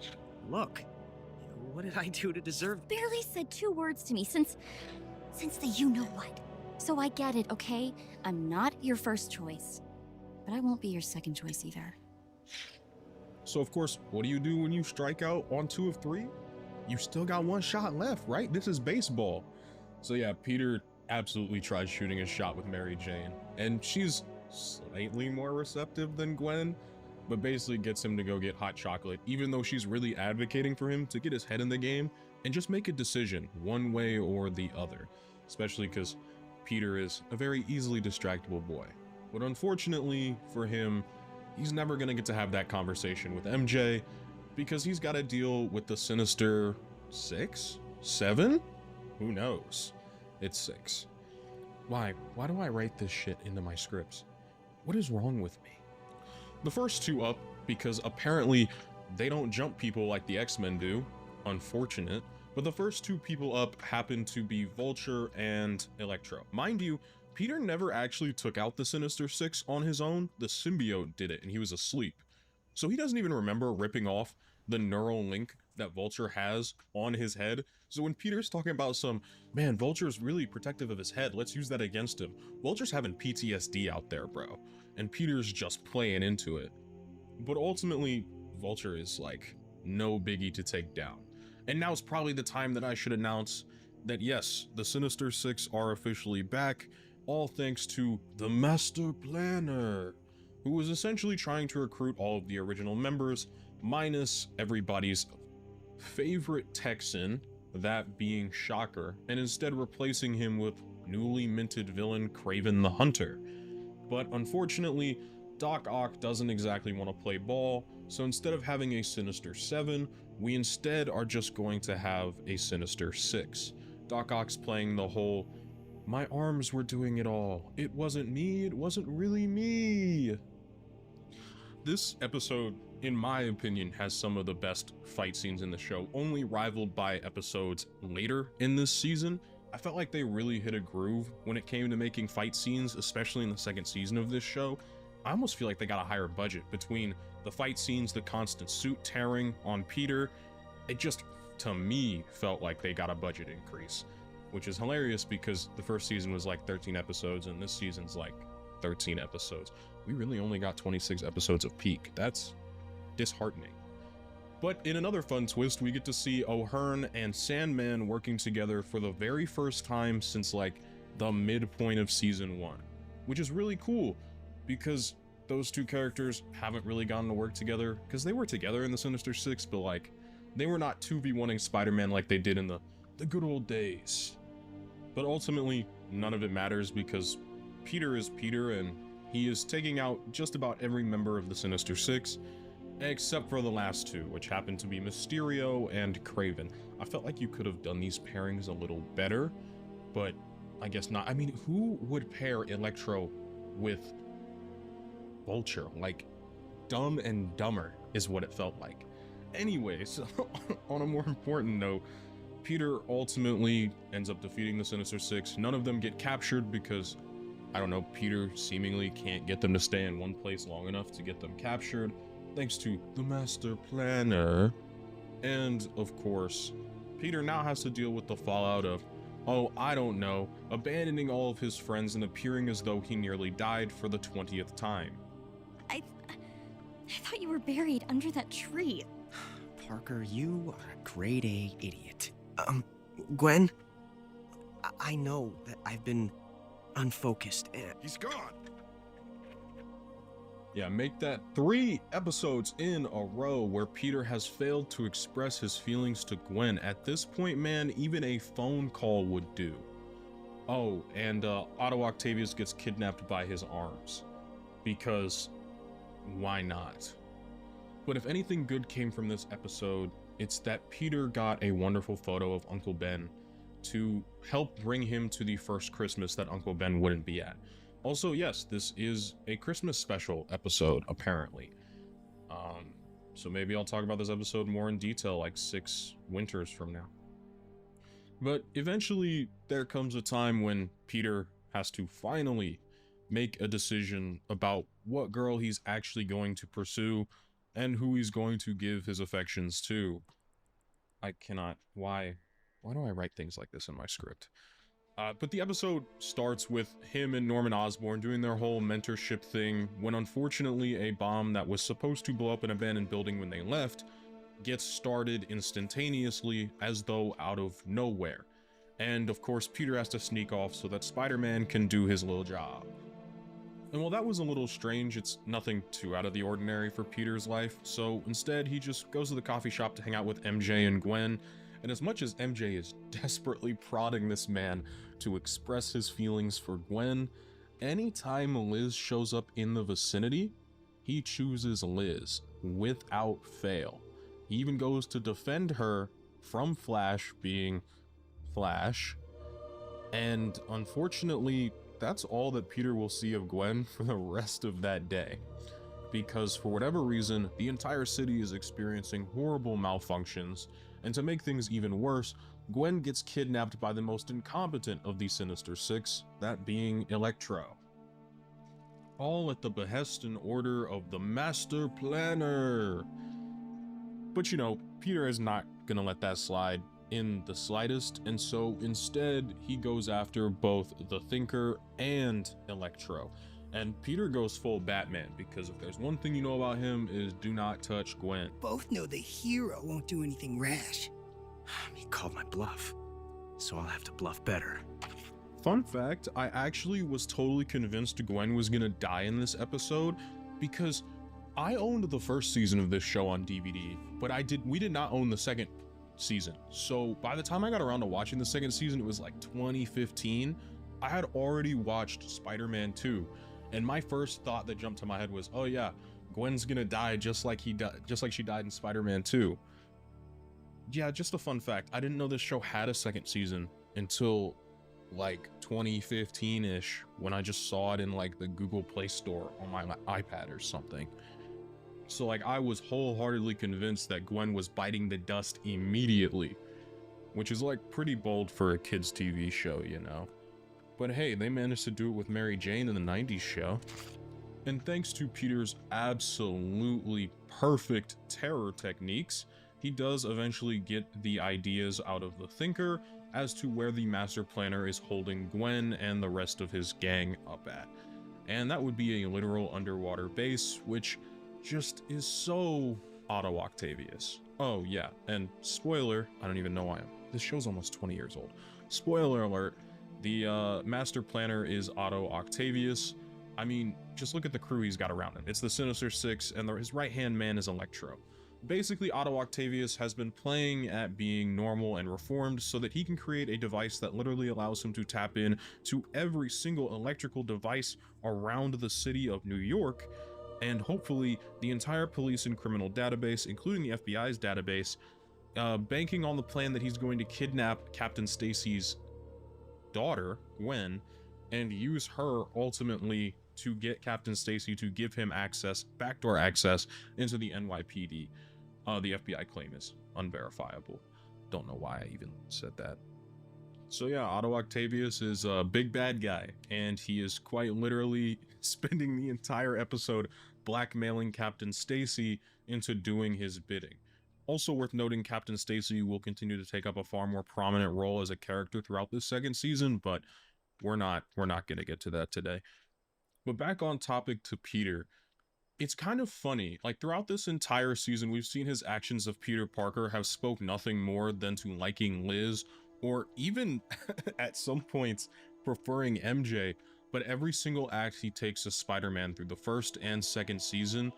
look. What did I do to deserve? Barely said 2 words to me since the you-know-what. So I get it, okay? I'm not your first choice, but I won't be your second choice either. So of course, what do you do when you strike out on 2 of 3? You still got 1 shot left, right? This is baseball. So yeah, Peter absolutely tries shooting a shot with Mary Jane, and she's slightly more receptive than Gwen, but basically gets him to go get hot chocolate, even though she's really advocating for him to get his head in the game and just make a decision one way or the other, especially because Peter is a very easily distractible boy. But unfortunately for him, he's never going to get to have that conversation with MJ because he's got to deal with the Sinister Six? 7? Who knows? It's 6. Why do I write this shit into my scripts? What is wrong with me? The first 2 up because apparently they don't jump people like the X-Men do. Unfortunate. But the first 2 people up happen to be Vulture and Electro. Mind you, Peter never actually took out the Sinister Six on his own. The Symbiote did it, and he was asleep. So he doesn't even remember ripping off the neural link that Vulture has on his head. So when Peter's talking about man, Vulture's really protective of his head, let's use that against him. Vulture's having PTSD out there, bro. And Peter's just playing into it. But ultimately, Vulture is like no biggie to take down. And now's probably the time that I should announce that yes, the Sinister Six are officially back, all thanks to the Master Planner, who was essentially trying to recruit all of the original members, minus everybody's favorite Texan, that being Shocker, and instead replacing him with newly minted villain Kraven the Hunter. But unfortunately, Doc Ock doesn't exactly want to play ball, so instead of having a Sinister 7, we instead are just going to have a Sinister 6. Doc Ock's playing the whole, my arms were doing it all. It wasn't me, it wasn't really me. This episode, in my opinion, has some of the best fight scenes in the show, only rivaled by episodes later in this season. I felt like they really hit a groove when it came to making fight scenes, especially in the second season of this show. I almost feel like they got a higher budget between the fight scenes, the constant suit tearing on Peter. It just, to me, felt like they got a budget increase, which is hilarious because the first season was like 13 episodes and this season's like 13 episodes. We really only got 26 episodes of peak. That's disheartening. But in another fun twist, we get to see O'Hearn and Sandman working together for the very first time since like the midpoint of season 1, which is really cool because those 2 characters haven't really gotten to work together, because they were together in the Sinister Six, but like they were not 2v1ing Spider-Man like they did in the good old days. But ultimately, none of it matters because Peter is Peter and he is taking out just about every member of the Sinister Six, except for the last 2, which happen to be Mysterio and Kraven. I felt like you could have done these pairings a little better, but I guess not. I mean, who would pair Electro with Vulture? Like, Dumb and Dumber is what it felt like. Anyways, on a more important note, Peter ultimately ends up defeating the Sinister Six. None of them get captured because, I don't know, Peter seemingly can't get them to stay in one place long enough to get them captured, thanks to the Master Planner. And of course, Peter now has to deal with the fallout of, oh, I don't know, abandoning all of his friends and appearing as though he nearly died for the 20th time. I thought you were buried under that tree. Parker, you are a grade A idiot. Gwen, I know that I've been unfocused and... He's gone. Yeah, make that 3 episodes in a row where Peter has failed to express his feelings to Gwen. At this point, man, even a phone call would do. Oh, and Otto Octavius gets kidnapped by his arms. Because why not? But if anything good came from this episode, it's that Peter got a wonderful photo of Uncle Ben to help bring him to the first Christmas that Uncle Ben wouldn't be at. Also, yes, this is a Christmas special episode, apparently. So maybe I'll talk about this episode more in detail like 6 winters from now. But eventually, there comes a time when Peter has to finally make a decision about what girl he's actually going to pursue and who he's going to give his affections to. I cannot... Why do I write things like this in my script? But the episode starts with him and Norman Osborn doing their whole mentorship thing when unfortunately a bomb that was supposed to blow up an abandoned building when they left gets started instantaneously as though out of nowhere. And of course Peter has to sneak off so that Spider-Man can do his little job. And while that was a little strange, it's nothing too out of the ordinary for Peter's life, so instead he just goes to the coffee shop to hang out with MJ and Gwen. And as much as MJ is desperately prodding this man to express his feelings for Gwen, anytime Liz shows up in the vicinity, he chooses Liz without fail. He even goes to defend her from Flash being Flash. And unfortunately, that's all that Peter will see of Gwen for the rest of that day. Because for whatever reason, the entire city is experiencing horrible malfunctions. And to make things even worse, Gwen gets kidnapped by the most incompetent of the Sinister Six, that being Electro. All at the behest and order of the Master Planner. But you know, Peter is not gonna let that slide in the slightest, and so instead he goes after both the Thinker and Electro. And Peter goes full Batman, because if there's one thing you know about him is do not touch Gwen. Both know the hero won't do anything rash. He called my bluff, so I'll have to bluff better. Fun fact, I actually was totally convinced Gwen was gonna die in this episode, because I owned the first season of this show on DVD, but we did not own the second season. So by the time I got around to watching the second season, it was like 2015. I had already watched Spider-Man 2. And my first thought that jumped to my head was, oh yeah, Gwen's gonna die just like she died in Spider-Man 2. Yeah, just a fun fact. I didn't know this show had a second season until like 2015-ish, when I just saw it in like the Google Play Store on my iPad or something. So like I was wholeheartedly convinced that Gwen was biting the dust immediately, which is like pretty bold for a kids TV show, you know. But hey, they managed to do it with Mary Jane in the 90s show. And thanks to Peter's absolutely perfect terror techniques, he does eventually get the ideas out of the Thinker as to where the Master Planner is holding Gwen and the rest of his gang up at. And that would be a literal underwater base, which just is so Otto Octavius. Oh yeah, and spoiler, I don't even know why this show's almost 20 years old. Spoiler alert. The Master Planner is Otto Octavius. I mean, just look at the crew he's got around him. It's the Sinister Six, and his right-hand man is Electro. Basically, Otto Octavius has been playing at being normal and reformed so that he can create a device that literally allows him to tap in to every single electrical device around the city of New York, and hopefully the entire police and criminal database, including the FBI's database, banking on the plan that he's going to kidnap Captain Stacy's daughter, Gwen, and use her ultimately to get Captain Stacy to give him access, backdoor access, into the NYPD. The FBI claim is unverifiable. Don't know why I even said that. So yeah, Otto Octavius is a big bad guy, and he is quite literally spending the entire episode blackmailing Captain Stacy into doing his bidding. Also worth noting, Captain Stacy will continue to take up a far more prominent role as a character throughout this second season, but we're not going to get to that today. But back on topic to Peter, it's kind of funny, like throughout this entire season, we've seen his actions of Peter Parker have spoke nothing more than to liking Liz, or even at some points preferring MJ, but every single act he takes as Spider-Man through the first and second season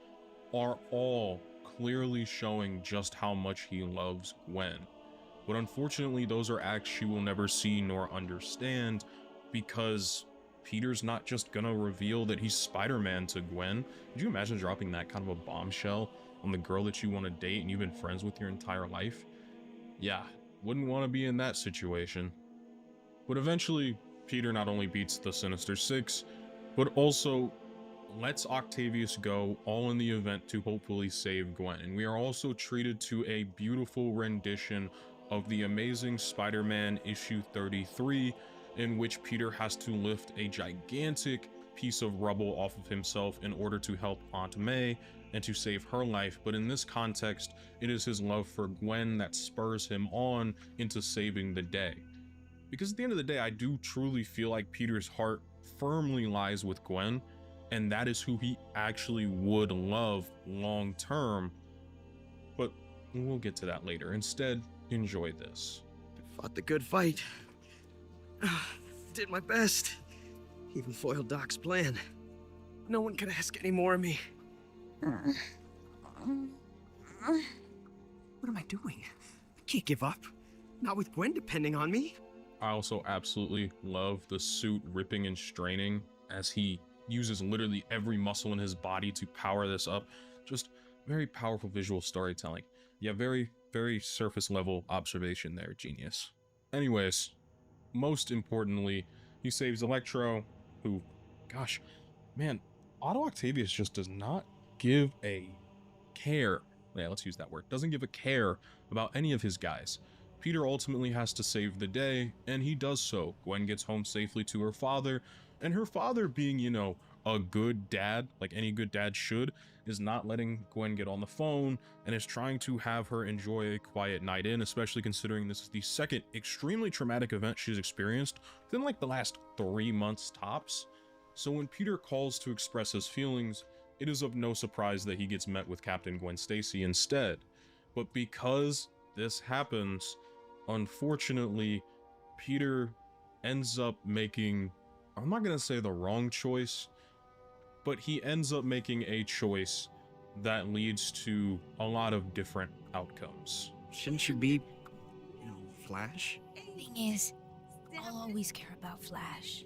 are all clearly showing just how much he loves Gwen. But unfortunately, those are acts she will never see nor understand, because Peter's not just gonna reveal that he's Spider-Man to Gwen. Could you imagine dropping that kind of a bombshell on the girl that you want to date and you've been friends with your entire life? Yeah, wouldn't want to be in that situation. But eventually, Peter not only beats the Sinister Six, but also lets Octavius go, all in the event to hopefully save Gwen. And we are also treated to a beautiful rendition of the Amazing Spider-Man issue 33, in which Peter has to lift a gigantic piece of rubble off of himself in order to help Aunt May and to save her life. But in this context, it is his love for Gwen that spurs him on into saving the day. Because at the end of the day, I do truly feel like Peter's heart firmly lies with Gwen, and that is who he actually would love long term. But we'll get to that later. Instead, enjoy this. Fought the good fight. Did my best. Even foiled Doc's plan. No one could ask any more of me. What am I doing? I can't give up. Not with Gwen depending on me. I also absolutely love the suit ripping and straining as he uses literally every muscle in his body to power this up. Just very powerful visual storytelling. Yeah, very, very surface level observation there, genius. Anyways, most importantly, he saves Electro, who, gosh, man, Otto Octavius just does not give a care. Yeah, let's use that word. Doesn't give a care about any of his guys. Peter ultimately has to save the day, and he does so. Gwen gets home safely to her father, and her father, being, you know, a good dad, like any good dad should, is not letting Gwen get on the phone and is trying to have her enjoy a quiet night in, especially considering this is the second extremely traumatic event she's experienced within like the last 3 months tops. So when Peter calls to express his feelings, it is of no surprise that he gets met with Captain Gwen Stacy instead. But because this happens, unfortunately, Peter ends up making, I'm not gonna say the wrong choice, but he ends up making a choice that leads to a lot of different outcomes. Shouldn't you be, Flash? Thing is, I'll always care about Flash.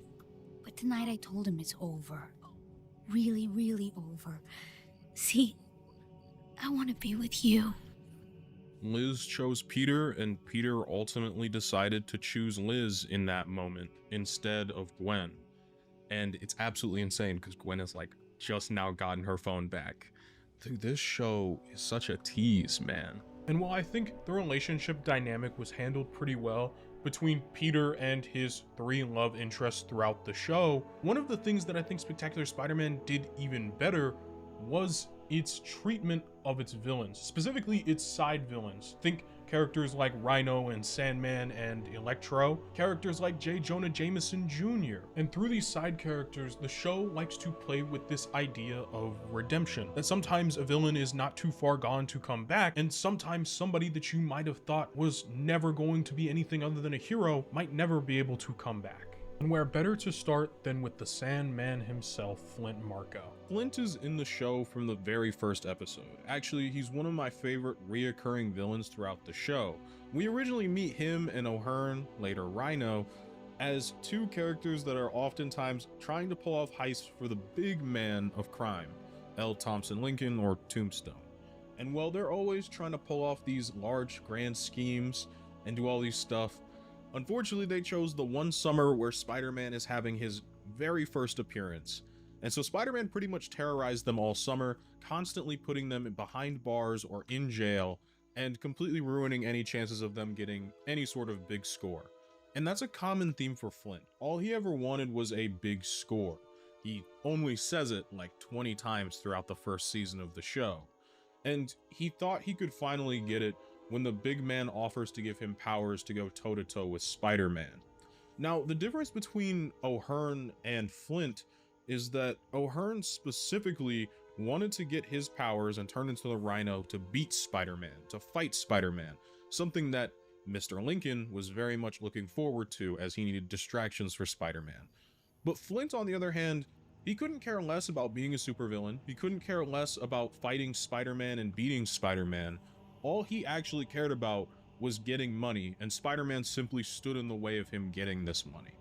But tonight I told him it's over. Really, really over. See, I want to be with you. Liz chose Peter, and Peter ultimately decided to choose Liz in that moment instead of Gwen. And it's absolutely insane because Gwen has like just now gotten her phone back. Dude, this show is such a tease, man. And while I think the relationship dynamic was handled pretty well between Peter and his 3 love interests throughout the show, one of the things that I think Spectacular Spider-Man did even better was its treatment of its villains, specifically its side villains. Think characters like Rhino and Sandman and Electro, characters like J. Jonah Jameson Jr. And through these side characters, the show likes to play with this idea of redemption, that sometimes a villain is not too far gone to come back, and sometimes somebody that you might have thought was never going to be anything other than a hero might never be able to come back. And where better to start than with the Sandman himself, Flint Marko. Flint is in the show from the very first episode. Actually, he's one of my favorite reoccurring villains throughout the show. We originally meet him and O'Hearn, later Rhino, as 2 characters that are oftentimes trying to pull off heists for the big man of crime, L. Thompson Lincoln or Tombstone. And while they're always trying to pull off these large grand schemes and do all these stuff, unfortunately, they chose the one summer where Spider-Man is having his very first appearance. And so Spider-Man pretty much terrorized them all summer, constantly putting them behind bars or in jail, and completely ruining any chances of them getting any sort of big score. And that's a common theme for Flint. All he ever wanted was a big score. He only says it like 20 times throughout the first season of the show. And he thought he could finally get it when the big man offers to give him powers to go toe-to-toe with Spider-Man. Now, the difference between O'Hearn and Flint is that O'Hearn specifically wanted to get his powers and turn into the Rhino to beat Spider-Man, to fight Spider-Man, something that Mr. Lincoln was very much looking forward to as he needed distractions for Spider-Man. But Flint, on the other hand, he couldn't care less about being a supervillain. He couldn't care less about fighting Spider-Man and beating Spider-Man. All he actually cared about was getting money, and Spider-Man simply stood in the way of him getting this money.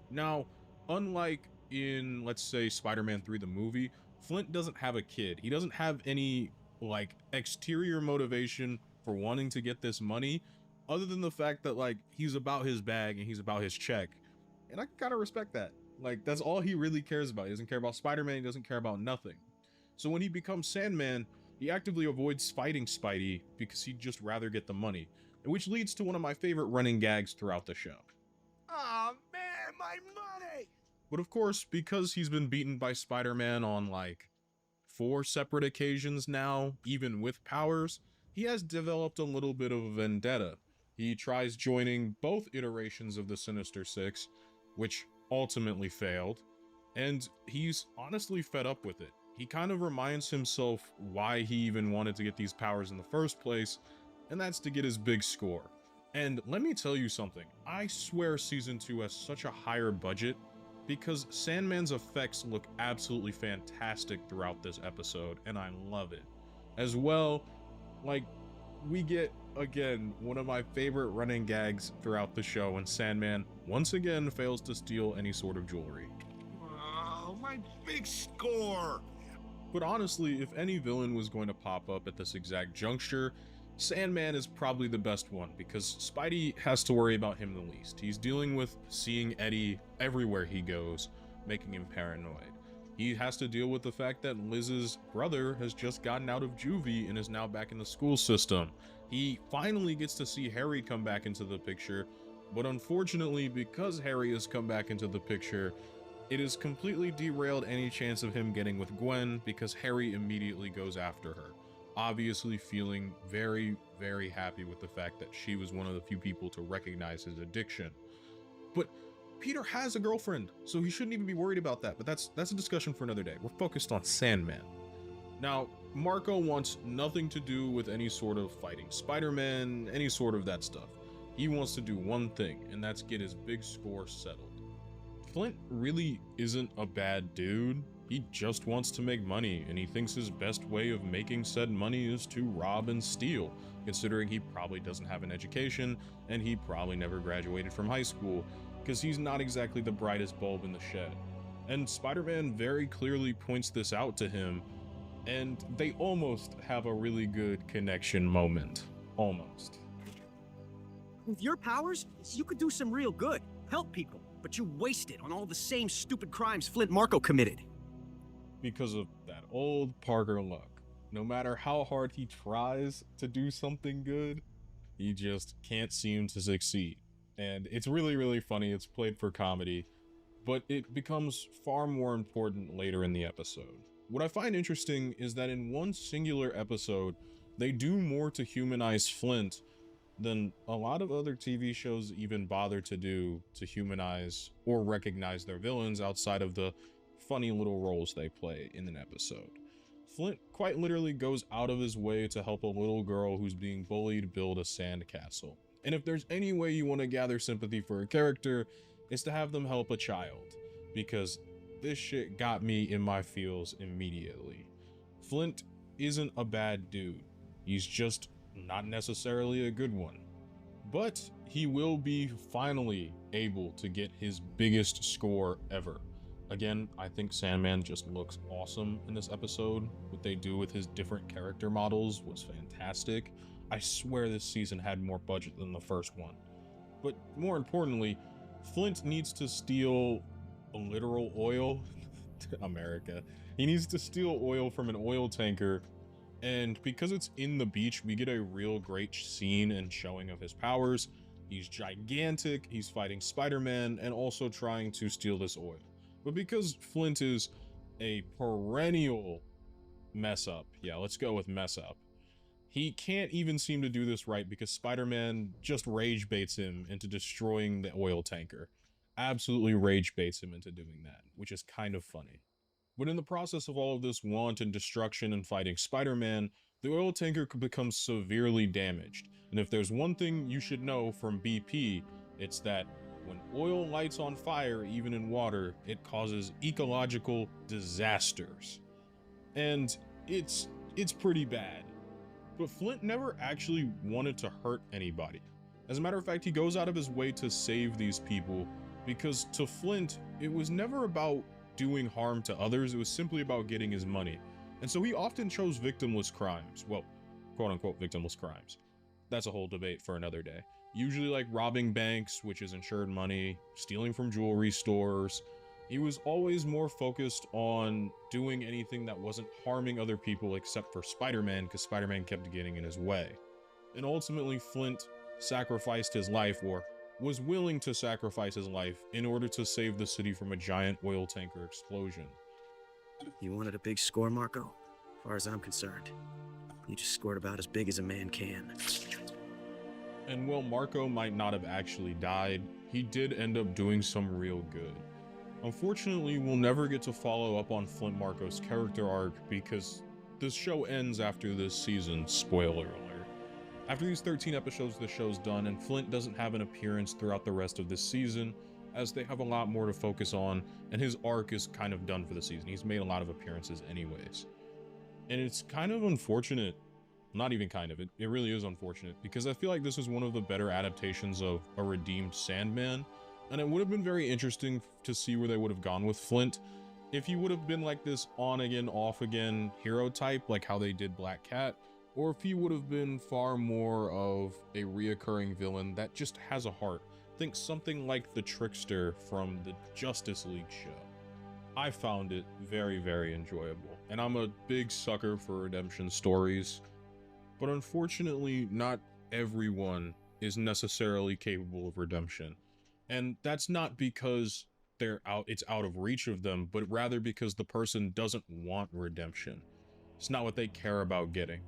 Now, unlike in, let's say, Spider-Man 3 the movie, Flint doesn't have a kid. He doesn't have any, like, exterior motivation for wanting to get this money, other than the fact that, like, he's about his bag and he's about his check. And I gotta respect that. Like, that's all he really cares about. He doesn't care about Spider-Man, he doesn't care about nothing. So when he becomes Sandman, he actively avoids fighting Spidey because he'd just rather get the money, which leads to one of my favorite running gags throughout the show. Oh man, my money! But of course, because he's been beaten by Spider-Man on like 4 separate occasions now, even with powers, he has developed a little bit of a vendetta. He tries joining both iterations of the Sinister Six, which ultimately failed, and he's honestly fed up with it. He kind of reminds himself why he even wanted to get these powers in the first place, and that's to get his big score. And let me tell you something, I swear season 2 has such a higher budget because Sandman's effects look absolutely fantastic throughout this episode, and I love it. As well, like, we get, again, one of my favorite running gags throughout the show when Sandman once again fails to steal any sort of jewelry. Oh, my big score! But honestly, if any villain was going to pop up at this exact juncture, Sandman is probably the best one because Spidey has to worry about him the least. He's dealing with seeing Eddie everywhere he goes, making him paranoid. He has to deal with the fact that Liz's brother has just gotten out of juvie and is now back in the school system. He finally gets to see Harry come back into the picture, but unfortunately, because Harry has come back into the picture, it has completely derailed any chance of him getting with Gwen because Harry immediately goes after her, obviously feeling very, very happy with the fact that she was one of the few people to recognize his addiction. But Peter has a girlfriend, so he shouldn't even be worried about that, but that's a discussion for another day. We're focused on Sandman. Now, Marco wants nothing to do with any sort of fighting Spider-Man, any sort of that stuff. He wants to do one thing, and that's get his big score settled. Flint really isn't a bad dude. He just wants to make money, and he thinks his best way of making said money is to rob and steal, considering he probably doesn't have an education, and he probably never graduated from high school, because he's not exactly the brightest bulb in the shed. And Spider-Man very clearly points this out to him, and they almost have a really good connection moment. Almost. With your powers, you could do some real good, help people, but you waste it on all the same stupid crimes Flint Marco committed. Because of that old Parker luck. No matter how hard he tries to do something good, he just can't seem to succeed. And it's really, really funny. It's played for comedy, but it becomes far more important later in the episode. What I find interesting is that in one singular episode, they do more to humanize Flint than a lot of other TV shows even bother to do to humanize or recognize their villains outside of the funny little roles they play in an episode. Flint quite literally goes out of his way to help a little girl who's being bullied build a sandcastle. And if there's any way you want to gather sympathy for a character, it's to have them help a child, because this shit got me in my feels immediately. Flint isn't a bad dude. He's just not necessarily a good one. But he will be finally able to get his biggest score ever. Again, I think Sandman just looks awesome in this episode. What they do with his different character models was fantastic. I swear this season had more budget than the first one. But more importantly, Flint needs to steal literal oil. America. He needs to steal oil from an oil tanker, and because it's in the beach, we get a real great scene and showing of his powers. He's gigantic, he's fighting Spider-Man, and also trying to steal this oil. But because Flint is a perennial mess up, yeah, let's go with mess up, He can't even seem to do this right because Spider-Man just rage baits him into destroying the oil tanker. Absolutely rage baits him into doing that, which is kind of funny. But in the process of all of this wanton destruction and fighting Spider-Man, the oil tanker could become severely damaged. And if there's one thing you should know from BP, it's that when oil lights on fire, even in water, it causes ecological disasters. And it's pretty bad. But Flint never actually wanted to hurt anybody. As a matter of fact, he goes out of his way to save these people because to Flint, it was never about doing harm to others, it was simply about getting his money. And so he often chose victimless crimes. Well, quote unquote victimless crimes. That's a whole debate for another day. Usually like robbing banks, which is insured money, stealing from jewelry stores. He was always more focused on doing anything that wasn't harming other people except for Spider-Man, because Spider-Man kept getting in his way. And ultimately Flint sacrificed his life, or was willing to sacrifice his life, in order to save the city from a giant oil tanker explosion. You wanted a big score, Marco? As far as I'm concerned, you just scored about as big as a man can. And while Marco might not have actually died, he did end up doing some real good. Unfortunately, we'll never get to follow up on Flint Marco's character arc because this show ends after this season, spoiler alert. After these 13 episodes, the show's done, and Flint doesn't have an appearance throughout the rest of this season, as they have a lot more to focus on, and his arc is kind of done for the season. He's made a lot of appearances anyways. And it's kind of unfortunate, not even kind of, it really is unfortunate, because I feel like this was one of the better adaptations of a redeemed Sandman, and it would have been very interesting to see where they would have gone with Flint if he would have been like this on again, off again hero type, like how they did Black Cat, or if he would have been far more of a reoccurring villain that just has a heart. Think something like the Trickster from the Justice League show. I found it very, very enjoyable, and I'm a big sucker for redemption stories, but unfortunately not everyone is necessarily capable of redemption. And that's not because it's out of reach of them, but rather because the person doesn't want redemption. It's not what they care about getting.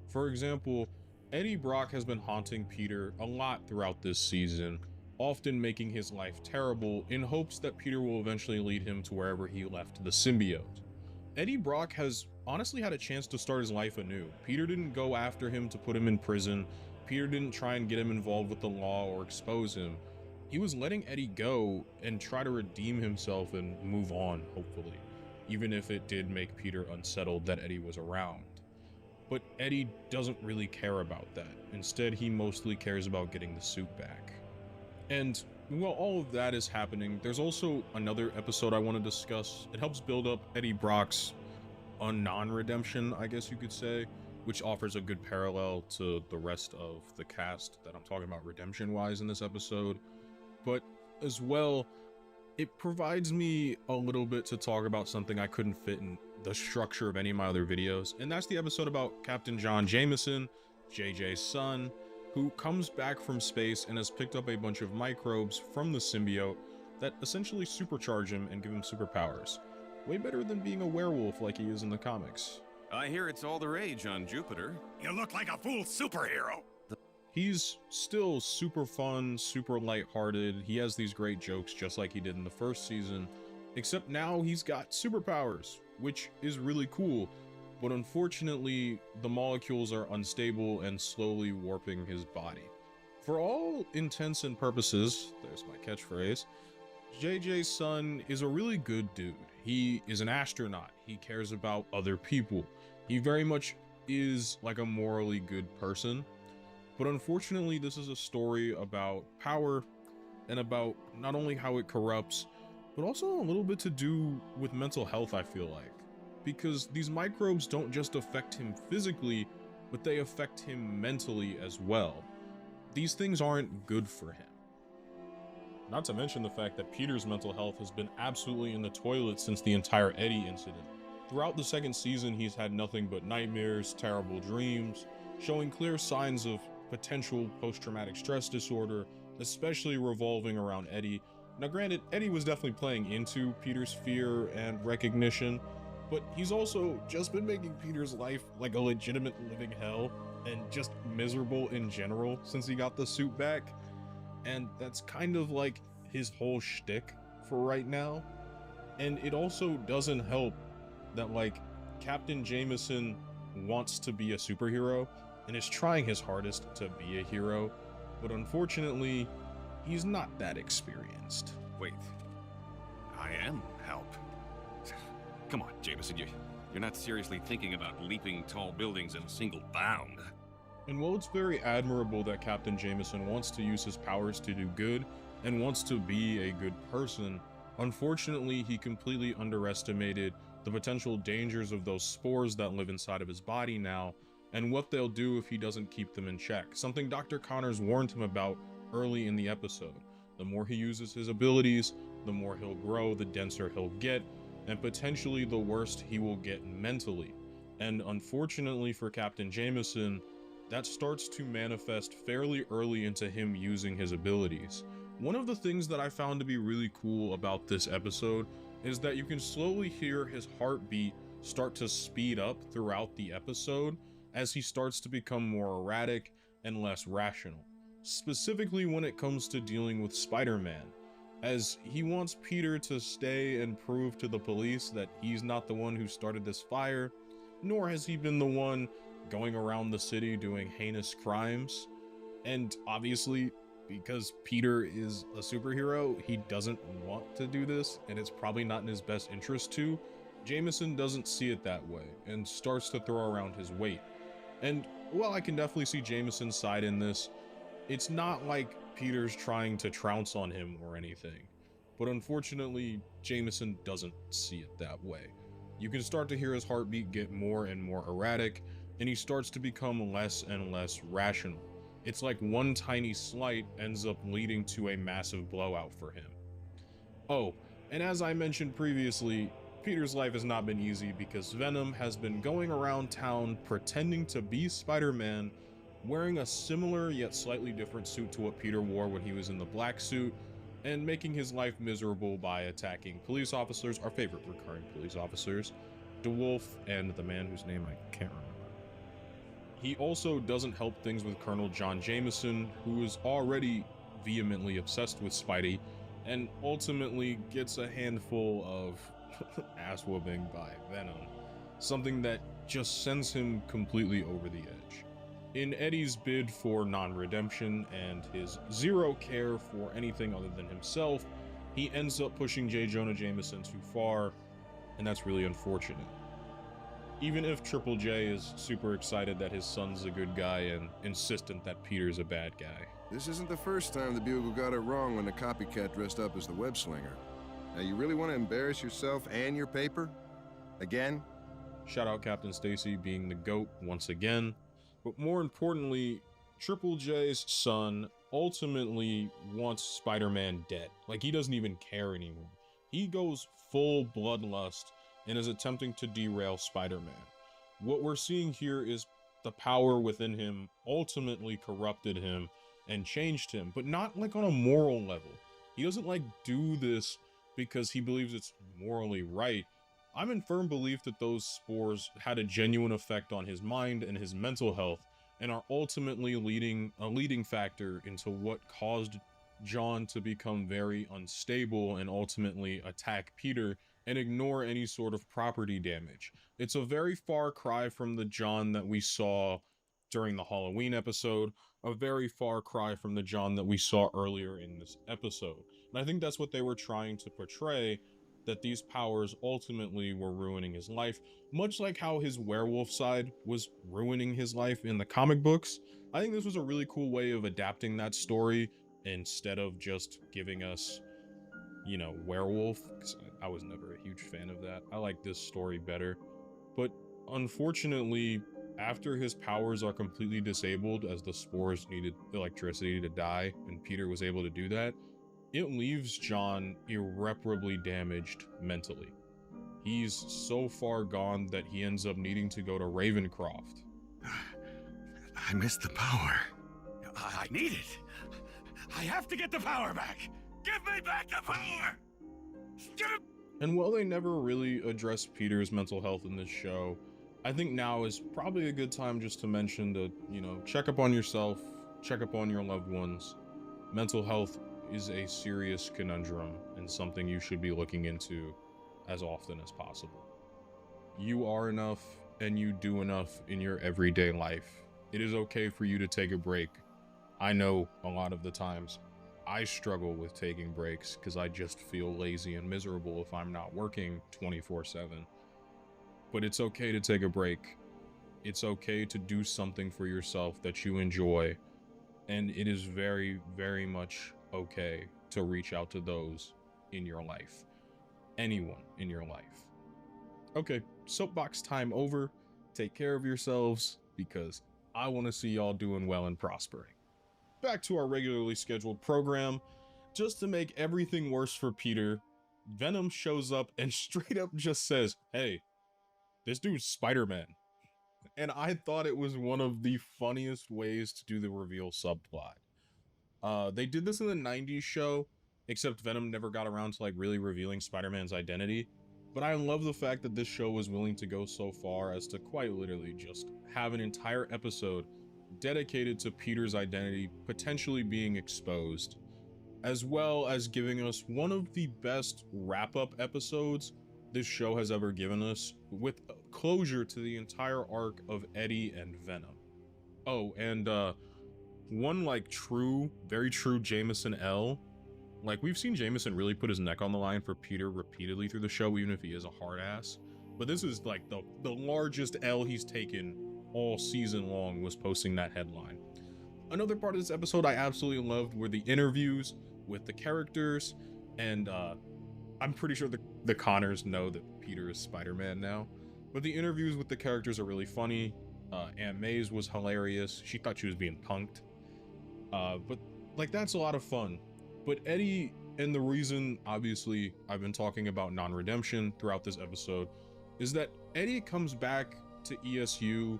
For example, Eddie Brock has been haunting Peter a lot throughout this season, often making his life terrible in hopes that Peter will eventually lead him to wherever he left the symbiote. Eddie Brock has honestly had a chance to start his life anew. Peter didn't go after him to put him in prison. Peter didn't try and get him involved with the law or expose him. He was letting Eddie go and try to redeem himself and move on, hopefully, even if it did make Peter unsettled that Eddie was around. But Eddie doesn't really care about that. Instead, he mostly cares about getting the suit back. And while all of that is happening, there's also another episode I want to discuss. It helps build up Eddie Brock's non-redemption, I guess you could say, which offers a good parallel to the rest of the cast that I'm talking about redemption-wise in this episode. But as well, it provides me a little bit to talk about something I couldn't fit in the structure of any of my other videos, and that's the episode about Captain John Jameson, JJ's son, who comes back from space and has picked up a bunch of microbes from the symbiote that essentially supercharge him and give him superpowers. Way better than being a werewolf like he is in the comics. I hear it's all the rage on Jupiter. You look like a full superhero. He's still super fun, super lighthearted. He has these great jokes just like he did in the first season, except now he's got superpowers, which is really cool. But unfortunately, the molecules are unstable and slowly warping his body. For all intents and purposes, there's my catchphrase, JJ's son is a really good dude. He is an astronaut. He cares about other people. He very much is like a morally good person. But unfortunately, this is a story about power and about not only how it corrupts, but also a little bit to do with mental health, I feel like. Because these microbes don't just affect him physically, but they affect him mentally as well. These things aren't good for him. Not to mention the fact that Peter's mental health has been absolutely in the toilet since the entire Eddie incident. Throughout the second season, he's had nothing but nightmares, terrible dreams, showing clear signs of potential post-traumatic stress disorder, especially revolving around Eddie. Now granted, Eddie was definitely playing into Peter's fear and recognition, but he's also just been making Peter's life like a legitimate living hell. and just miserable in general since he got the suit back. And that's kind of like his whole shtick for right now. And it also doesn't help that like Captain Jameson wants to be a superhero and is trying his hardest to be a hero, but unfortunately, he's not that experienced. Wait, I am help. Come on, Jameson, you're not seriously thinking about leaping tall buildings in a single bound. And while it's very admirable that Captain Jameson wants to use his powers to do good and wants to be a good person, unfortunately, he completely underestimated the potential dangers of those spores that live inside of his body now, and what they'll do if he doesn't keep them in check, something Dr. Connors warned him about early in the episode. The more he uses his abilities, the more he'll grow, the denser he'll get, and potentially the worse he will get mentally. And unfortunately for Captain Jameson, that starts to manifest fairly early into him using his abilities. One of the things that I found to be really cool about this episode is that you can slowly hear his heartbeat start to speed up throughout the episode as he starts to become more erratic and less rational, specifically when it comes to dealing with Spider-Man, as he wants Peter to stay and prove to the police that he's not the one who started this fire, nor has he been the one going around the city doing heinous crimes. And obviously, because Peter is a superhero, he doesn't want to do this, and it's probably not in his best interest to. Jameson doesn't see it that way and starts to throw around his weight. And while I can definitely see Jameson's side in this, it's not like Peter's trying to trounce on him or anything. But unfortunately, Jameson doesn't see it that way. You can start to hear his heartbeat get more and more erratic, and he starts to become less and less rational. It's like one tiny slight ends up leading to a massive blowout for him. Oh, and as I mentioned previously, Peter's life has not been easy because Venom has been going around town pretending to be Spider-Man, wearing a similar yet slightly different suit to what Peter wore when he was in the black suit, and making his life miserable by attacking police officers, our favorite recurring police officers, DeWolf and the man whose name I can't remember. He also doesn't help things with Colonel John Jameson, who is already vehemently obsessed with Spidey, and ultimately gets a handful of ass whooping by Venom, something that just sends him completely over the edge. In Eddie's bid for non-redemption and his zero care for anything other than himself, he ends up pushing J. Jonah Jameson too far, and that's really unfortunate. Even if Triple J is super excited that his son's a good guy and insistent that Peter's a bad guy. This isn't the first time the Bugle got it wrong when the copycat dressed up as the web slinger. Now you really want to embarrass yourself and your paper? Again? Shout out Captain Stacy being the GOAT once again. But more importantly, Triple J's son ultimately wants Spider-Man dead. Like, he doesn't even care anymore. He goes full bloodlust and is attempting to derail Spider-Man. What we're seeing here is the power within him ultimately corrupted him and changed him, but not like on a moral level. He doesn't like do this because he believes it's morally right. I'm in firm belief that those spores had a genuine effect on his mind and his mental health, and are ultimately a leading factor into what caused John to become very unstable and ultimately attack Peter and ignore any sort of property damage. It's a very far cry from the John that we saw during the Halloween episode, a very far cry from the John that we saw earlier in this episode. And I think that's what they were trying to portray, that these powers ultimately were ruining his life, much like how his werewolf side was ruining his life in the comic books. I think this was a really cool way of adapting that story instead of just giving us, you know, werewolf, because I was never a huge fan of that. I like this story better. But unfortunately, after his powers are completely disabled as the spores needed electricity to die, and Peter was able to do that, it leaves John irreparably damaged mentally. He's so far gone that he ends up needing to go to Ravencroft. I missed the power. I need it. I have to get the power back. Give me back the power! And while they never really address Peter's mental health in this show, I think now is probably a good time just to mention to, you know, check up on yourself, check up on your loved ones. Mental health is a serious conundrum and something you should be looking into as often as possible. You are enough and you do enough in your everyday life. It is okay for you to take a break. I know a lot of the times I struggle with taking breaks because I just feel lazy and miserable if I'm not working 24/7. But it's okay to take a break. It's okay to do something for yourself that you enjoy. And it is very, very much okay to reach out to those in your life. Anyone in your life. Okay, soapbox time over. Take care of yourselves because I want to see y'all doing well and prospering. Back to our regularly scheduled program. Just to make everything worse for Peter, Venom shows up and straight up just says, "Hey, this dude's Spider-Man." And I thought it was one of the funniest ways to do the reveal subplot. They did this in the 90s show, except Venom never got around to like really revealing Spider-Man's identity. But I love the fact that this show was willing to go so far as to quite literally just have an entire episode dedicated to Peter's identity potentially being exposed, as well as giving us one of the best wrap-up episodes this show has ever given us, with closure to the entire arc of Eddie and Venom. Oh, and one like very true Jameson L. Like, we've seen Jameson really put his neck on the line for Peter repeatedly through the show, even if he is a hard ass. But this is like the largest L he's taken all season long, was posting that headline. Another part of this episode I absolutely loved were the interviews with the characters, and I'm pretty sure the Connors know that Peter is Spider-Man now, but the interviews with the characters are really funny. Aunt May's was hilarious. She thought she was being punked. But like, that's a lot of fun. But Eddie, and the reason obviously I've been talking about non-redemption throughout this episode, is that Eddie comes back to ESU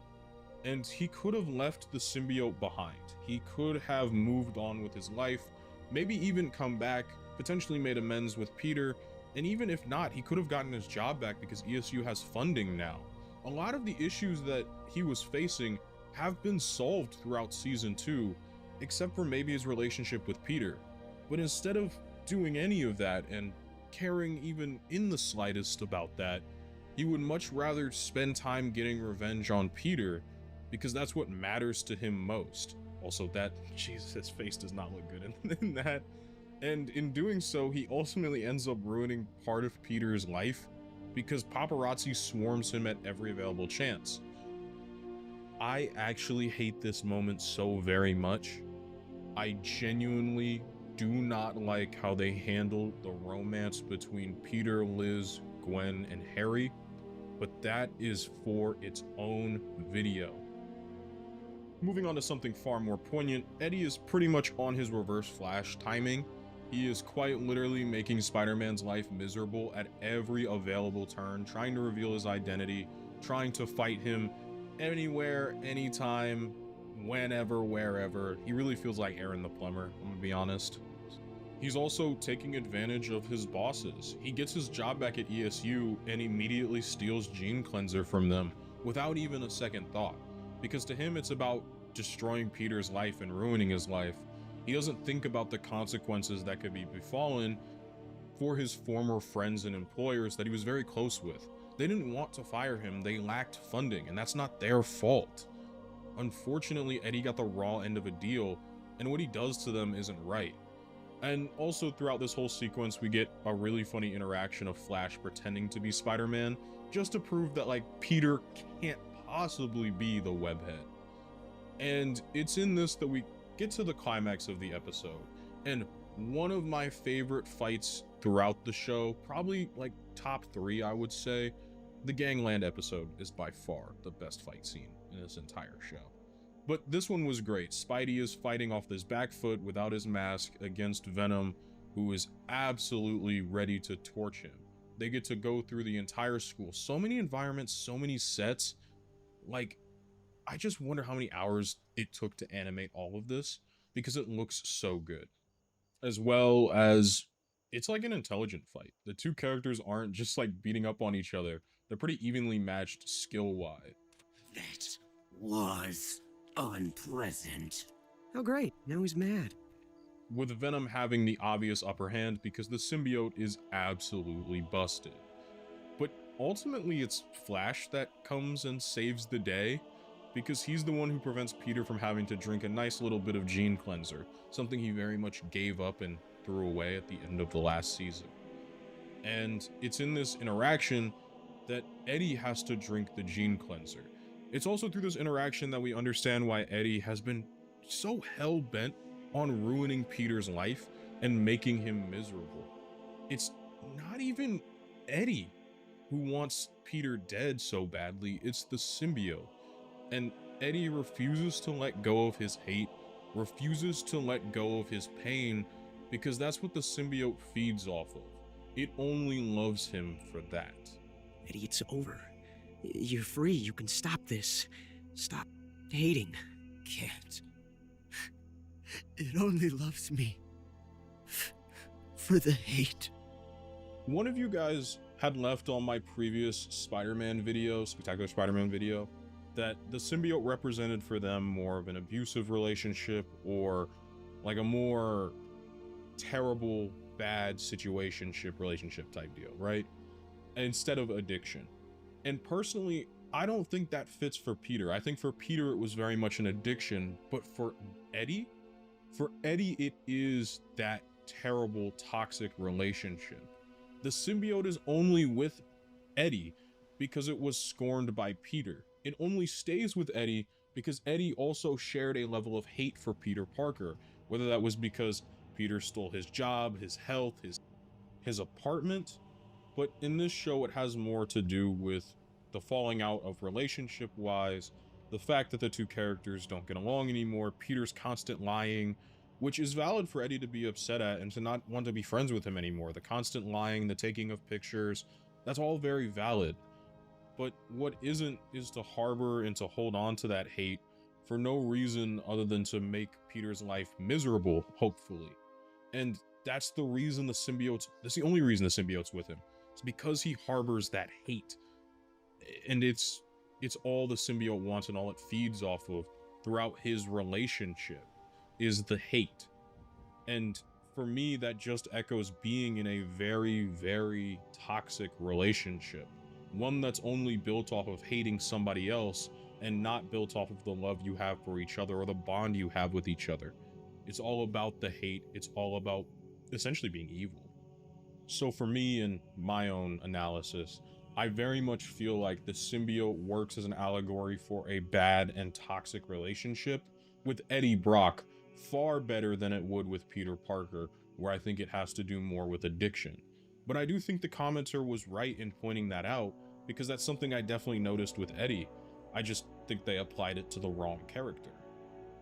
and he could have left the symbiote behind. He could have moved on with his life, maybe even come back, potentially made amends with Peter, and even if not, he could have gotten his job back because ESU has funding now. A lot of the issues that he was facing have been solved throughout season 2, except for maybe his relationship with Peter. But instead of doing any of that and caring even in the slightest about that, he would much rather spend time getting revenge on Peter, because that's what matters to him most. Also, that, Jesus, his face does not look good in that. And in doing so, he ultimately ends up ruining part of Peter's life because paparazzi swarms him at every available chance. I actually hate this moment so very much. I genuinely do not like how they handled the romance between Peter, Liz, Gwen, and Harry, but that is for its own video. Moving on to something far more poignant, Eddie is pretty much on his reverse Flash timing. He is quite literally making Spider-Man's life miserable at every available turn, trying to reveal his identity, trying to fight him anywhere, anytime, whenever, wherever. He really feels like Aaron the Plumber, I'm gonna be honest. He's also taking advantage of his bosses. He gets his job back at ESU and immediately steals Gene Cleanser from them without even a second thought, because to him it's about destroying Peter's life and ruining his life. He doesn't think about the consequences that could be befallen for his former friends and employers that he was very close with. They didn't want to fire him, they lacked funding, and that's not their fault. Unfortunately, Eddie got the raw end of a deal, and what he does to them isn't right. And also throughout this whole sequence, we get a really funny interaction of Flash pretending to be Spider-Man, just to prove that like Peter can't possibly be the webhead. And it's in this that we get to the climax of the episode, and one of my favorite fights throughout the show, probably like top 3, I would say. The Gangland episode is by far the best fight scene in this entire show. But this one was great. Spidey is fighting off this back foot without his mask against Venom, who is absolutely ready to torch him. They get to go through the entire school. So many environments, so many sets. Like, I just wonder how many hours it took to animate all of this, because it looks so good. As well as, it's like an intelligent fight. The two characters aren't just like beating up on each other. They're pretty evenly matched skill-wise. That was unpleasant. Oh great, now he's mad. With Venom having the obvious upper hand because the symbiote is absolutely busted. But ultimately it's Flash that comes and saves the day, because he's the one who prevents Peter from having to drink a nice little bit of gene cleanser, something he very much gave up and threw away at the end of the last season. And it's in this interaction that Eddie has to drink the gene cleanser. It's also through this interaction that we understand why Eddie has been so hell-bent on ruining Peter's life and making him miserable. It's not even Eddie who wants Peter dead so badly, it's the symbiote. And Eddie refuses to let go of his hate, refuses to let go of his pain, because that's what the symbiote feeds off of. It only loves him for that. Eddie, it's over. You're free. You can stop this. Stop hating. Can't. It only loves me for the hate. One of you guys had left on my previous Spider-Man video, Spectacular Spider-Man video, that the symbiote represented for them more of an abusive relationship or like a more terrible, bad situationship relationship type deal, right? Instead of addiction. And personally, I don't think that fits for Peter. I think for Peter, it was very much an addiction, but for Eddie it is that terrible, toxic relationship. The symbiote is only with Eddie because it was scorned by Peter. It only stays with Eddie because Eddie also shared a level of hate for Peter Parker, whether that was because Peter stole his job, his health, his apartment. But in this show, it has more to do with the falling out of relationship-wise, the fact that the two characters don't get along anymore, Peter's constant lying, which is valid for Eddie to be upset at and to not want to be friends with him anymore. The constant lying, the taking of pictures, that's all very valid. But what isn't is to harbor and to hold on to that hate for no reason other than to make Peter's life miserable, hopefully. And that's the reason that's the only reason the symbiote's with him. It's because he harbors that hate. And it's all the symbiote wants and all it feeds off of throughout his relationship is the hate. And for me, that just echoes being in a very, very toxic relationship. One that's only built off of hating somebody else and not built off of the love you have for each other or the bond you have with each other. It's all about the hate. It's all about essentially being evil. So for me, in my own analysis, I very much feel like the symbiote works as an allegory for a bad and toxic relationship with Eddie Brock far better than it would with Peter Parker, where I think it has to do more with addiction. But I do think the commenter was right in pointing that out, because that's something I definitely noticed with Eddie. I just think they applied it to the wrong character.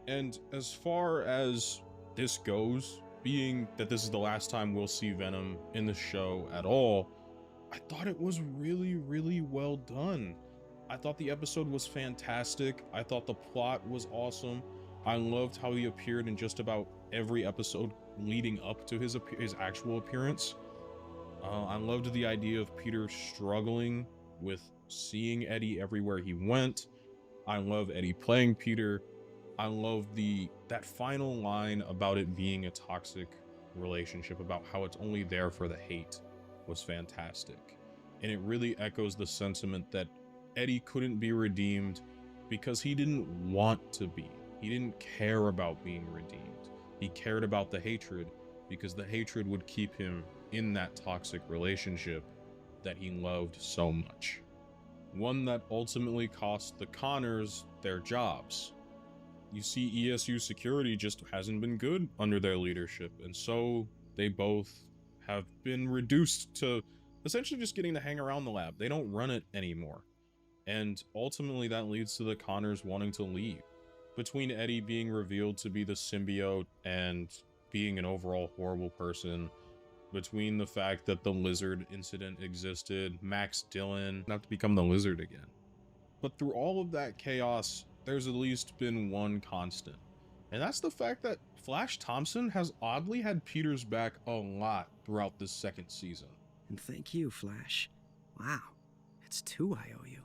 And as far as this goes, being that this is the last time we'll see Venom in the show at all, I thought it was really, really well done. I thought the episode was fantastic. I thought the plot was awesome. I loved how he appeared in just about every episode leading up to his actual appearance. I loved the idea of Peter struggling with seeing Eddie everywhere he went. I love Eddie playing Peter. I love that final line about it being a toxic relationship, about how it's only there for the hate, was fantastic. And it really echoes the sentiment that Eddie couldn't be redeemed because he didn't want to be. He didn't care about being redeemed. He cared about the hatred because the hatred would keep him in that toxic relationship that he loved so much. One that ultimately cost the Connors their jobs. You see, ESU security just hasn't been good under their leadership, and so they both have been reduced to essentially just getting to hang around the lab. They don't run it anymore. And ultimately that leads to the Connors wanting to leave. Between Eddie being revealed to be the symbiote and being an overall horrible person, between the fact that the lizard incident existed, Max Dillon not to become the lizard again. But through all of that chaos, there's at least been one constant. And that's the fact that Flash Thompson has oddly had Peter's back a lot throughout this second season. And thank you, Flash. Wow. That's 2 I owe you.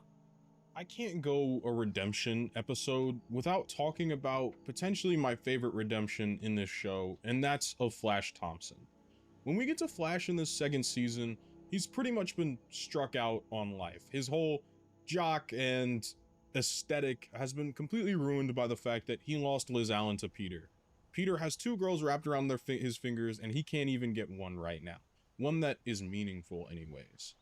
I can't go a redemption episode without talking about potentially my favorite redemption in this show, and that's of Flash Thompson. When we get to Flash in this second season, he's pretty much been struck out on life. His whole jock and aesthetic has been completely ruined by the fact that he lost Liz Allen to Peter. Peter has 2 girls wrapped around his fingers, and he can't even get one right now. One that is meaningful anyways.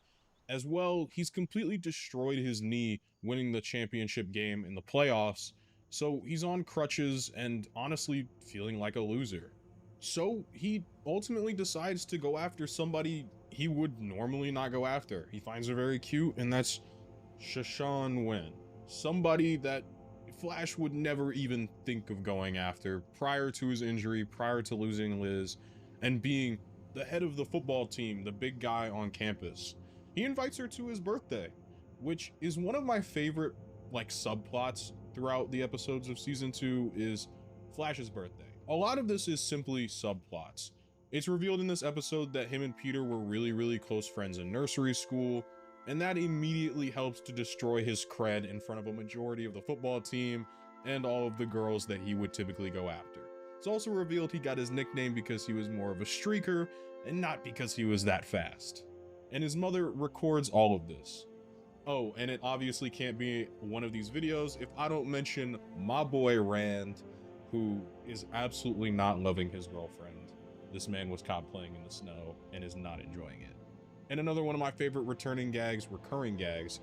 As well, he's completely destroyed his knee winning the championship game in the playoffs, so he's on crutches and honestly feeling like a loser. So he ultimately decides to go after somebody he would normally not go after. He finds her very cute, and that's Shashan Wen. Somebody that Flash would never even think of going after prior to his injury, prior to losing Liz, and being the head of the football team, the big guy on campus. He invites her to his birthday, which is one of my favorite subplots throughout the episodes of season 2 is Flash's birthday. A lot of this is simply subplots. It's revealed in this episode that him and Peter were really, really close friends in nursery school, and that immediately helps to destroy his cred in front of a majority of the football team and all of the girls that he would typically go after. It's also revealed he got his nickname because he was more of a streaker and not because he was that fast. And his mother records all of this. Oh, and it obviously can't be one of these videos if I don't mention my boy Rand, who is absolutely not loving his girlfriend. This man was caught playing in the snow and is not enjoying it. And another one of my favorite recurring gags,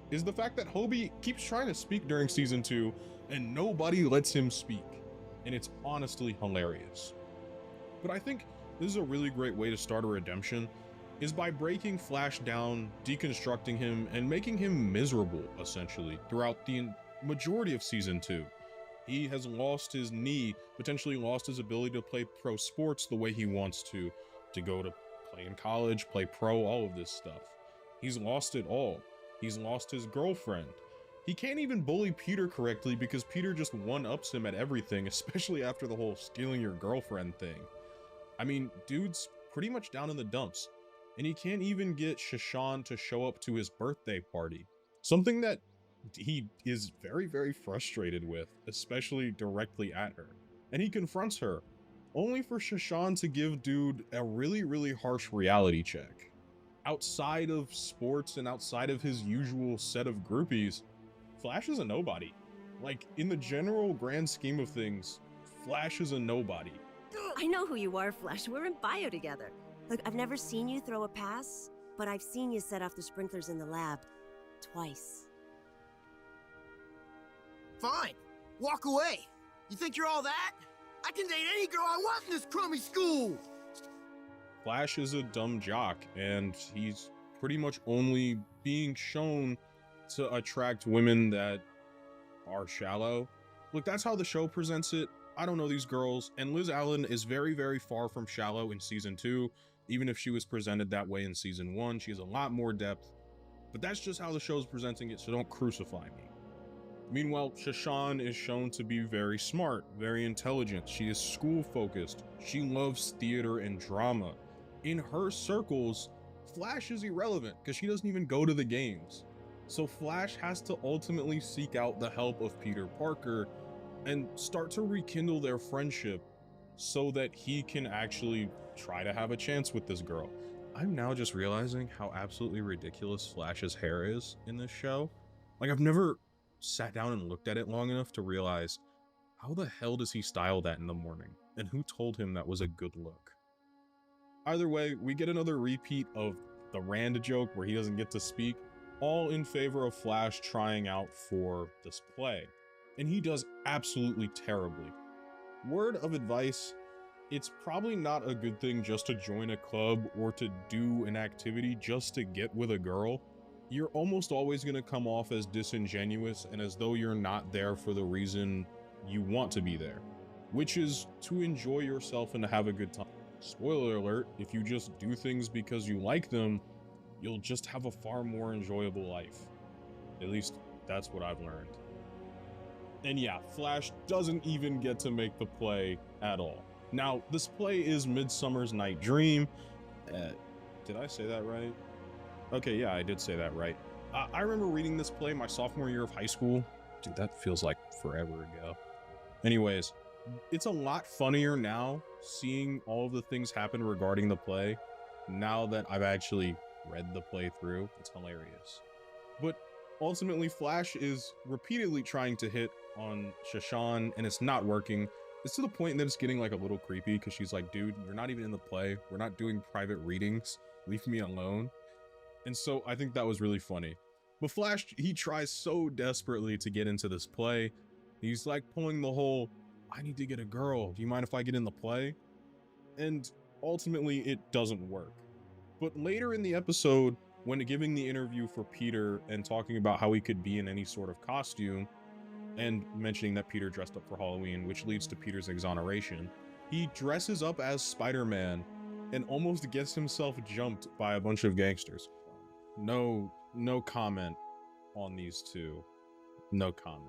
is the fact that Hobie keeps trying to speak during season 2 and nobody lets him speak. And it's honestly hilarious. But I think this is a really great way to start a redemption, is by breaking Flash down, deconstructing him, and making him miserable, essentially, throughout the majority of season 2. He has lost his knee, potentially lost his ability to play pro sports the way he wants to go to play in college, play pro, all of this stuff. He's lost it all. He's lost his girlfriend. He can't even bully Peter correctly because Peter just one-ups him at everything, especially after the whole stealing your girlfriend thing. I mean, dude's pretty much down in the dumps. And he can't even get Shashan to show up to his birthday party. Something that he is very, very frustrated with, especially directly at her. And he confronts her, only for Shashan to give dude a really, really harsh reality check. Outside of sports and outside of his usual set of groupies, Flash is a nobody. Like, in the general grand scheme of things, Flash is a nobody. I know who you are, Flash. We're in bio together. Look, I've never seen you throw a pass, but I've seen you set off the sprinklers in the lab. Twice. Fine. Walk away. You think you're all that? I can date any girl I want in this crummy school! Flash is a dumb jock, and he's pretty much only being shown to attract women that are shallow. Look, that's how the show presents it. I don't know these girls, and Liz Allen is very, very far from shallow in season 2. Even if she was presented that way in season 1, she has a lot more depth, but that's just how the show's presenting it, so don't crucify me. Meanwhile, Shashan is shown to be very smart, very intelligent. She is school focused. She loves theater and drama. In her circles, Flash is irrelevant because she doesn't even go to the games. So Flash has to ultimately seek out the help of Peter Parker and start to rekindle their friendship so that he can actually try to have a chance with this girl. I'm now just realizing how absolutely ridiculous Flash's hair is in this show. Like, I've never sat down and looked at it long enough to realize, how the hell does he style that in the morning? And who told him that was a good look? Either way, we get another repeat of the Rand joke where he doesn't get to speak, all in favor of Flash trying out for this play. And he does absolutely terribly. Word of advice, it's probably not a good thing just to join a club or to do an activity just to get with a girl. You're almost always going to come off as disingenuous and as though you're not there for the reason you want to be there, which is to enjoy yourself and to have a good time. Spoiler alert, if you just do things because you like them, you'll just have a far more enjoyable life. At least that's what I've learned. And yeah, Flash doesn't even get to make the play at all. Now, this play is Midsummer's Night Dream. Did I say that right? Okay, yeah, I did say that right. I remember reading this play my sophomore year of high school. Dude, that feels like forever ago. Anyways, it's a lot funnier now seeing all of the things happen regarding the play. Now that I've actually read the play through, it's hilarious. But ultimately, Flash is repeatedly trying to hit on Shashan, and it's not working. It's to the point that it's getting like a little creepy because she's like, dude, you're not even in the play. We're not doing private readings. Leave me alone. And so I think that was really funny. But Flash, he tries so desperately to get into this play. He's like pulling the whole, I need to get a girl. Do you mind if I get in the play? And ultimately, it doesn't work. But later in the episode, when giving the interview for Peter and talking about how he could be in any sort of costume, and mentioning that Peter dressed up for Halloween, which leads to Peter's exoneration, he dresses up as Spider-Man and almost gets himself jumped by a bunch of gangsters. No comment on these two. No comment.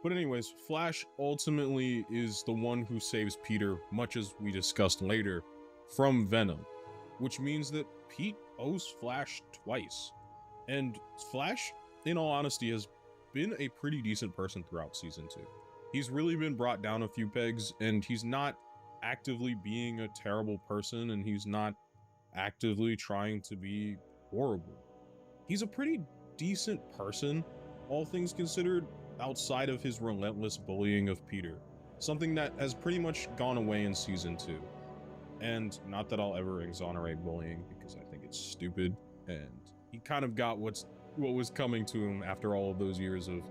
But anyways, Flash ultimately is the one who saves Peter, much as we discussed later, from Venom, which means that Pete owes Flash twice. And Flash, in all honesty, has been a pretty decent person throughout season 2. He's really been brought down a few pegs, and he's not actively being a terrible person, and he's not actively trying to be horrible. He's a pretty decent person, all things considered, outside of his relentless bullying of Peter, something that has pretty much gone away in season 2. And not that I'll ever exonerate bullying, because I think it's stupid, and he kind of got what was coming to him after all of those years of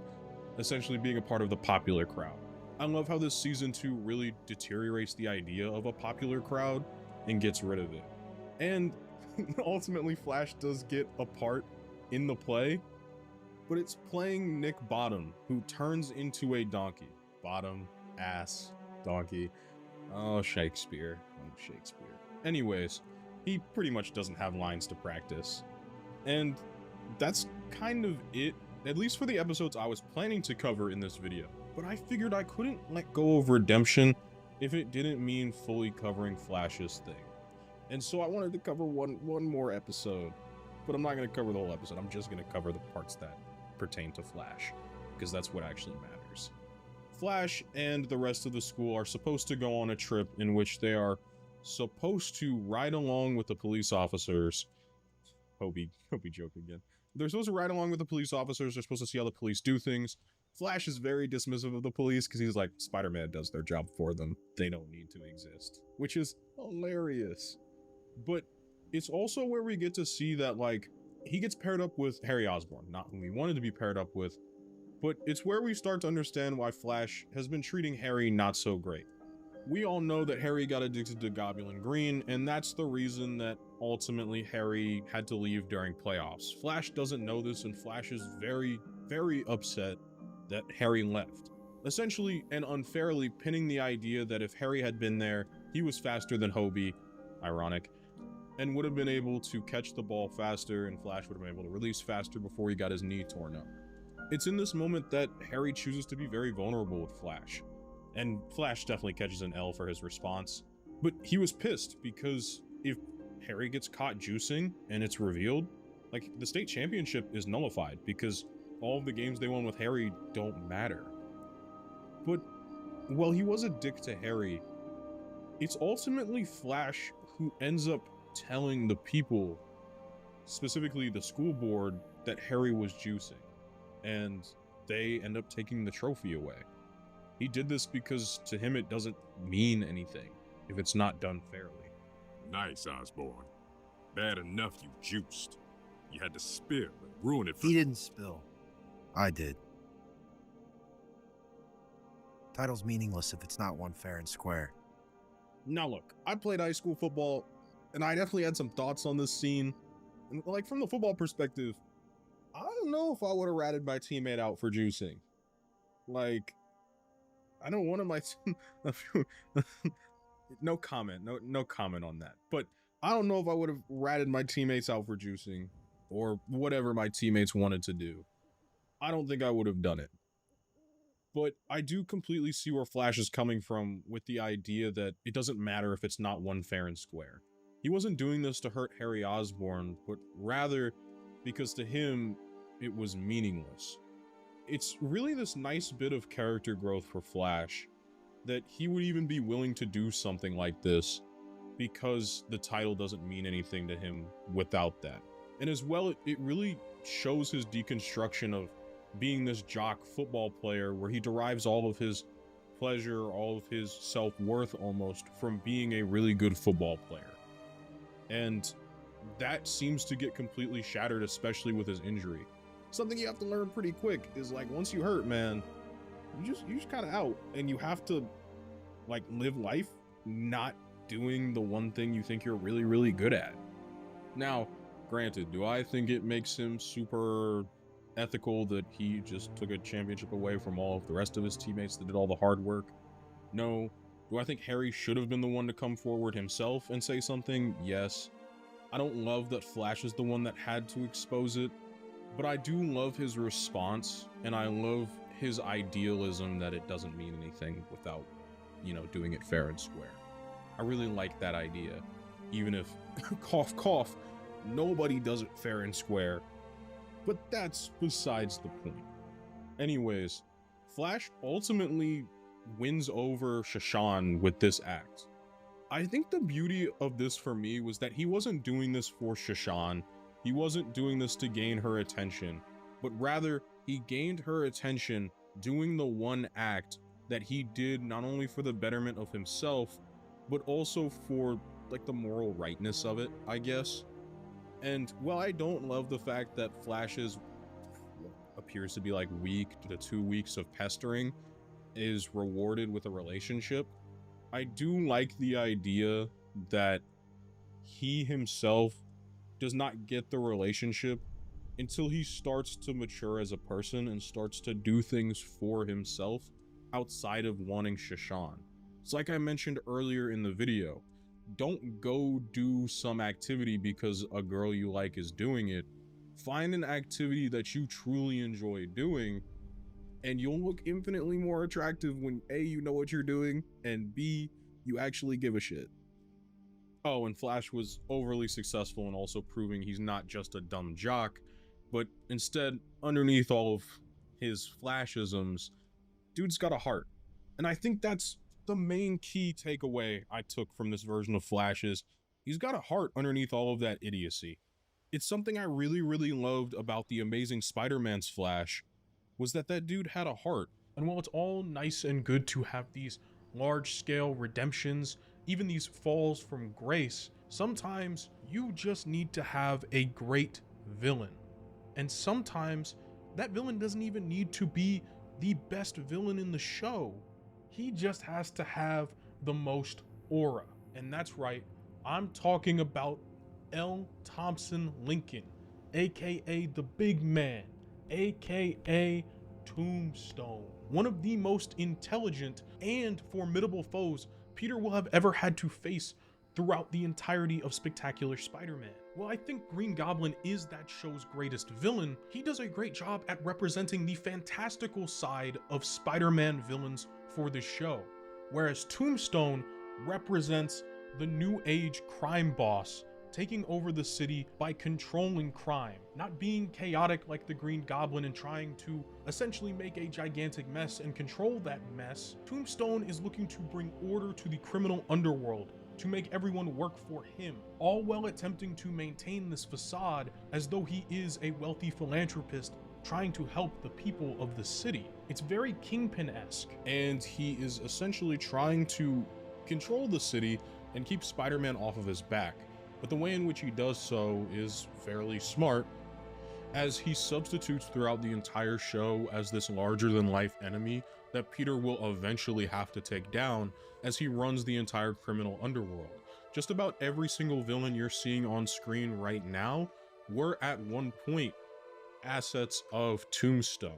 essentially being a part of the popular crowd. I love how this season 2 really deteriorates the idea of a popular crowd and gets rid of it. And ultimately, Flash does get a part in the play, but it's playing Nick Bottom, who turns into a donkey. Bottom, ass, donkey. Oh, Shakespeare. Oh, Shakespeare. Anyways, he pretty much doesn't have lines to practice. And that's kind of it, at least for the episodes I was planning to cover in this video. But I figured I couldn't let go of Redemption if it didn't mean fully covering Flash's thing. And so I wanted to cover one more episode, but I'm not going to cover the whole episode. I'm just going to cover the parts that pertain to Flash, because that's what actually matters. Flash and the rest of the school are supposed to go on a trip in which they are supposed to ride along with the police officers. Hobie joke again. They're supposed to ride along with the police officers. They're supposed to see how the police do things. Flash is very dismissive of the police because he's like, Spider-Man does their job for them. They don't need to exist, which is hilarious. But it's also where we get to see that, like, he gets paired up with Harry Osborn, not whom he wanted to be paired up with, but it's where we start to understand why Flash has been treating Harry not so great. We all know that Harry got addicted to Goblin Green, and that's the reason that ultimately Harry had to leave during playoffs. Flash doesn't know this, and Flash is very, very upset that Harry left. Essentially and unfairly pinning the idea that if Harry had been there, he was faster than Hobie, ironic, and would have been able to catch the ball faster, and Flash would have been able to release faster before he got his knee torn up. It's in this moment that Harry chooses to be very vulnerable with Flash. And Flash definitely catches an L for his response. But he was pissed because if Harry gets caught juicing and it's revealed, like, the state championship is nullified because all of the games they won with Harry don't matter. But while he was a dick to Harry, it's ultimately Flash who ends up telling the people, specifically the school board, that Harry was juicing. And they end up taking the trophy away. He did this because to him it doesn't mean anything if it's not done fairly. Nice, Osborn. Bad enough you juiced. You had to spill and ruin it for— He didn't spill. I did. Title's meaningless if it's not won fair and square. Now look, I played high school football, and I definitely had some thoughts on this scene. And like, from the football perspective, I don't know if I would have ratted my teammate out for juicing. Like, I know one of my no comment on that. But I don't know if I would have ratted my teammates out for juicing or whatever my teammates wanted to do. I don't think I would have done it. But I do completely see where Flash is coming from with the idea that it doesn't matter if it's not won fair and square. He wasn't doing this to hurt Harry Osborn, but rather because to him, it was meaningless. It's really this nice bit of character growth for Flash, that he would even be willing to do something like this because the title doesn't mean anything to him without that. And as well, it really shows his deconstruction of being this jock football player where he derives all of his pleasure, all of his self-worth almost from being a really good football player. And that seems to get completely shattered, especially with his injury. Something you have to learn pretty quick is like, once you hurt, man, you just kind of out, and you have to like live life not doing the one thing you think you're really, really good at. Now, granted, do I think it makes him super ethical that he just took a championship away from all of the rest of his teammates that did all the hard work? No. Do I think Harry should have been the one to come forward himself and say something? Yes. I don't love that Flash is the one that had to expose it, but I do love his response, and I love his idealism that it doesn't mean anything without, you know, doing it fair and square. I really like that idea, even if, cough, cough, nobody does it fair and square. But that's besides the point. Anyways, Flash ultimately wins over Shashan with this act. I think the beauty of this for me was that he wasn't doing this for Shashan. He wasn't doing this to gain her attention, but rather he gained her attention doing the one act that he did not only for the betterment of himself, but also for like the moral rightness of it, I guess. And while I don't love the fact that Flash's appears to be like week to 2 weeks of pestering is rewarded with a relationship, I do like the idea that he himself does not get the relationship until he starts to mature as a person and starts to do things for himself outside of wanting Shashan. It's like I mentioned earlier in the video, don't go do some activity because a girl you like is doing it. Find an activity that you truly enjoy doing, and you'll look infinitely more attractive when A, you know what you're doing, and B, you actually give a shit. Oh, and Flash was overly successful in also proving he's not just a dumb jock, but instead, underneath all of his Flashisms, dude's got a heart. And I think that's the main key takeaway I took from this version of Flash is he's got a heart underneath all of that idiocy. It's something I really, really loved about the Amazing Spider-Man's Flash, was that dude had a heart. And while it's all nice and good to have these large-scale redemptions, even these falls from grace, sometimes you just need to have a great villain. And sometimes that villain doesn't even need to be the best villain in the show. He just has to have the most aura. And that's right, I'm talking about L. Thompson Lincoln, aka the Big Man, aka Tombstone, one of the most intelligent and formidable foes Peter will have ever had to face throughout the entirety of Spectacular Spider-Man. While I think Green Goblin is that show's greatest villain, he does a great job at representing the fantastical side of Spider-Man villains for this show, whereas Tombstone represents the new age crime boss taking over the city by controlling crime, not being chaotic like the Green Goblin and trying to essentially make a gigantic mess and control that mess. Tombstone is looking to bring order to the criminal underworld, to make everyone work for him, all while attempting to maintain this facade as though he is a wealthy philanthropist trying to help the people of the city. It's very Kingpin-esque. And he is essentially trying to control the city and keep Spider-Man off of his back. But the way in which he does so is fairly smart, as he substitutes throughout the entire show as this larger-than-life enemy that Peter will eventually have to take down as he runs the entire criminal underworld. Just about every single villain you're seeing on screen right now were at one point assets of Tombstone.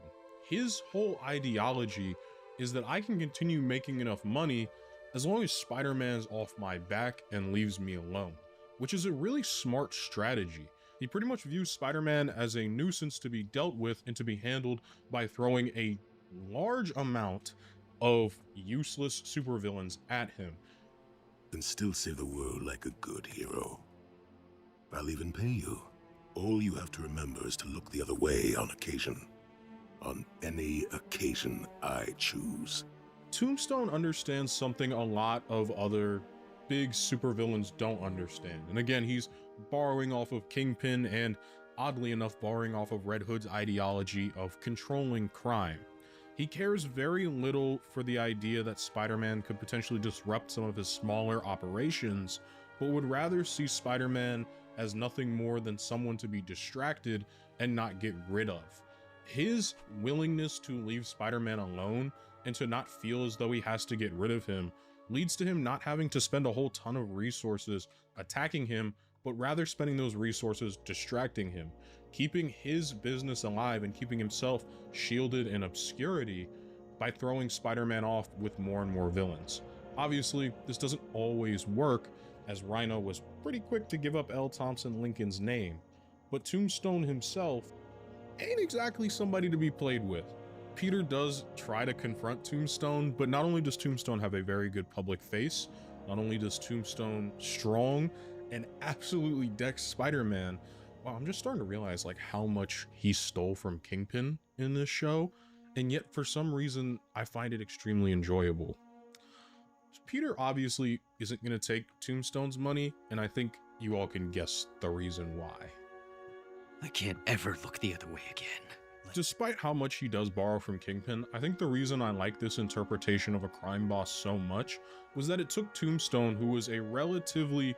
His whole ideology is that I can continue making enough money as long as Spider-Man's off my back and leaves me alone, which is a really smart strategy. He pretty much views Spider-Man as a nuisance to be dealt with and to be handled by throwing a large amount of useless supervillains at him. And still save the world like a good hero. I'll even pay you. All you have to remember is to look the other way on occasion. On any occasion I choose. Tombstone understands something a lot of other big supervillains don't understand. And again, he's borrowing off of Kingpin and, oddly enough, borrowing off of Red Hood's ideology of controlling crime. He cares very little for the idea that Spider-Man could potentially disrupt some of his smaller operations, but would rather see Spider-Man as nothing more than someone to be distracted and not get rid of. His willingness to leave Spider-Man alone and to not feel as though he has to get rid of him leads to him not having to spend a whole ton of resources attacking him, but rather spending those resources distracting him, keeping his business alive and keeping himself shielded in obscurity by throwing Spider-Man off with more and more villains. Obviously, this doesn't always work, as Rhino was pretty quick to give up L. Thompson Lincoln's name, but Tombstone himself ain't exactly somebody to be played with. Peter does try to confront Tombstone, but not only does Tombstone have a very good public face, not only does Tombstone strong and absolutely decks Spider-Man, wow, I'm just starting to realize like how much he stole from Kingpin in this show, and yet for some reason I find it extremely enjoyable. Peter obviously isn't going to take Tombstone's money, and I think you all can guess the reason why. I can't ever look the other way again. Despite how much he does borrow from Kingpin, I think the reason I like this interpretation of a crime boss so much was that it took Tombstone, who was a relatively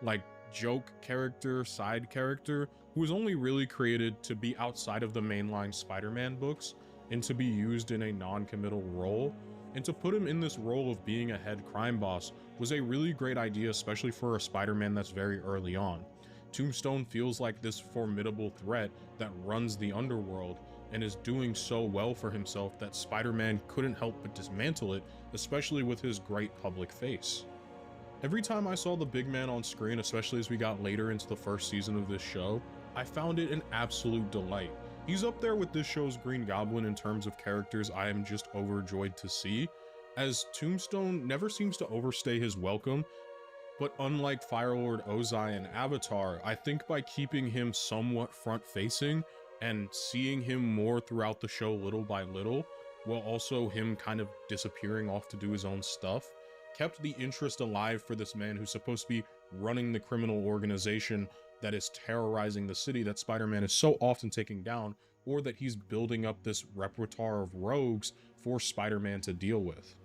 like joke character, side character, who was only really created to be outside of the mainline Spider-Man books and to be used in a non-committal role, and to put him in this role of being a head crime boss was a really great idea, especially for a Spider-Man that's very early on. Tombstone feels like this formidable threat that runs the underworld and is doing so well for himself that Spider-Man couldn't help but dismantle it, especially with his great public face. Every time I saw the big man on screen, especially as we got later into the first season of this show, I found it an absolute delight. He's up there with this show's Green Goblin in terms of characters I am just overjoyed to see, as Tombstone never seems to overstay his welcome. But unlike Firelord Ozai and Avatar, I think by keeping him somewhat front-facing and seeing him more throughout the show little by little, while also him kind of disappearing off to do his own stuff, kept the interest alive for this man who's supposed to be running the criminal organization that is terrorizing the city that Spider-Man is so often taking down, or that he's building up this repertoire of rogues for Spider-Man to deal with.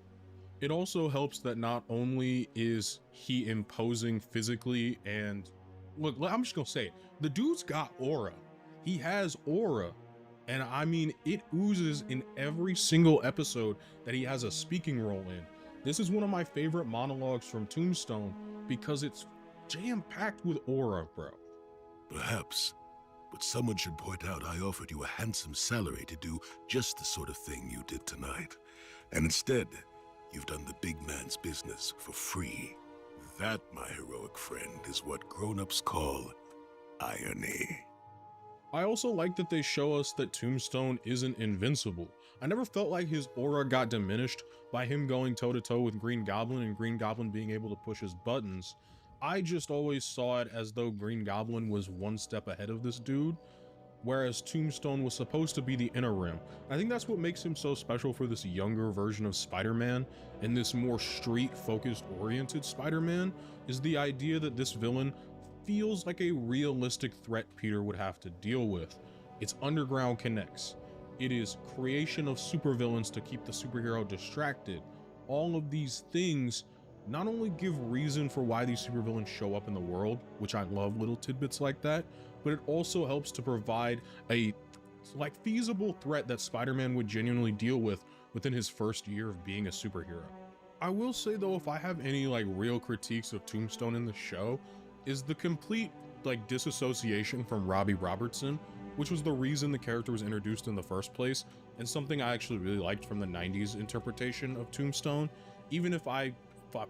It also helps that not only is he imposing physically, and look, I'm just gonna say it, the dude's got aura. He has aura, and I mean it oozes in every single episode that he has a speaking role in. This is one of my favorite monologues from Tombstone because it's jam-packed with aura, bro. Perhaps, but someone should point out I offered you a handsome salary to do just the sort of thing you did tonight, and instead you've done the big man's business for free. That, my heroic friend, is what grown-ups call irony. I also like that they show us that Tombstone isn't invincible. I never felt like his aura got diminished by him going toe-to-toe with Green Goblin and Green Goblin being able to push his buttons. I just always saw it as though Green Goblin was one step ahead of this dude, whereas Tombstone was supposed to be the interim. I think that's what makes him so special for this younger version of Spider-Man and this more street-focused oriented Spider-Man, is the idea that this villain feels like a realistic threat Peter would have to deal with. It's underground connects. It is creation of supervillains to keep the superhero distracted. All of these things not only give reason for why these supervillains show up in the world, which I love little tidbits like that, but it also helps to provide a feasible threat that Spider-Man would genuinely deal with within his first year of being a superhero. I will say though, if I have any real critiques of Tombstone in the show, is the complete disassociation from Robbie Robertson, which was the reason the character was introduced in the first place, and something I actually really liked from the 90s interpretation of Tombstone. Even if I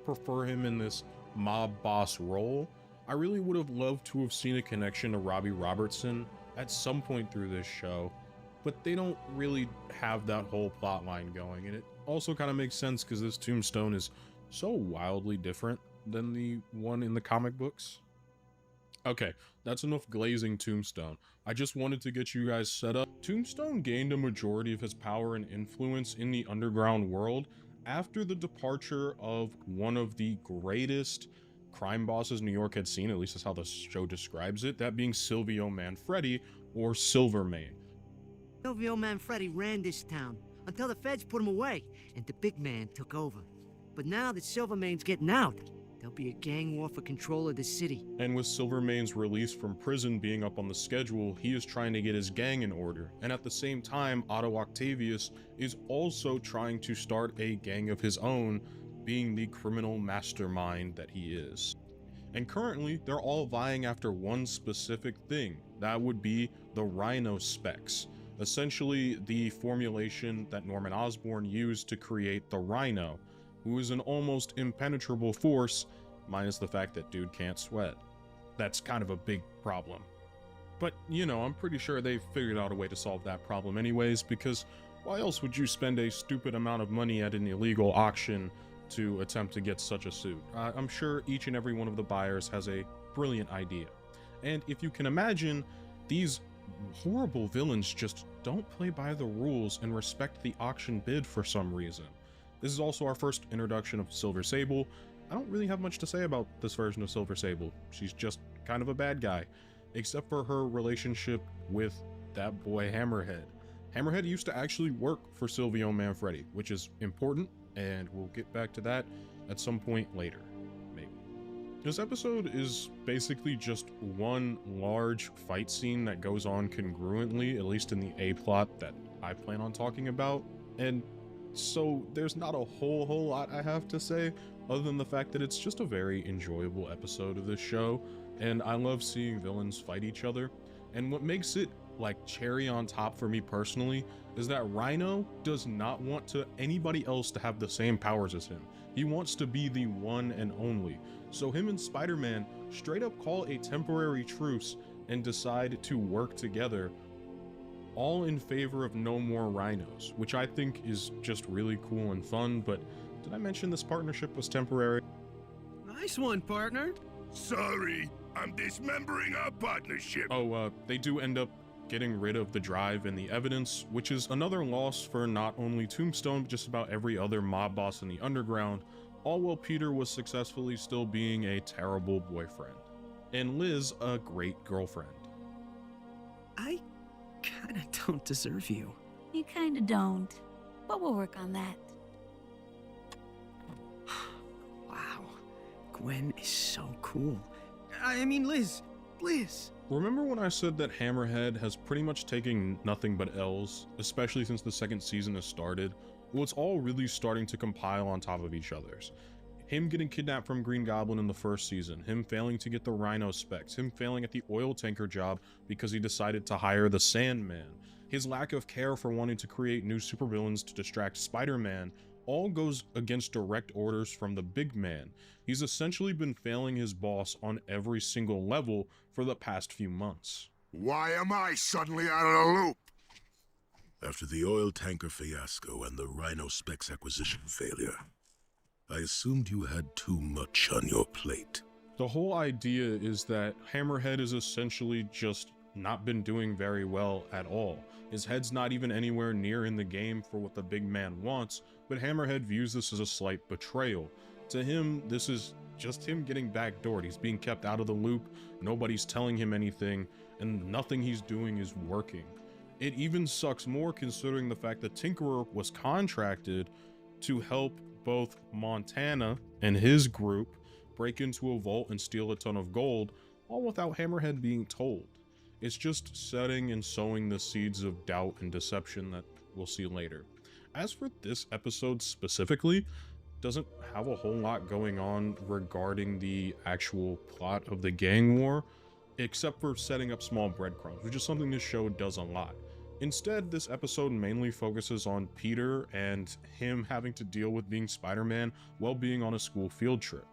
prefer him in this mob boss role, I really would have loved to have seen a connection to Robbie Robertson at some point through this show, but they don't really have that whole plot line going, and it also kind of makes sense because this Tombstone is so wildly different than the one in the comic books. Okay, that's enough glazing Tombstone. I just wanted to get you guys set up. Tombstone gained a majority of his power and influence in the underground world after the departure of one of the greatest crime bosses New York had seen, at least that's how the show describes it, that being Silvio Manfredi, or Silvermane. Silvio Manfredi ran this town until the feds put him away and the big man took over. But now that Silvermane's getting out, there'll be a gang war for control of the city. And with Silvermane's release from prison being up on the schedule, he is trying to get his gang in order. And at the same time, Otto Octavius is also trying to start a gang of his own, being the criminal mastermind that he is. And currently, they're all vying after one specific thing. That would be the Rhino Specs. Essentially, the formulation that Norman Osborn used to create the Rhino, who is an almost impenetrable force, minus the fact that dude can't sweat. That's kind of a big problem. But, you know, I'm pretty sure they've figured out a way to solve that problem anyways, because why else would you spend a stupid amount of money at an illegal auction to attempt to get such a suit? I'm sure each and every one of the buyers has a brilliant idea. And if you can imagine, these horrible villains just don't play by the rules and respect the auction bid for some reason. This is also our first introduction of Silver Sable. I don't really have much to say about this version of Silver Sable. She's just kind of a bad guy, except for her relationship with that boy Hammerhead. Hammerhead used to actually work for Silvio Manfredi, which is important, and we'll get back to that at some point later, maybe. This episode is basically just one large fight scene that goes on congruently, at least in the A-plot that I plan on talking about, and so there's not a whole lot I have to say, other than the fact that it's just a very enjoyable episode of this show, and I love seeing villains fight each other. And what makes it like cherry on top for me personally is that Rhino does not want anybody else to have the same powers as him. He wants to be the one and only. So him and Spider-Man straight up call a temporary truce and decide to work together, all in favor of no more rhinos, which I think is just really cool and fun. But did I mention this partnership was temporary? Nice one, partner. Sorry, I'm dismembering our partnership. Oh, they do end up getting rid of the drive and the evidence, which is another loss for not only Tombstone, but just about every other mob boss in the underground, all while Peter was successfully still being a terrible boyfriend, and Liz a great girlfriend. I kinda don't deserve you. You kinda don't, but we'll work on that. Wow, Gwen is so cool. I mean, Liz. Remember when I said that Hammerhead has pretty much taken nothing but L's, especially since the second season has started? Well, it's all really starting to compile on top of each other's. Him getting kidnapped from Green Goblin in the first season, him failing to get the Rhino Specs, him failing at the oil tanker job because he decided to hire the Sandman, his lack of care for wanting to create new supervillains to distract Spider-Man, all goes against direct orders from the big man. He's essentially been failing his boss on every single level for the past few months. Why am I suddenly out of the loop? After the oil tanker fiasco and the Rhino Specs acquisition failure, I assumed you had too much on your plate. The whole idea is that Hammerhead is essentially just not been doing very well at all. His head's not even anywhere near in the game for what the big man wants, but Hammerhead views this as a slight betrayal. To him, this is just him getting backdoored. He's being kept out of the loop, nobody's telling him anything, and nothing he's doing is working. It even sucks more considering the fact that Tinkerer was contracted to help both Montana and his group break into a vault and steal a ton of gold, all without Hammerhead being told. It's just setting and sowing the seeds of doubt and deception that we'll see later. As for this episode specifically, doesn't have a whole lot going on regarding the actual plot of the gang war, except for setting up small breadcrumbs, which is something this show does a lot. Instead, this episode mainly focuses on Peter and him having to deal with being Spider-Man while being on a school field trip.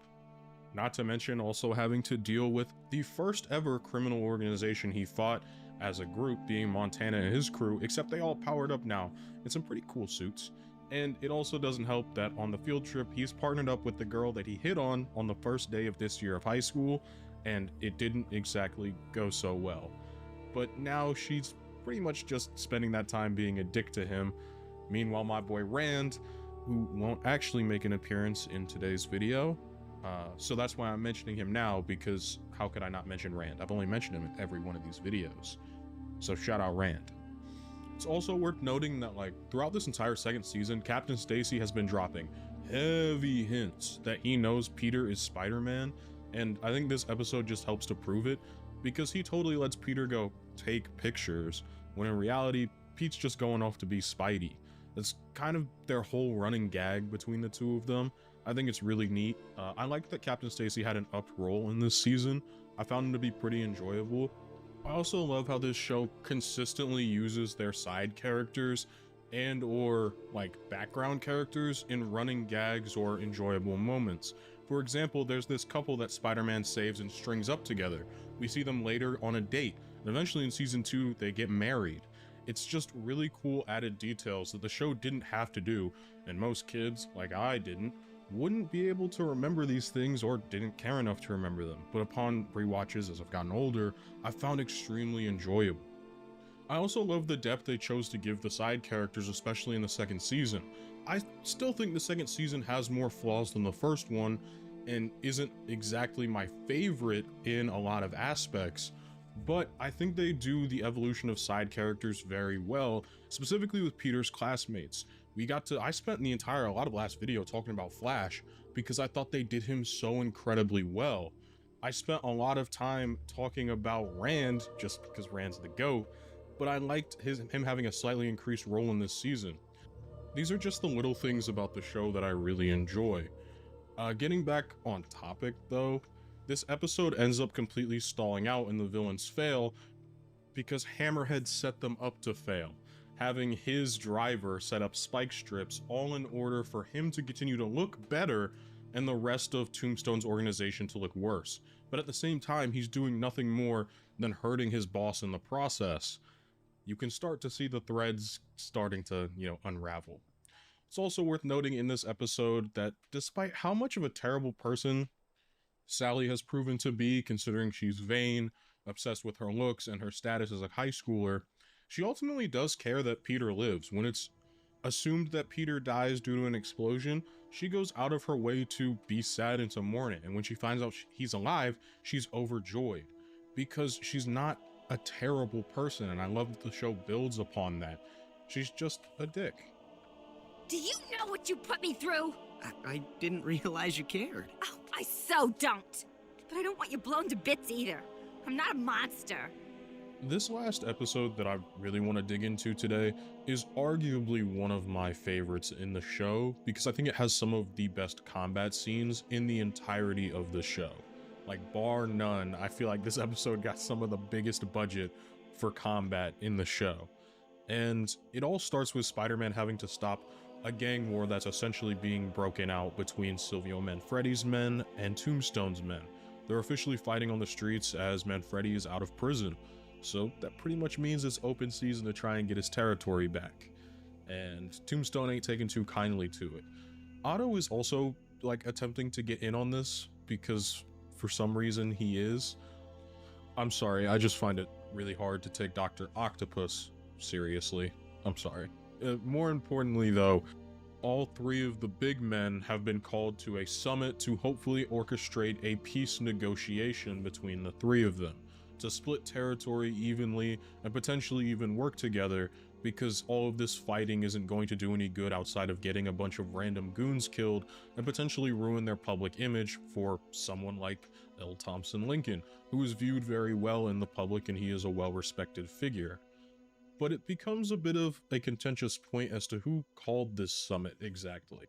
Not to mention also having to deal with the first ever criminal organization he fought as a group, being Montana and his crew, except they all powered up now in some pretty cool suits. And it also doesn't help that on the field trip, he's partnered up with the girl that he hit on the first day of this year of high school, and it didn't exactly go so well. But now she's pretty much just spending that time being a dick to him. Meanwhile, my boy Rand, who won't actually make an appearance in today's video, so that's why I'm mentioning him now, because how could I not mention Rand? I've only mentioned him in every one of these videos. So shout out Rand. It's also worth noting that, like, throughout this entire second season, Captain Stacy has been dropping heavy hints that he knows Peter is Spider-Man, and I think this episode just helps to prove it, because he totally lets Peter go take pictures, when in reality, Pete's just going off to be Spidey. That's kind of their whole running gag between the two of them. I think it's really neat. I like that Captain Stacy had an upped role in this season. I found him to be pretty enjoyable. I also love how this show consistently uses their side characters and or like background characters in running gags or enjoyable moments. For example, there's this couple that Spider-Man saves and strings up together. We see them later on a date, and eventually in season 2 they get married. It's just really cool added details that the show didn't have to do, and most kids, like I didn't, wouldn't be able to remember these things or didn't care enough to remember them, but upon rewatches as I've gotten older, I found extremely enjoyable. I also love the depth they chose to give the side characters, especially in the second season. I still think the second season has more flaws than the first one, and isn't exactly my favorite in a lot of aspects, but I think they do the evolution of side characters very well, specifically with Peter's classmates. I spent a lot of last video talking about Flash because I thought they did him so incredibly well. I spent a lot of time talking about Rand just because Rand's the GOAT, but I liked him having a slightly increased role in this season. These are just the little things about the show that I really enjoy. Getting back on topic though, this episode ends up completely stalling out and the villains fail because Hammerhead set them up to fail, having his driver set up spike strips all in order for him to continue to look better and the rest of Tombstone's organization to look worse. But at the same time, he's doing nothing more than hurting his boss in the process. You can start to see the threads starting to, unravel. It's also worth noting in this episode that despite how much of a terrible person Sally has proven to be, considering she's vain, obsessed with her looks, and her status as a high schooler, she ultimately does care that Peter lives. When it's assumed that Peter dies due to an explosion, she goes out of her way to be sad and to mourn it, and when she finds out he's alive, she's overjoyed, because she's not a terrible person, and I love that the show builds upon that. She's just a dick. Do you know what you put me through? I didn't realize you cared. Oh, I so don't. But I don't want you blown to bits either. I'm not a monster. This last episode that I really want to dig into today is arguably one of my favorites in the show because I think it has some of the best combat scenes in the entirety of the show. Like, bar none, I feel like this episode got some of the biggest budget for combat in the show. And it all starts with Spider-Man having to stop a gang war that's essentially being broken out between Silvio Manfredi's men and Tombstone's men. They're officially fighting on the streets as Manfredi is out of prison. So that pretty much means it's open season to try and get his territory back. And Tombstone ain't taking too kindly to it. Otto is also attempting to get in on this because for some reason he is. I'm sorry, I just find it really hard to take Dr. Octopus seriously. I'm sorry. More importantly though, all three of the big men have been called to a summit to hopefully orchestrate a peace negotiation between the three of them, to split territory evenly and potentially even work together, because all of this fighting isn't going to do any good outside of getting a bunch of random goons killed and potentially ruin their public image for someone like L. Thompson Lincoln, who is viewed very well in the public and he is a well-respected figure. But it becomes a bit of a contentious point as to who called this summit exactly.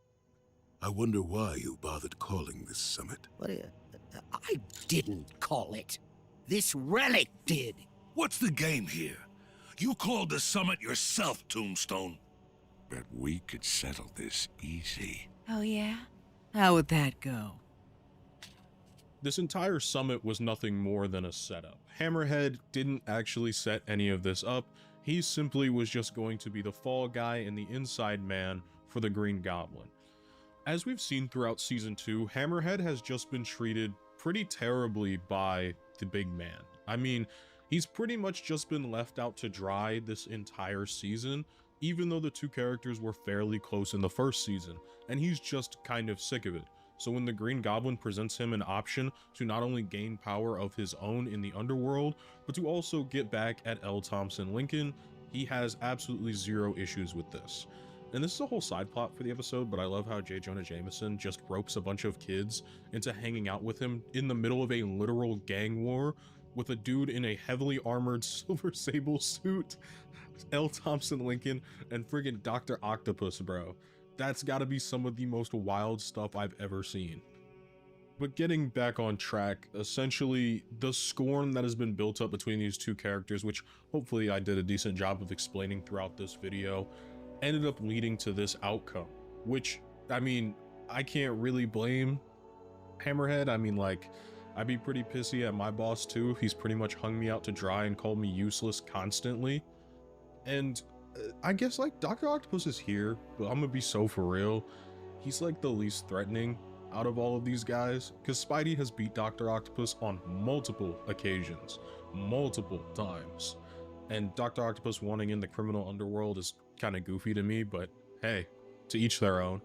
I wonder why you bothered calling this summit. I didn't call it. This relic did. What's the game here? You called the summit yourself, Tombstone. Bet we could settle this easy. Oh yeah? How would that go? This entire summit was nothing more than a setup. Hammerhead didn't actually set any of this up. He simply was just going to be the fall guy and the inside man for the Green Goblin. As we've seen throughout season 2, Hammerhead has just been treated pretty terribly by the big man. I mean, he's pretty much just been left out to dry this entire season, even though the two characters were fairly close in the first season, and he's just kind of sick of it. So when the Green Goblin presents him an option to not only gain power of his own in the underworld, but to also get back at L. Thompson Lincoln, he has absolutely zero issues with this. And this is a whole side plot for the episode, but I love how J. Jonah Jameson just ropes a bunch of kids into hanging out with him in the middle of a literal gang war with a dude in a heavily armored Silver Sable suit, L. Thompson Lincoln, and friggin' Dr. Octopus, bro. That's gotta be some of the most wild stuff I've ever seen. But getting back on track, essentially the scorn that has been built up between these two characters, which hopefully I did a decent job of explaining throughout this video, ended up leading to this outcome, which, I mean, I can't really blame Hammerhead. I mean, like, I'd be pretty pissy at my boss too. He's pretty much hung me out to dry and called me useless constantly. And I guess like Dr. Octopus is here, but I'm gonna be so for real. He's like the least threatening out of all of these guys, because Spidey has beat Dr. Octopus on multiple occasions, multiple times. And Dr. Octopus wanting in the criminal underworld is kind of goofy to me, but hey, to each their own.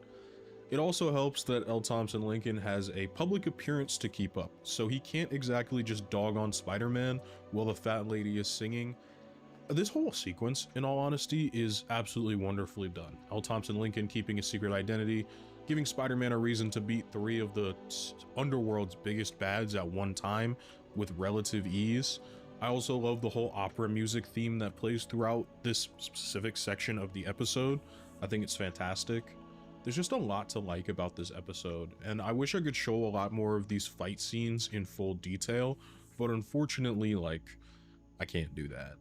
It also helps that L. Thompson Lincoln has a public appearance to keep up, so he can't exactly just dog on Spider-Man while the fat lady is singing. This whole sequence, in all honesty, is absolutely wonderfully done. L. Thompson Lincoln keeping a secret identity, giving Spider-Man a reason to beat 3 of the underworld's biggest bads at one time with relative ease. I also love the whole opera music theme that plays throughout this specific section of the episode. I think it's fantastic. There's just a lot to like about this episode, and I wish I could show a lot more of these fight scenes in full detail, but unfortunately, like, I can't do that.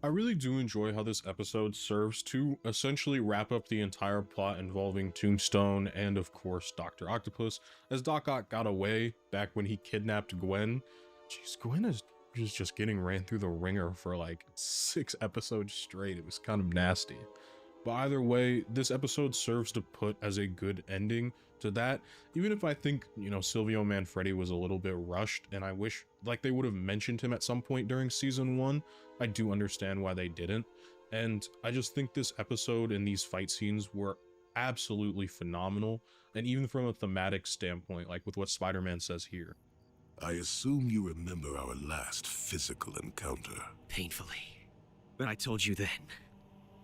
I really do enjoy how this episode serves to essentially wrap up the entire plot involving Tombstone and, of course, Dr. Octopus, as Doc Ock got away back when he kidnapped Gwen. Jeez, Gwen is just getting ran through the ringer for like 6 episodes straight. It was kind of nasty. But either way, this episode serves to put as a good ending to that, even if I think, you know, Silvio Manfredi was a little bit rushed, and I wish like they would have mentioned him at some point during season 1. I do understand why they didn't, and I just think this episode and these fight scenes were absolutely phenomenal, and even from a thematic standpoint, like with what Spider-Man says here. I assume you remember our last physical encounter. Painfully. But I told you then,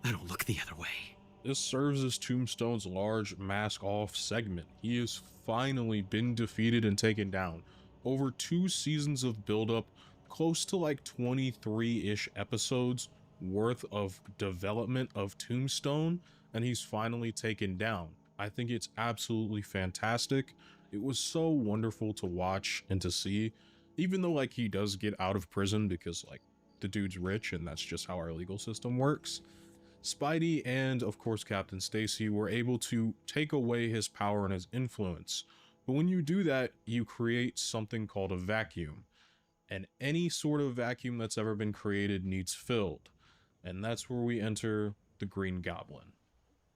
I don't look the other way. This serves as Tombstone's large mask-off segment. He has finally been defeated and taken down. Over 2 seasons of build-up, close to like 23-ish episodes worth of development of Tombstone, and he's finally taken down. I think it's absolutely fantastic. It was so wonderful to watch and to see, even though like he does get out of prison because like the dude's rich and that's just how our legal system works. Spidey and, of course, Captain Stacy were able to take away his power and his influence. But when you do that, you create something called a vacuum. And any sort of vacuum that's ever been created needs filled. And that's where we enter the Green Goblin.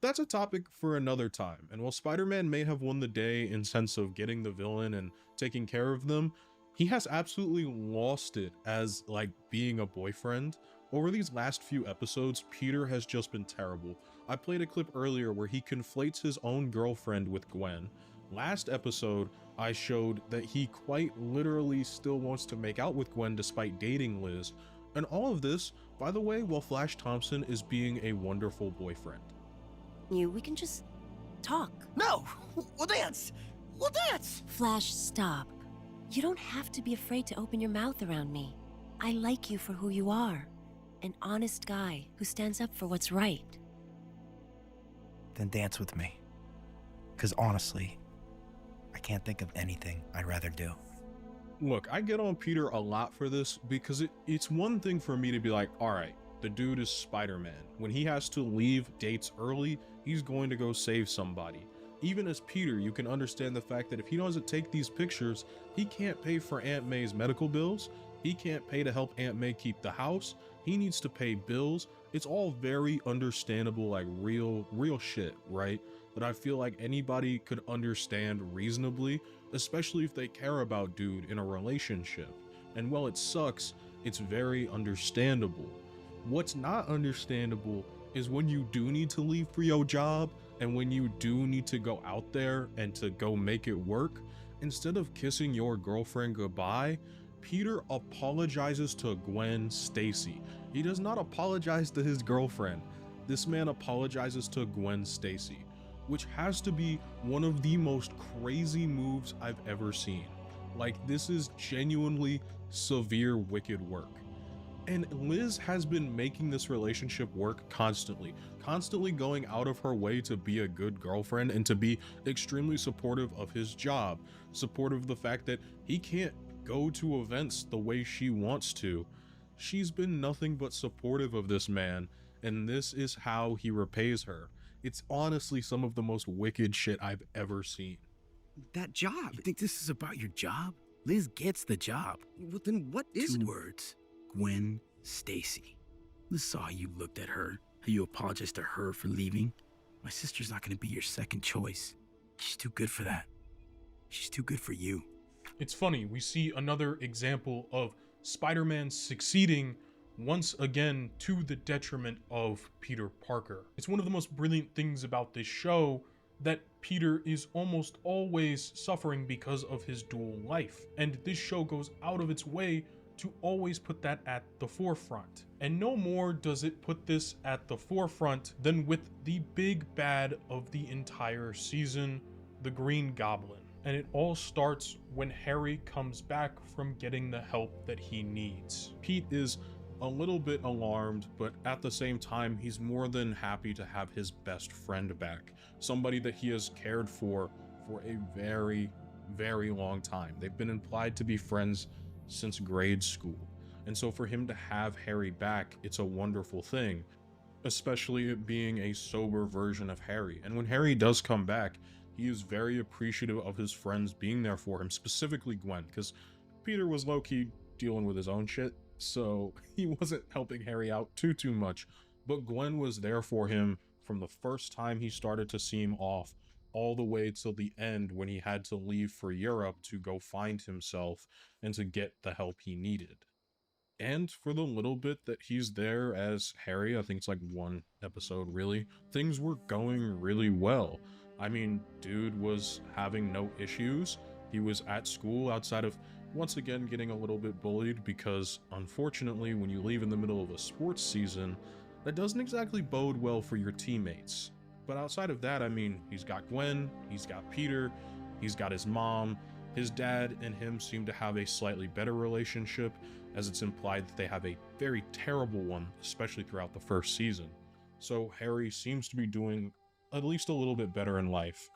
That's a topic for another time. And while Spider-Man may have won the day in sense of getting the villain and taking care of them, he has absolutely lost it as, like, being a boyfriend. Over these last few episodes, Peter has just been terrible. I played a clip earlier where he conflates his own girlfriend with Gwen. Last episode, I showed that he quite literally still wants to make out with Gwen despite dating Liz. And all of this, by the way, while Flash Thompson is being a wonderful boyfriend. We can just talk. No! We'll dance! We'll dance! Flash, stop. You don't have to be afraid to open your mouth around me. I like you for who you are. An honest guy who stands up for what's right. Then dance with me. 'Cause honestly, I can't think of anything I'd rather do. Look, I get on Peter a lot for this because it's one thing for me to be like, all right, the dude is Spider-Man. When he has to leave dates early, he's going to go save somebody. Even as Peter, you can understand the fact that if he doesn't take these pictures, he can't pay for Aunt May's medical bills. He can't pay to help Aunt May keep the house. He needs to pay bills. It's all very understandable, like real shit, right? That I feel like anybody could understand reasonably especially if they care about dude in a relationship. And while it sucks, it's very understandable. What's not understandable is when you do need to leave for your job, and when you do need to go out there and to go make it work, instead of kissing your girlfriend goodbye, Peter apologizes to Gwen Stacy. He does not apologize to his girlfriend. This man apologizes to Gwen Stacy, which has to be one of the most crazy moves I've ever seen. Like, this is genuinely severe wicked work. And Liz has been making this relationship work constantly going out of her way to be a good girlfriend and to be extremely supportive of his job, supportive of the fact that he can't go to events the way she wants to. She's been nothing but supportive of this man, and this is how he repays her. It's honestly some of the most wicked shit I've ever seen. That job. You think this is about your job? Liz gets the job. Well, then what is it? 2 words. Gwen Stacy. Liz saw how you looked at her, how you apologized to her for leaving. My sister's not going to be your second choice. She's too good for that. She's too good for you. It's funny, we see another example of Spider-Man succeeding once again to the detriment of Peter Parker. It's one of the most brilliant things about this show that Peter is almost always suffering because of his dual life. And this show goes out of its way to always put that at the forefront. And no more does it put this at the forefront than with the big bad of the entire season, the Green Goblin. And it all starts when Harry comes back from getting the help that he needs. Pete is a little bit alarmed, but at the same time, he's more than happy to have his best friend back. Somebody that he has cared for a very, very long time. They've been implied to be friends since grade school. And so for him to have Harry back, it's a wonderful thing, especially it being a sober version of Harry. And when Harry does come back, he is very appreciative of his friends being there for him, specifically Gwen, because Peter was low-key dealing with his own shit, so he wasn't helping Harry out too much. But Gwen was there for him from the first time he started to seem off, all the way till the end when he had to leave for Europe to go find himself and to get the help he needed. And for the little bit that he's there as Harry, I think it's like 1 episode really, things were going really well. I mean, dude was having no issues. He was at school outside of, once again, getting a little bit bullied because, unfortunately, when you leave in the middle of a sports season, that doesn't exactly bode well for your teammates. But outside of that, I mean, he's got Gwen, he's got Peter, he's got his mom. His dad and him seem to have a slightly better relationship, as it's implied that they have a very terrible one, especially throughout the first season. So Harry seems to be doing at least a little bit better in life,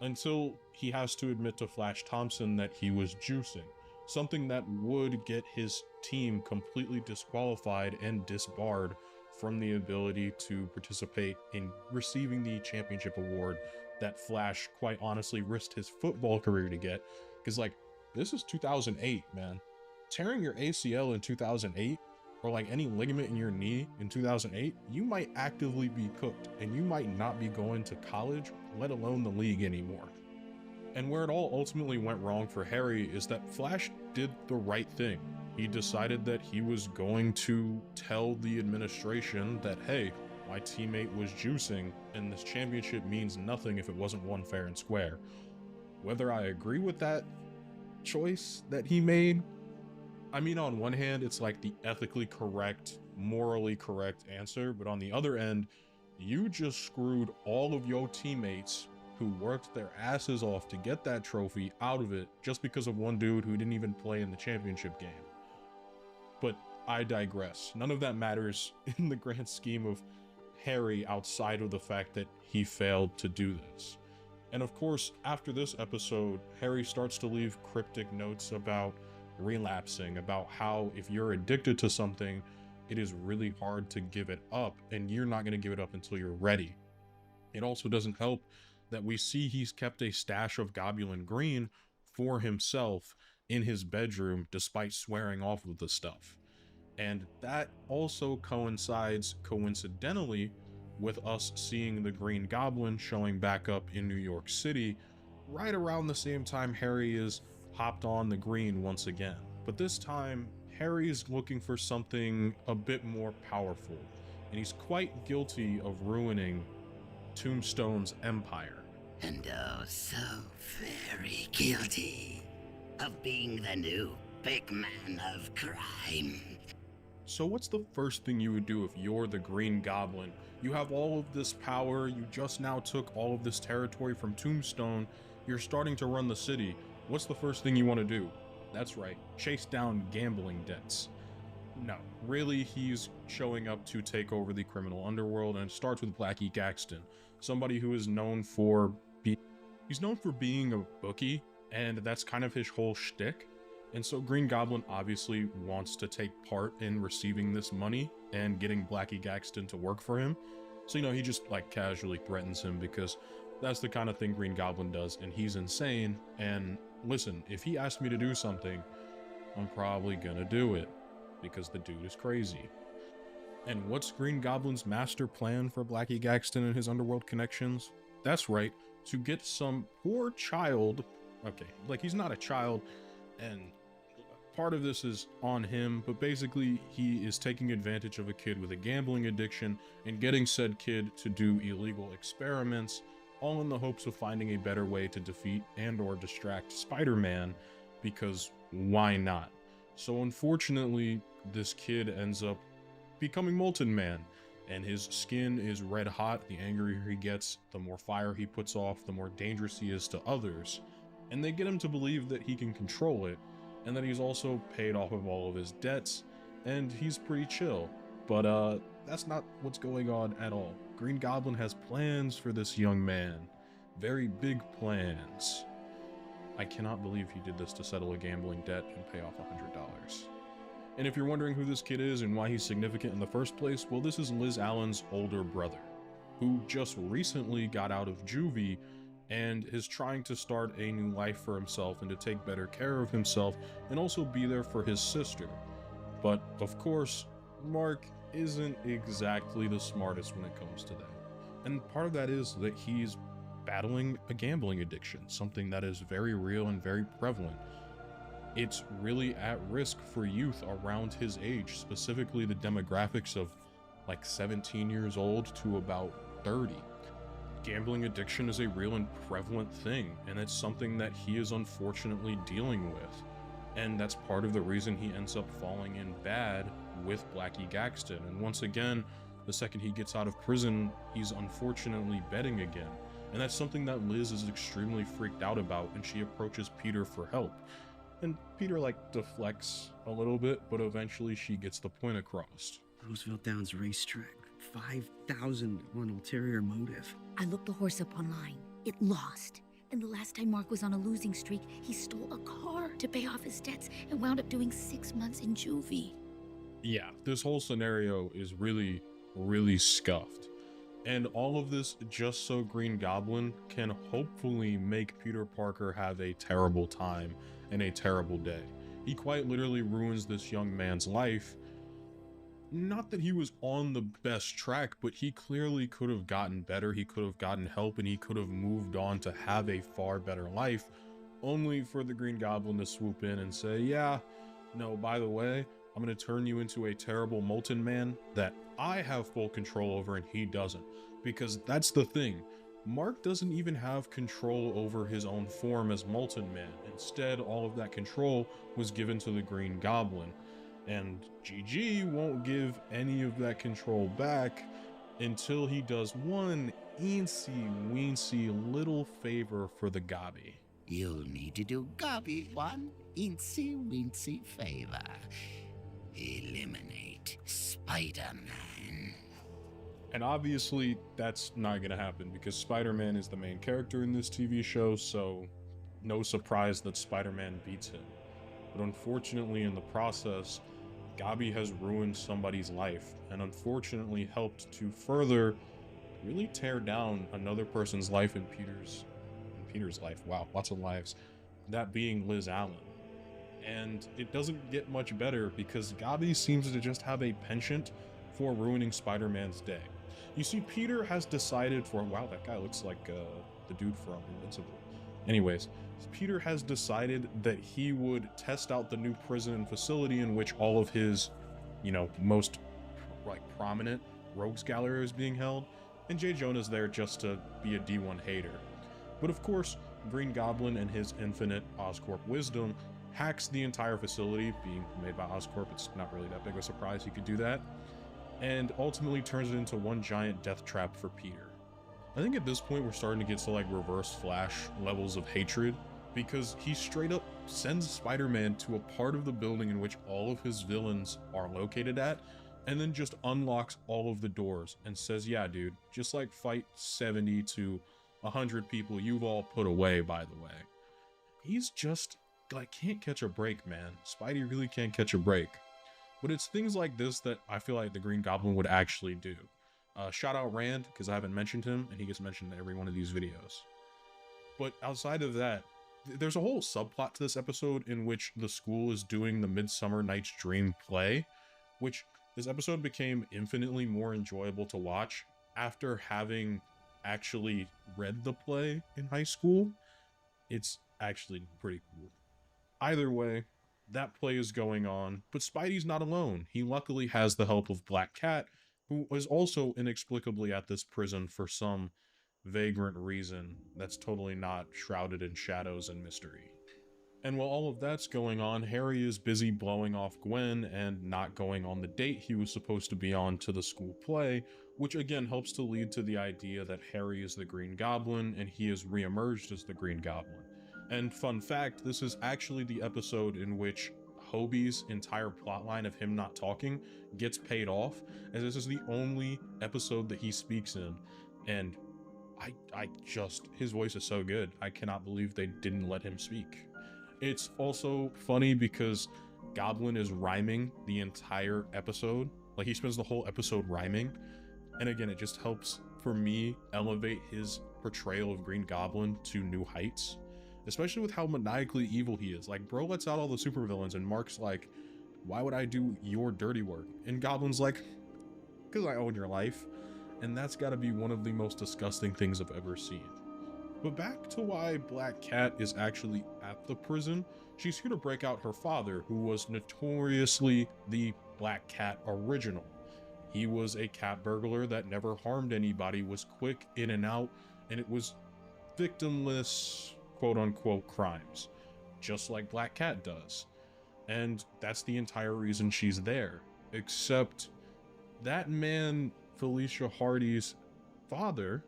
until he has to admit to Flash Thompson that he was juicing, something that would get his team completely disqualified and disbarred from the ability to participate in receiving the championship award that Flash quite honestly risked his football career to get. Because, like, this is 2008, man. Tearing your ACL in 2008, or like any ligament in your knee in 2008, you might actively be cooked and you might not be going to college, let alone the league anymore. And where it all ultimately went wrong for Harry is that Flash did the right thing. He decided that he was going to tell the administration that, hey, my teammate was juicing and this championship means nothing if it wasn't won fair and square. Whether I agree with that choice that he made, I mean, on one hand, it's like the ethically correct, morally correct answer, but on the other end, you just screwed all of your teammates who worked their asses off to get that trophy out of it just because of one dude who didn't even play in the championship game. But I digress. None of that matters in the grand scheme of Harry outside of the fact that he failed to do this. And of course, after this episode, Harry starts to leave cryptic notes about relapsing, about how if you're addicted to something, it is really hard to give it up, and you're not going to give it up until you're ready. It also doesn't help that we see he's kept a stash of Goblin Green for himself in his bedroom despite swearing off of the stuff. And that also coincides, coincidentally, with us seeing the Green Goblin showing back up in New York City right around the same time Harry is hopped on the Green once again. But this time, Harry is looking for something a bit more powerful, and he's quite guilty of ruining Tombstone's empire. And oh, so very guilty of being the new big man of crime. So what's the first thing you would do if you're the Green Goblin? You have all of this power, you just now took all of this territory from Tombstone, you're starting to run the city. What's the first thing you want to do? That's right, chase down gambling debts. No, really, he's showing up to take over the criminal underworld, and it starts with Blackie Gaxton, somebody who is known for being a bookie, and that's kind of his whole shtick. And so Green Goblin obviously wants to take part in receiving this money and getting Blackie Gaxton to work for him. So, he just like casually threatens him because that's the kind of thing Green Goblin does, and he's insane. And listen, if he asks me to do something, I'm probably gonna do it because the dude is crazy. And what's Green Goblin's master plan for Blackie Gaxton and his underworld connections? That's right, to get some poor child, okay, like he's not a child, and part of this is on him, but basically he is taking advantage of a kid with a gambling addiction and getting said kid to do illegal experiments, all in the hopes of finding a better way to defeat and or distract Spider-Man, because why not? So unfortunately, this kid ends up becoming Molten Man, and his skin is red hot. The angrier he gets, the more fire he puts off, the more dangerous he is to others, and they get him to believe that he can control it, and that he's also paid off of all of his debts, and he's pretty chill. But that's not what's going on at all. Green Goblin has plans for this young man. Very big plans. I cannot believe he did this to settle a gambling debt and pay off $100. And if you're wondering who this kid is and why he's significant in the first place, well, this is Liz Allen's older brother, who just recently got out of juvie and is trying to start a new life for himself and to take better care of himself and also be there for his sister. But of course, Mark isn't exactly the smartest when it comes to that. And part of that is that he's battling a gambling addiction, something that is very real and very prevalent. It's really at risk for youth around his age, specifically the demographics of like 17 years old to about 30. Gambling addiction is a real and prevalent thing, and it's something that he is unfortunately dealing with. And that's part of the reason he ends up falling in bad with Blackie Gaxton. And once again, the second he gets out of prison, he's unfortunately betting again. And that's something that Liz is extremely freaked out about, and she approaches Peter for help. And Peter deflects a little bit, but eventually she gets the point across. Roosevelt Downs racetrack, 5,000 on ulterior motive. I looked the horse up online. It lost. And the last time Mark was on a losing streak, he stole a car to pay off his debts and wound up doing 6 months in juvie. Yeah, this whole scenario is really, really scuffed. And all of this just so Green Goblin can hopefully make Peter Parker have a terrible time and a terrible day. He quite literally ruins this young man's life. Not that he was on the best track, but he clearly could have gotten better, he could have gotten help, and he could have moved on to have a far better life, only for the Green Goblin to swoop in and say, yeah, no, by the way, I'm going to turn you into a terrible Molten Man that I have full control over and he doesn't. Because that's the thing. Mark doesn't even have control over his own form as Molten Man. Instead, all of that control was given to the Green Goblin. And GG won't give any of that control back until he does one eensy-weensy little favor for the Gobby. You'll need to do Gobby one eensy-weensy favor. Eliminate Spider-Man. And obviously, that's not going to happen because Spider-Man is the main character in this TV show, so no surprise that Spider-Man beats him. But unfortunately, in the process, Gobby has ruined somebody's life and unfortunately helped to further really tear down another person's life in Peter's life. Wow, lots of lives. That being Liz Allen. And it doesn't get much better because Gobby seems to just have a penchant for ruining Spider-Man's day. You see, Peter has decided wow, that guy looks like the dude from Invincible. Anyways, Peter has decided that he would test out the new prison and facility in which all of his, most prominent rogues gallery is being held, and J. Jonah's there just to be a D1 hater. But of course, Green Goblin and his infinite Oscorp wisdom hacks the entire facility, being made by Oscorp. It's not really that big of a surprise he could do that, and ultimately turns it into one giant death trap for Peter. I think at this point we're starting to get to like reverse Flash levels of hatred, because he straight up sends Spider-Man to a part of the building in which all of his villains are located at, and then just unlocks all of the doors and says, yeah dude, just like fight 70 to 100 people you've all put away, by the way. He's just like can't catch a break, man. Spidey really can't catch a break. But it's things like this that I feel like the Green Goblin would actually do. Shout out Rand, because I haven't mentioned him, and he gets mentioned in every one of these videos. But outside of that, there's a whole subplot to this episode in which the school is doing the Midsummer Night's Dream play, which this episode became infinitely more enjoyable to watch after having actually read the play in high school. It's actually pretty cool. Either way, that play is going on, but Spidey's not alone. He luckily has the help of Black Cat, who is also inexplicably at this prison for some vagrant reason that's totally not shrouded in shadows and mystery. And while all of that's going on, Harry is busy blowing off Gwen and not going on the date he was supposed to be on to the school play, which again helps to lead to the idea that Harry is the Green Goblin and he has re-emerged as the Green Goblin. And fun fact, this is actually the episode in which Hobie's entire plotline of him not talking gets paid off, as this is the only episode that he speaks in, and his voice is so good. I cannot believe they didn't let him speak. It's also funny because Goblin is rhyming the entire episode. Like, he spends the whole episode rhyming. And again, it just helps for me elevate his portrayal of Green Goblin to new heights, especially with how maniacally evil he is. Like, bro lets out all the supervillains and Mark's like, why would I do your dirty work? And Goblin's like, because I own your life. And that's got to be one of the most disgusting things I've ever seen. But back to why Black Cat is actually at the prison. She's here to break out her father, who was notoriously the Black Cat original. He was a cat burglar that never harmed anybody, was quick in and out, and it was victimless, quote-unquote, crimes, just like Black Cat does. And that's the entire reason she's there. Except that man, Felicia Hardy's father,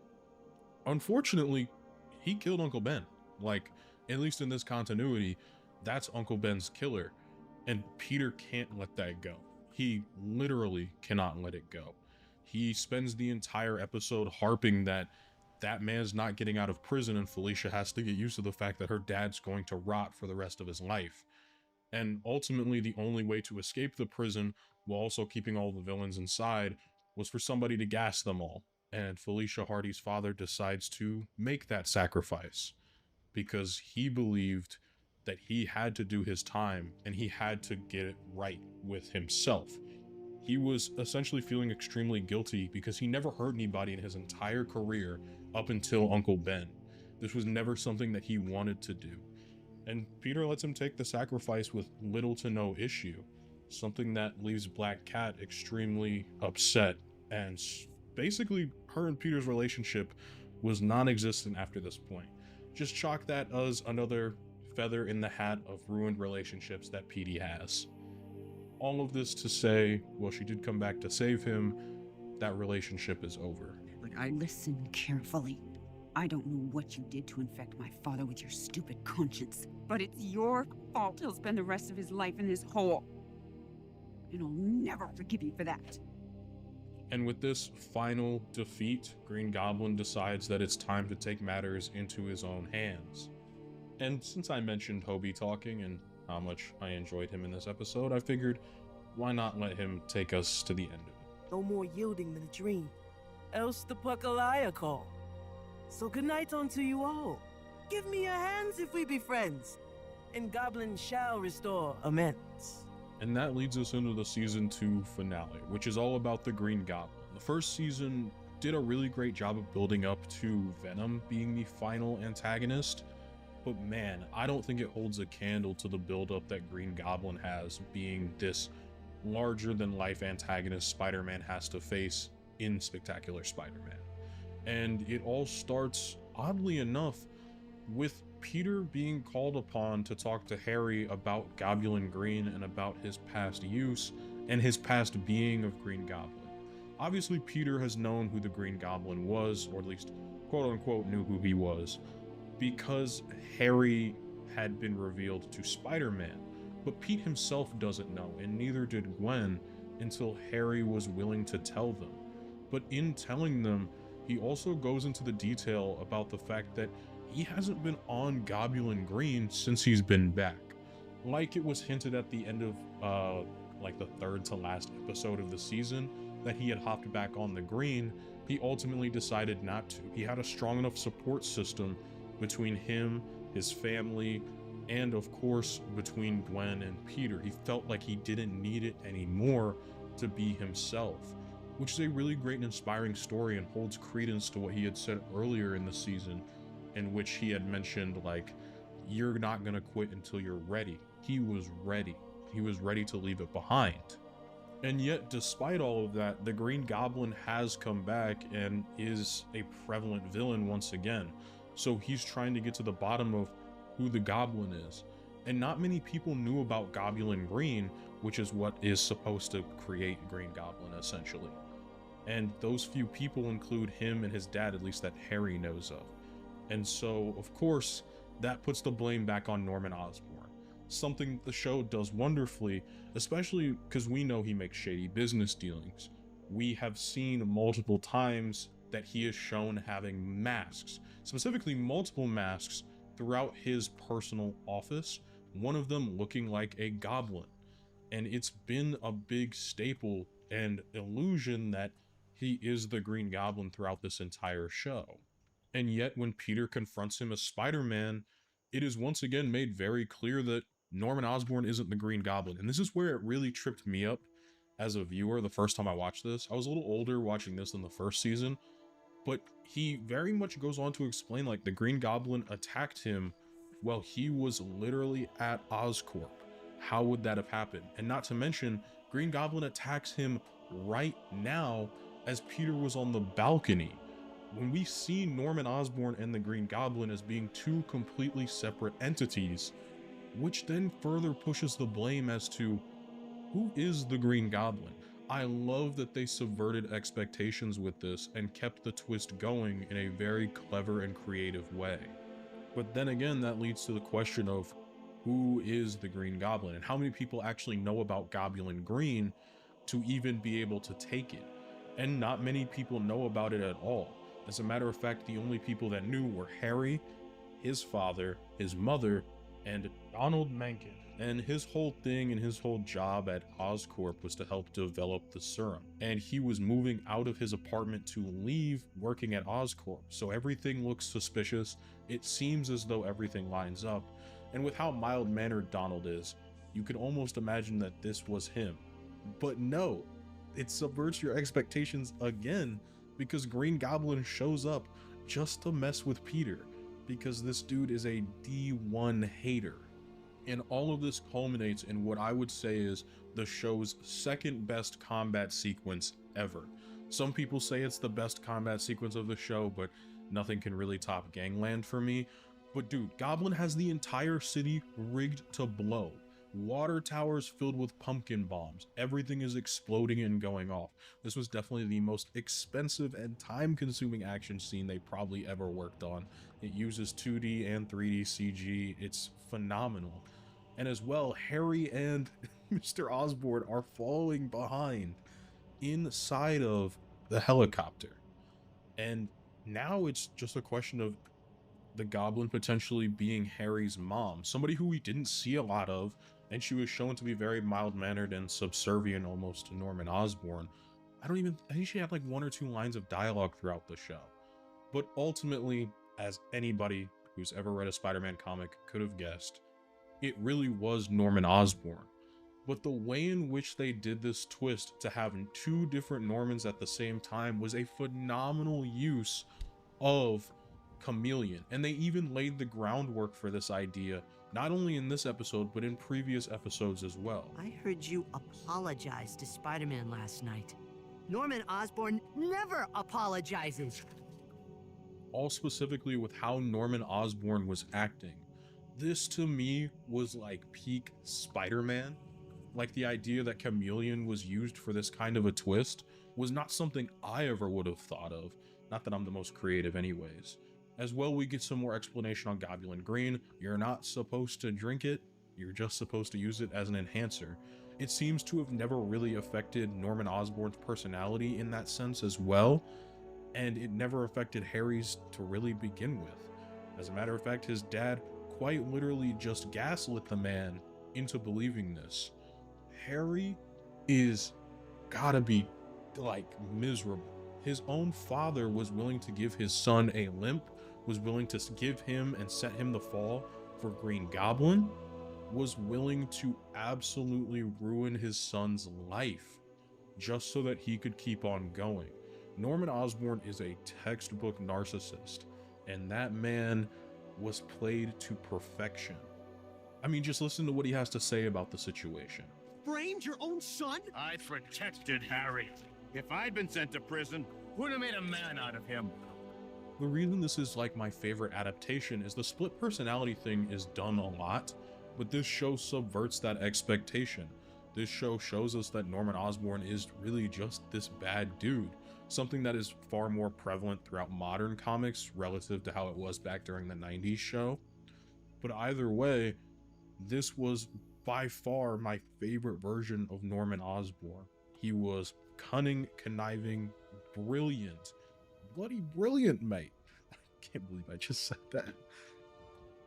unfortunately, he killed Uncle Ben. Like, at least in this continuity, that's Uncle Ben's killer. And Peter can't let that go. He literally cannot let it go. He spends the entire episode harping that that man's not getting out of prison, and Felicia has to get used to the fact that her dad's going to rot for the rest of his life. And ultimately, the only way to escape the prison, while also keeping all the villains inside, was for somebody to gas them all. And Felicia Hardy's father decides to make that sacrifice because he believed that he had to do his time and he had to get it right with himself. He was essentially feeling extremely guilty because he never hurt anybody in his entire career up until Uncle Ben. This was never something that he wanted to do. And Peter lets him take the sacrifice with little to no issue, something that leaves Black Cat extremely upset, and basically her and Peter's relationship was non-existent after this point. Just chalk that as another feather in the hat of ruined relationships that Petey has. All of this to say, well, she did come back to save him, that relationship is over. But I listened carefully. I don't know what you did to infect my father with your stupid conscience, but it's your fault he'll spend the rest of his life in this hole. And I'll never forgive you for that. And with this final defeat, Green Goblin decides that it's time to take matters into his own hands. And since I mentioned Hobie talking and how much I enjoyed him in this episode, I figured, why not let him take us to the end of it? No more yielding to the dream, else the Puckalaya call. So good night unto you all. Give me your hands if we be friends, and Goblin shall restore amends. And that leads us into the season 2 finale, which is all about the Green Goblin. The first season did a really great job of building up to Venom being the final antagonist, But man, I don't think it holds a candle to the buildup that Green Goblin has, being this larger than life antagonist Spider-Man has to face in Spectacular Spider-Man. And it all starts, oddly enough, with Peter being called upon to talk to Harry about Goblin Green and about his past use and his past being of Green Goblin. Obviously, Peter has known who the Green Goblin was, or at least quote-unquote knew who he was, because Harry had been revealed to Spider-Man, but Pete himself doesn't know, and neither did Gwen until Harry was willing to tell them. But in telling them, he also goes into the detail about the fact that he hasn't been on Goblin Green since he's been back. Like it was hinted at the end of like the third to last episode of the season that he had hopped back on the Green, he ultimately decided not to. He had a strong enough support system between him, his family, and of course between Gwen and Peter. He felt like he didn't need it anymore to be himself, which is a really great and inspiring story and holds credence to what he had said earlier in the season, in which he had mentioned, like, you're not gonna quit until you're ready. He was ready. He was ready to leave it behind. And yet, despite all of that, the Green Goblin has come back and is a prevalent villain once again. So he's trying to get to the bottom of who the Goblin is. And not many people knew about Goblin Green, which is what is supposed to create Green Goblin, essentially. And those few people include him and his dad, at least that Harry knows of. And so, of course, that puts the blame back on Norman Osborn. Something the show does wonderfully, especially because we know he makes shady business dealings. We have seen multiple times that he is shown having masks, specifically multiple masks, throughout his personal office, one of them looking like a goblin. And it's been a big staple and illusion that he is the Green Goblin throughout this entire show. And yet when Peter confronts him as Spider-Man, it is once again made very clear that Norman Osborn isn't the Green Goblin. And this is where it really tripped me up as a viewer the first time I watched this. I was a little older watching this than the first season, but he very much goes on to explain, like, the Green Goblin attacked him while he was literally at Oscorp. How would that have happened? And not to mention, Green Goblin attacks him right now as Peter was on the balcony. When we see Norman Osborn and the Green Goblin as being two completely separate entities, which then further pushes the blame as to who is the Green Goblin. I love that they subverted expectations with this and kept the twist going in a very clever and creative way. But then again, that leads to the question of who is the Green Goblin and how many people actually know about Goblin Green to even be able to take it. And not many people know about it at all. As a matter of fact, the only people that knew were Harry, his father, his mother, and Donald Mencken. And his whole thing and his whole job at Oscorp was to help develop the serum. And he was moving out of his apartment to leave working at Oscorp. So everything looks suspicious. It seems as though everything lines up. And with how mild-mannered Donald is, you can almost imagine that this was him. But no, it subverts your expectations again, because Green Goblin shows up just to mess with Peter, because this dude is a D1 hater. And all of this culminates in what I would say is the show's second best combat sequence ever. Some people say it's the best combat sequence of the show, but nothing can really top Gangland for me. But dude, Goblin has the entire city rigged to blow. Water towers filled with pumpkin bombs. Everything is exploding and going off. This was definitely the most expensive and time-consuming action scene they probably ever worked on. It uses 2D and 3D CG. It's phenomenal. And as well, Harry and Mr. Osborn are falling behind inside of the helicopter. And now it's just a question of the Goblin potentially being Harry's mom, somebody who we didn't see a lot of, and she was shown to be very mild-mannered and subservient almost to Norman Osborn. I think she had like 1 or 2 lines of dialogue throughout the show. But ultimately, as anybody who's ever read a Spider-Man comic could have guessed, it really was Norman Osborn. But the way in which they did this twist to having 2 different Normans at the same time was a phenomenal use of chameleon. And they even laid the groundwork for this idea, not only in this episode, but in previous episodes as well. I heard you apologize to Spider-Man last night. Norman Osborn never apologizes. All specifically with how Norman Osborn was acting. This to me was like peak Spider-Man. Like the idea that chameleon was used for this kind of a twist was not something I ever would have thought of. Not that I'm the most creative anyways. As well, we get some more explanation on Goblin Green. You're not supposed to drink it. You're just supposed to use it as an enhancer. It seems to have never really affected Norman Osborn's personality in that sense as well. And it never affected Harry's to really begin with. As a matter of fact, his dad quite literally just gaslit the man into believing this. Harry is gotta be like miserable. His own father was willing to give his son a limp, was willing to give him and set him the fall for Green Goblin, was willing to absolutely ruin his son's life just so that he could keep on going. Norman Osborn is a textbook narcissist, and that man was played to perfection. I mean, just listen to what he has to say about the situation. Framed your own son? I protected Harry. If I'd been sent to prison, would have made a man out of him. The reason this is like my favorite adaptation is the split personality thing is done a lot, but this show subverts that expectation. This show shows us that Norman Osborn is really just this bad dude, something that is far more prevalent throughout modern comics relative to how it was back during the 90s show. But either way, this was by far my favorite version of Norman Osborn. He was cunning, conniving, brilliant, bloody brilliant, mate. I can't believe I just said that.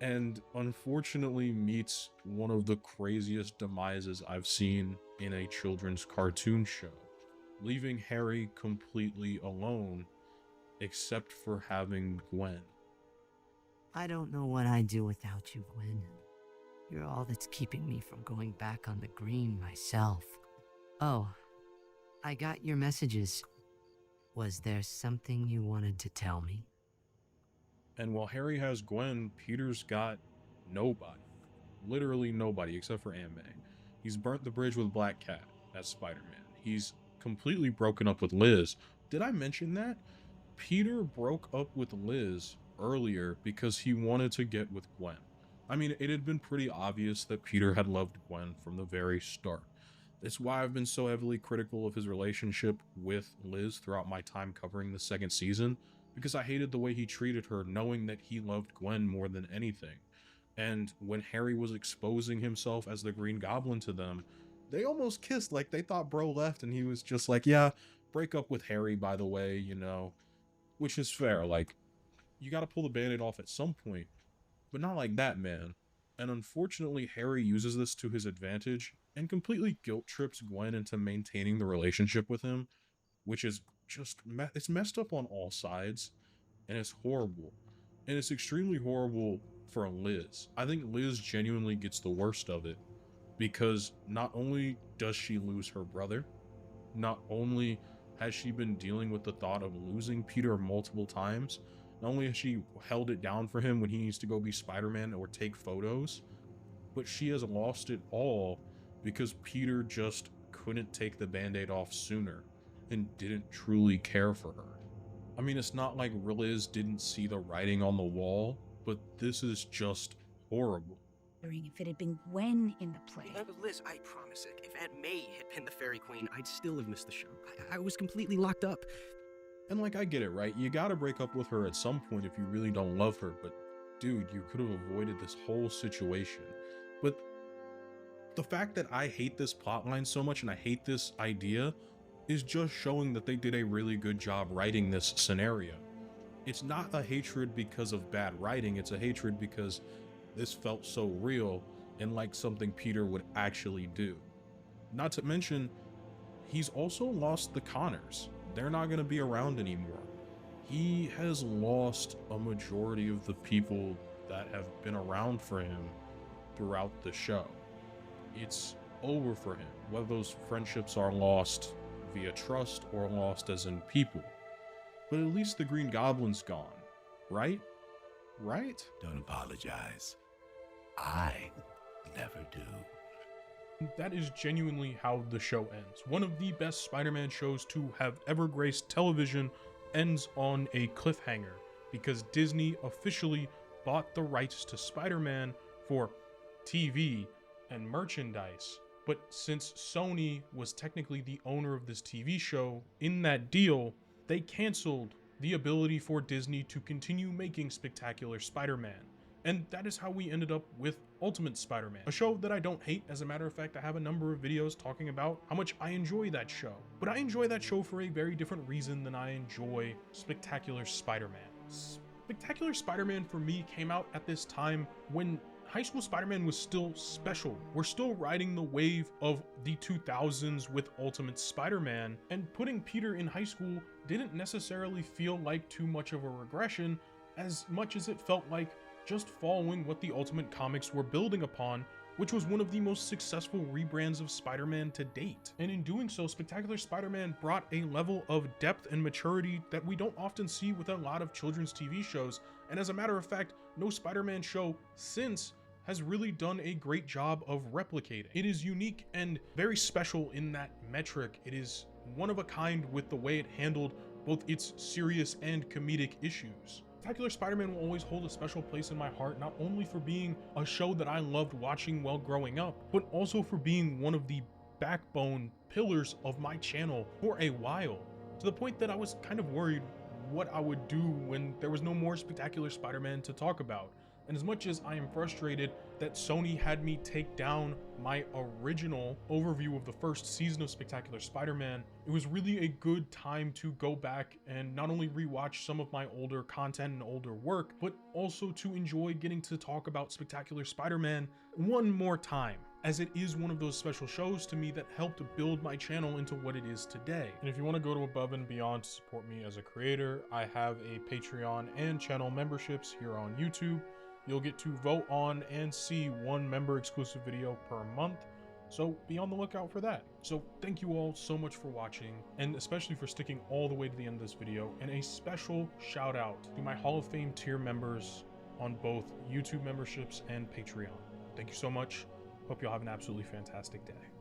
And unfortunately meets one of the craziest demises I've seen in a children's cartoon show, leaving Harry completely alone, except for having Gwen. I don't know what I'd do without you, Gwen. You're all that's keeping me from going back on the green myself. Oh, I got your messages. Was there something you wanted to tell me? And while Harry has Gwen, Peter's got nobody. Literally nobody except for Aunt May. He's burnt the bridge with Black Cat as Spider-Man. He's completely broken up with Liz. Did I mention that? Peter broke up with Liz earlier because he wanted to get with Gwen. I mean, it had been pretty obvious that Peter had loved Gwen from the very start. That's why I've been so heavily critical of his relationship with Liz throughout my time covering the second season, because I hated the way he treated her, knowing that he loved Gwen more than anything. And when Harry was exposing himself as the Green Goblin to them, they almost kissed, like they thought bro left, and he was just like, yeah, break up with Harry, by the way, you know, which is fair. Like, you got to pull the band-aid off at some point, but not like that, man. And unfortunately, Harry uses this to his advantage and completely guilt trips Gwen into maintaining the relationship with him, which is just, it's messed up on all sides, and it's horrible. And it's extremely horrible for Liz. I think Liz genuinely gets the worst of it, because not only does she lose her brother, not only has she been dealing with the thought of losing Peter multiple times, not only has she held it down for him when he needs to go be Spider-Man or take photos, but she has lost it all because Peter just couldn't take the band-aid off sooner and didn't truly care for her. I mean, it's not like Liz didn't see the writing on the wall, but this is just horrible. If it had been Gwen in the play. Liz, I promise it. If Aunt May had been the Fairy Queen, I'd still have missed the show. I was completely locked up. And like, I get it, right? You gotta break up with her at some point if you really don't love her, but dude, you could have avoided this whole situation. But the fact that I hate this plotline so much and I hate this idea is just showing that they did a really good job writing this scenario. It's not a hatred because of bad writing, it's a hatred because this felt so real and like something Peter would actually do. Not to mention, he's also lost the Connors. They're not going to be around anymore. He has lost a majority of the people that have been around for him throughout the show. It's over for him, whether those friendships are lost via trust or lost as in people. But at least the Green Goblin's gone, right? right? Don't apologize. I never do. That is genuinely how the show ends. One of the best Spider-Man shows to have ever graced television ends on a cliffhanger because Disney officially bought the rights to Spider-Man for TV and merchandise. But since Sony was technically the owner of this TV show, in that deal, they canceled the ability for Disney to continue making Spectacular Spider-Man. And that is how we ended up with Ultimate Spider-Man, a show that I don't hate. As a matter of fact, I have a number of videos talking about how much I enjoy that show. But I enjoy that show for a very different reason than I enjoy Spectacular Spider-Man. Spectacular Spider-Man for me came out at this time when High School Spider-Man was still special. We're still riding the wave of the 2000s with Ultimate Spider-Man, and putting Peter in high school didn't necessarily feel like too much of a regression as much as it felt like just following what the Ultimate comics were building upon, which was one of the most successful rebrands of Spider-Man to date. And in doing so, Spectacular Spider-Man brought a level of depth and maturity that we don't often see with a lot of children's TV shows. And as a matter of fact, no Spider-Man show since has really done a great job of replicating. It is unique and very special in that metric. It is one of a kind with the way it handled both its serious and comedic issues. Spectacular Spider-Man will always hold a special place in my heart, not only for being a show that I loved watching while growing up, but also for being one of the backbone pillars of my channel for a while, to the point that I was kind of worried what I would do when there was no more Spectacular Spider-Man to talk about. And as much as I am frustrated that Sony had me take down my original overview of the first season of Spectacular Spider-Man, it was really a good time to go back and not only rewatch some of my older content and older work, but also to enjoy getting to talk about Spectacular Spider-Man one more time, as it is one of those special shows to me that helped build my channel into what it is today. And if you want to go to above and beyond to support me as a creator, I have a Patreon and channel memberships here on YouTube. You'll get to vote on and see one member exclusive video per month, so be on the lookout for that. So thank you all so much for watching, and especially for sticking all the way to the end of this video, and a special shout out to my Hall of Fame tier members on both YouTube memberships and Patreon. Thank you so much. Hope you all have an absolutely fantastic day.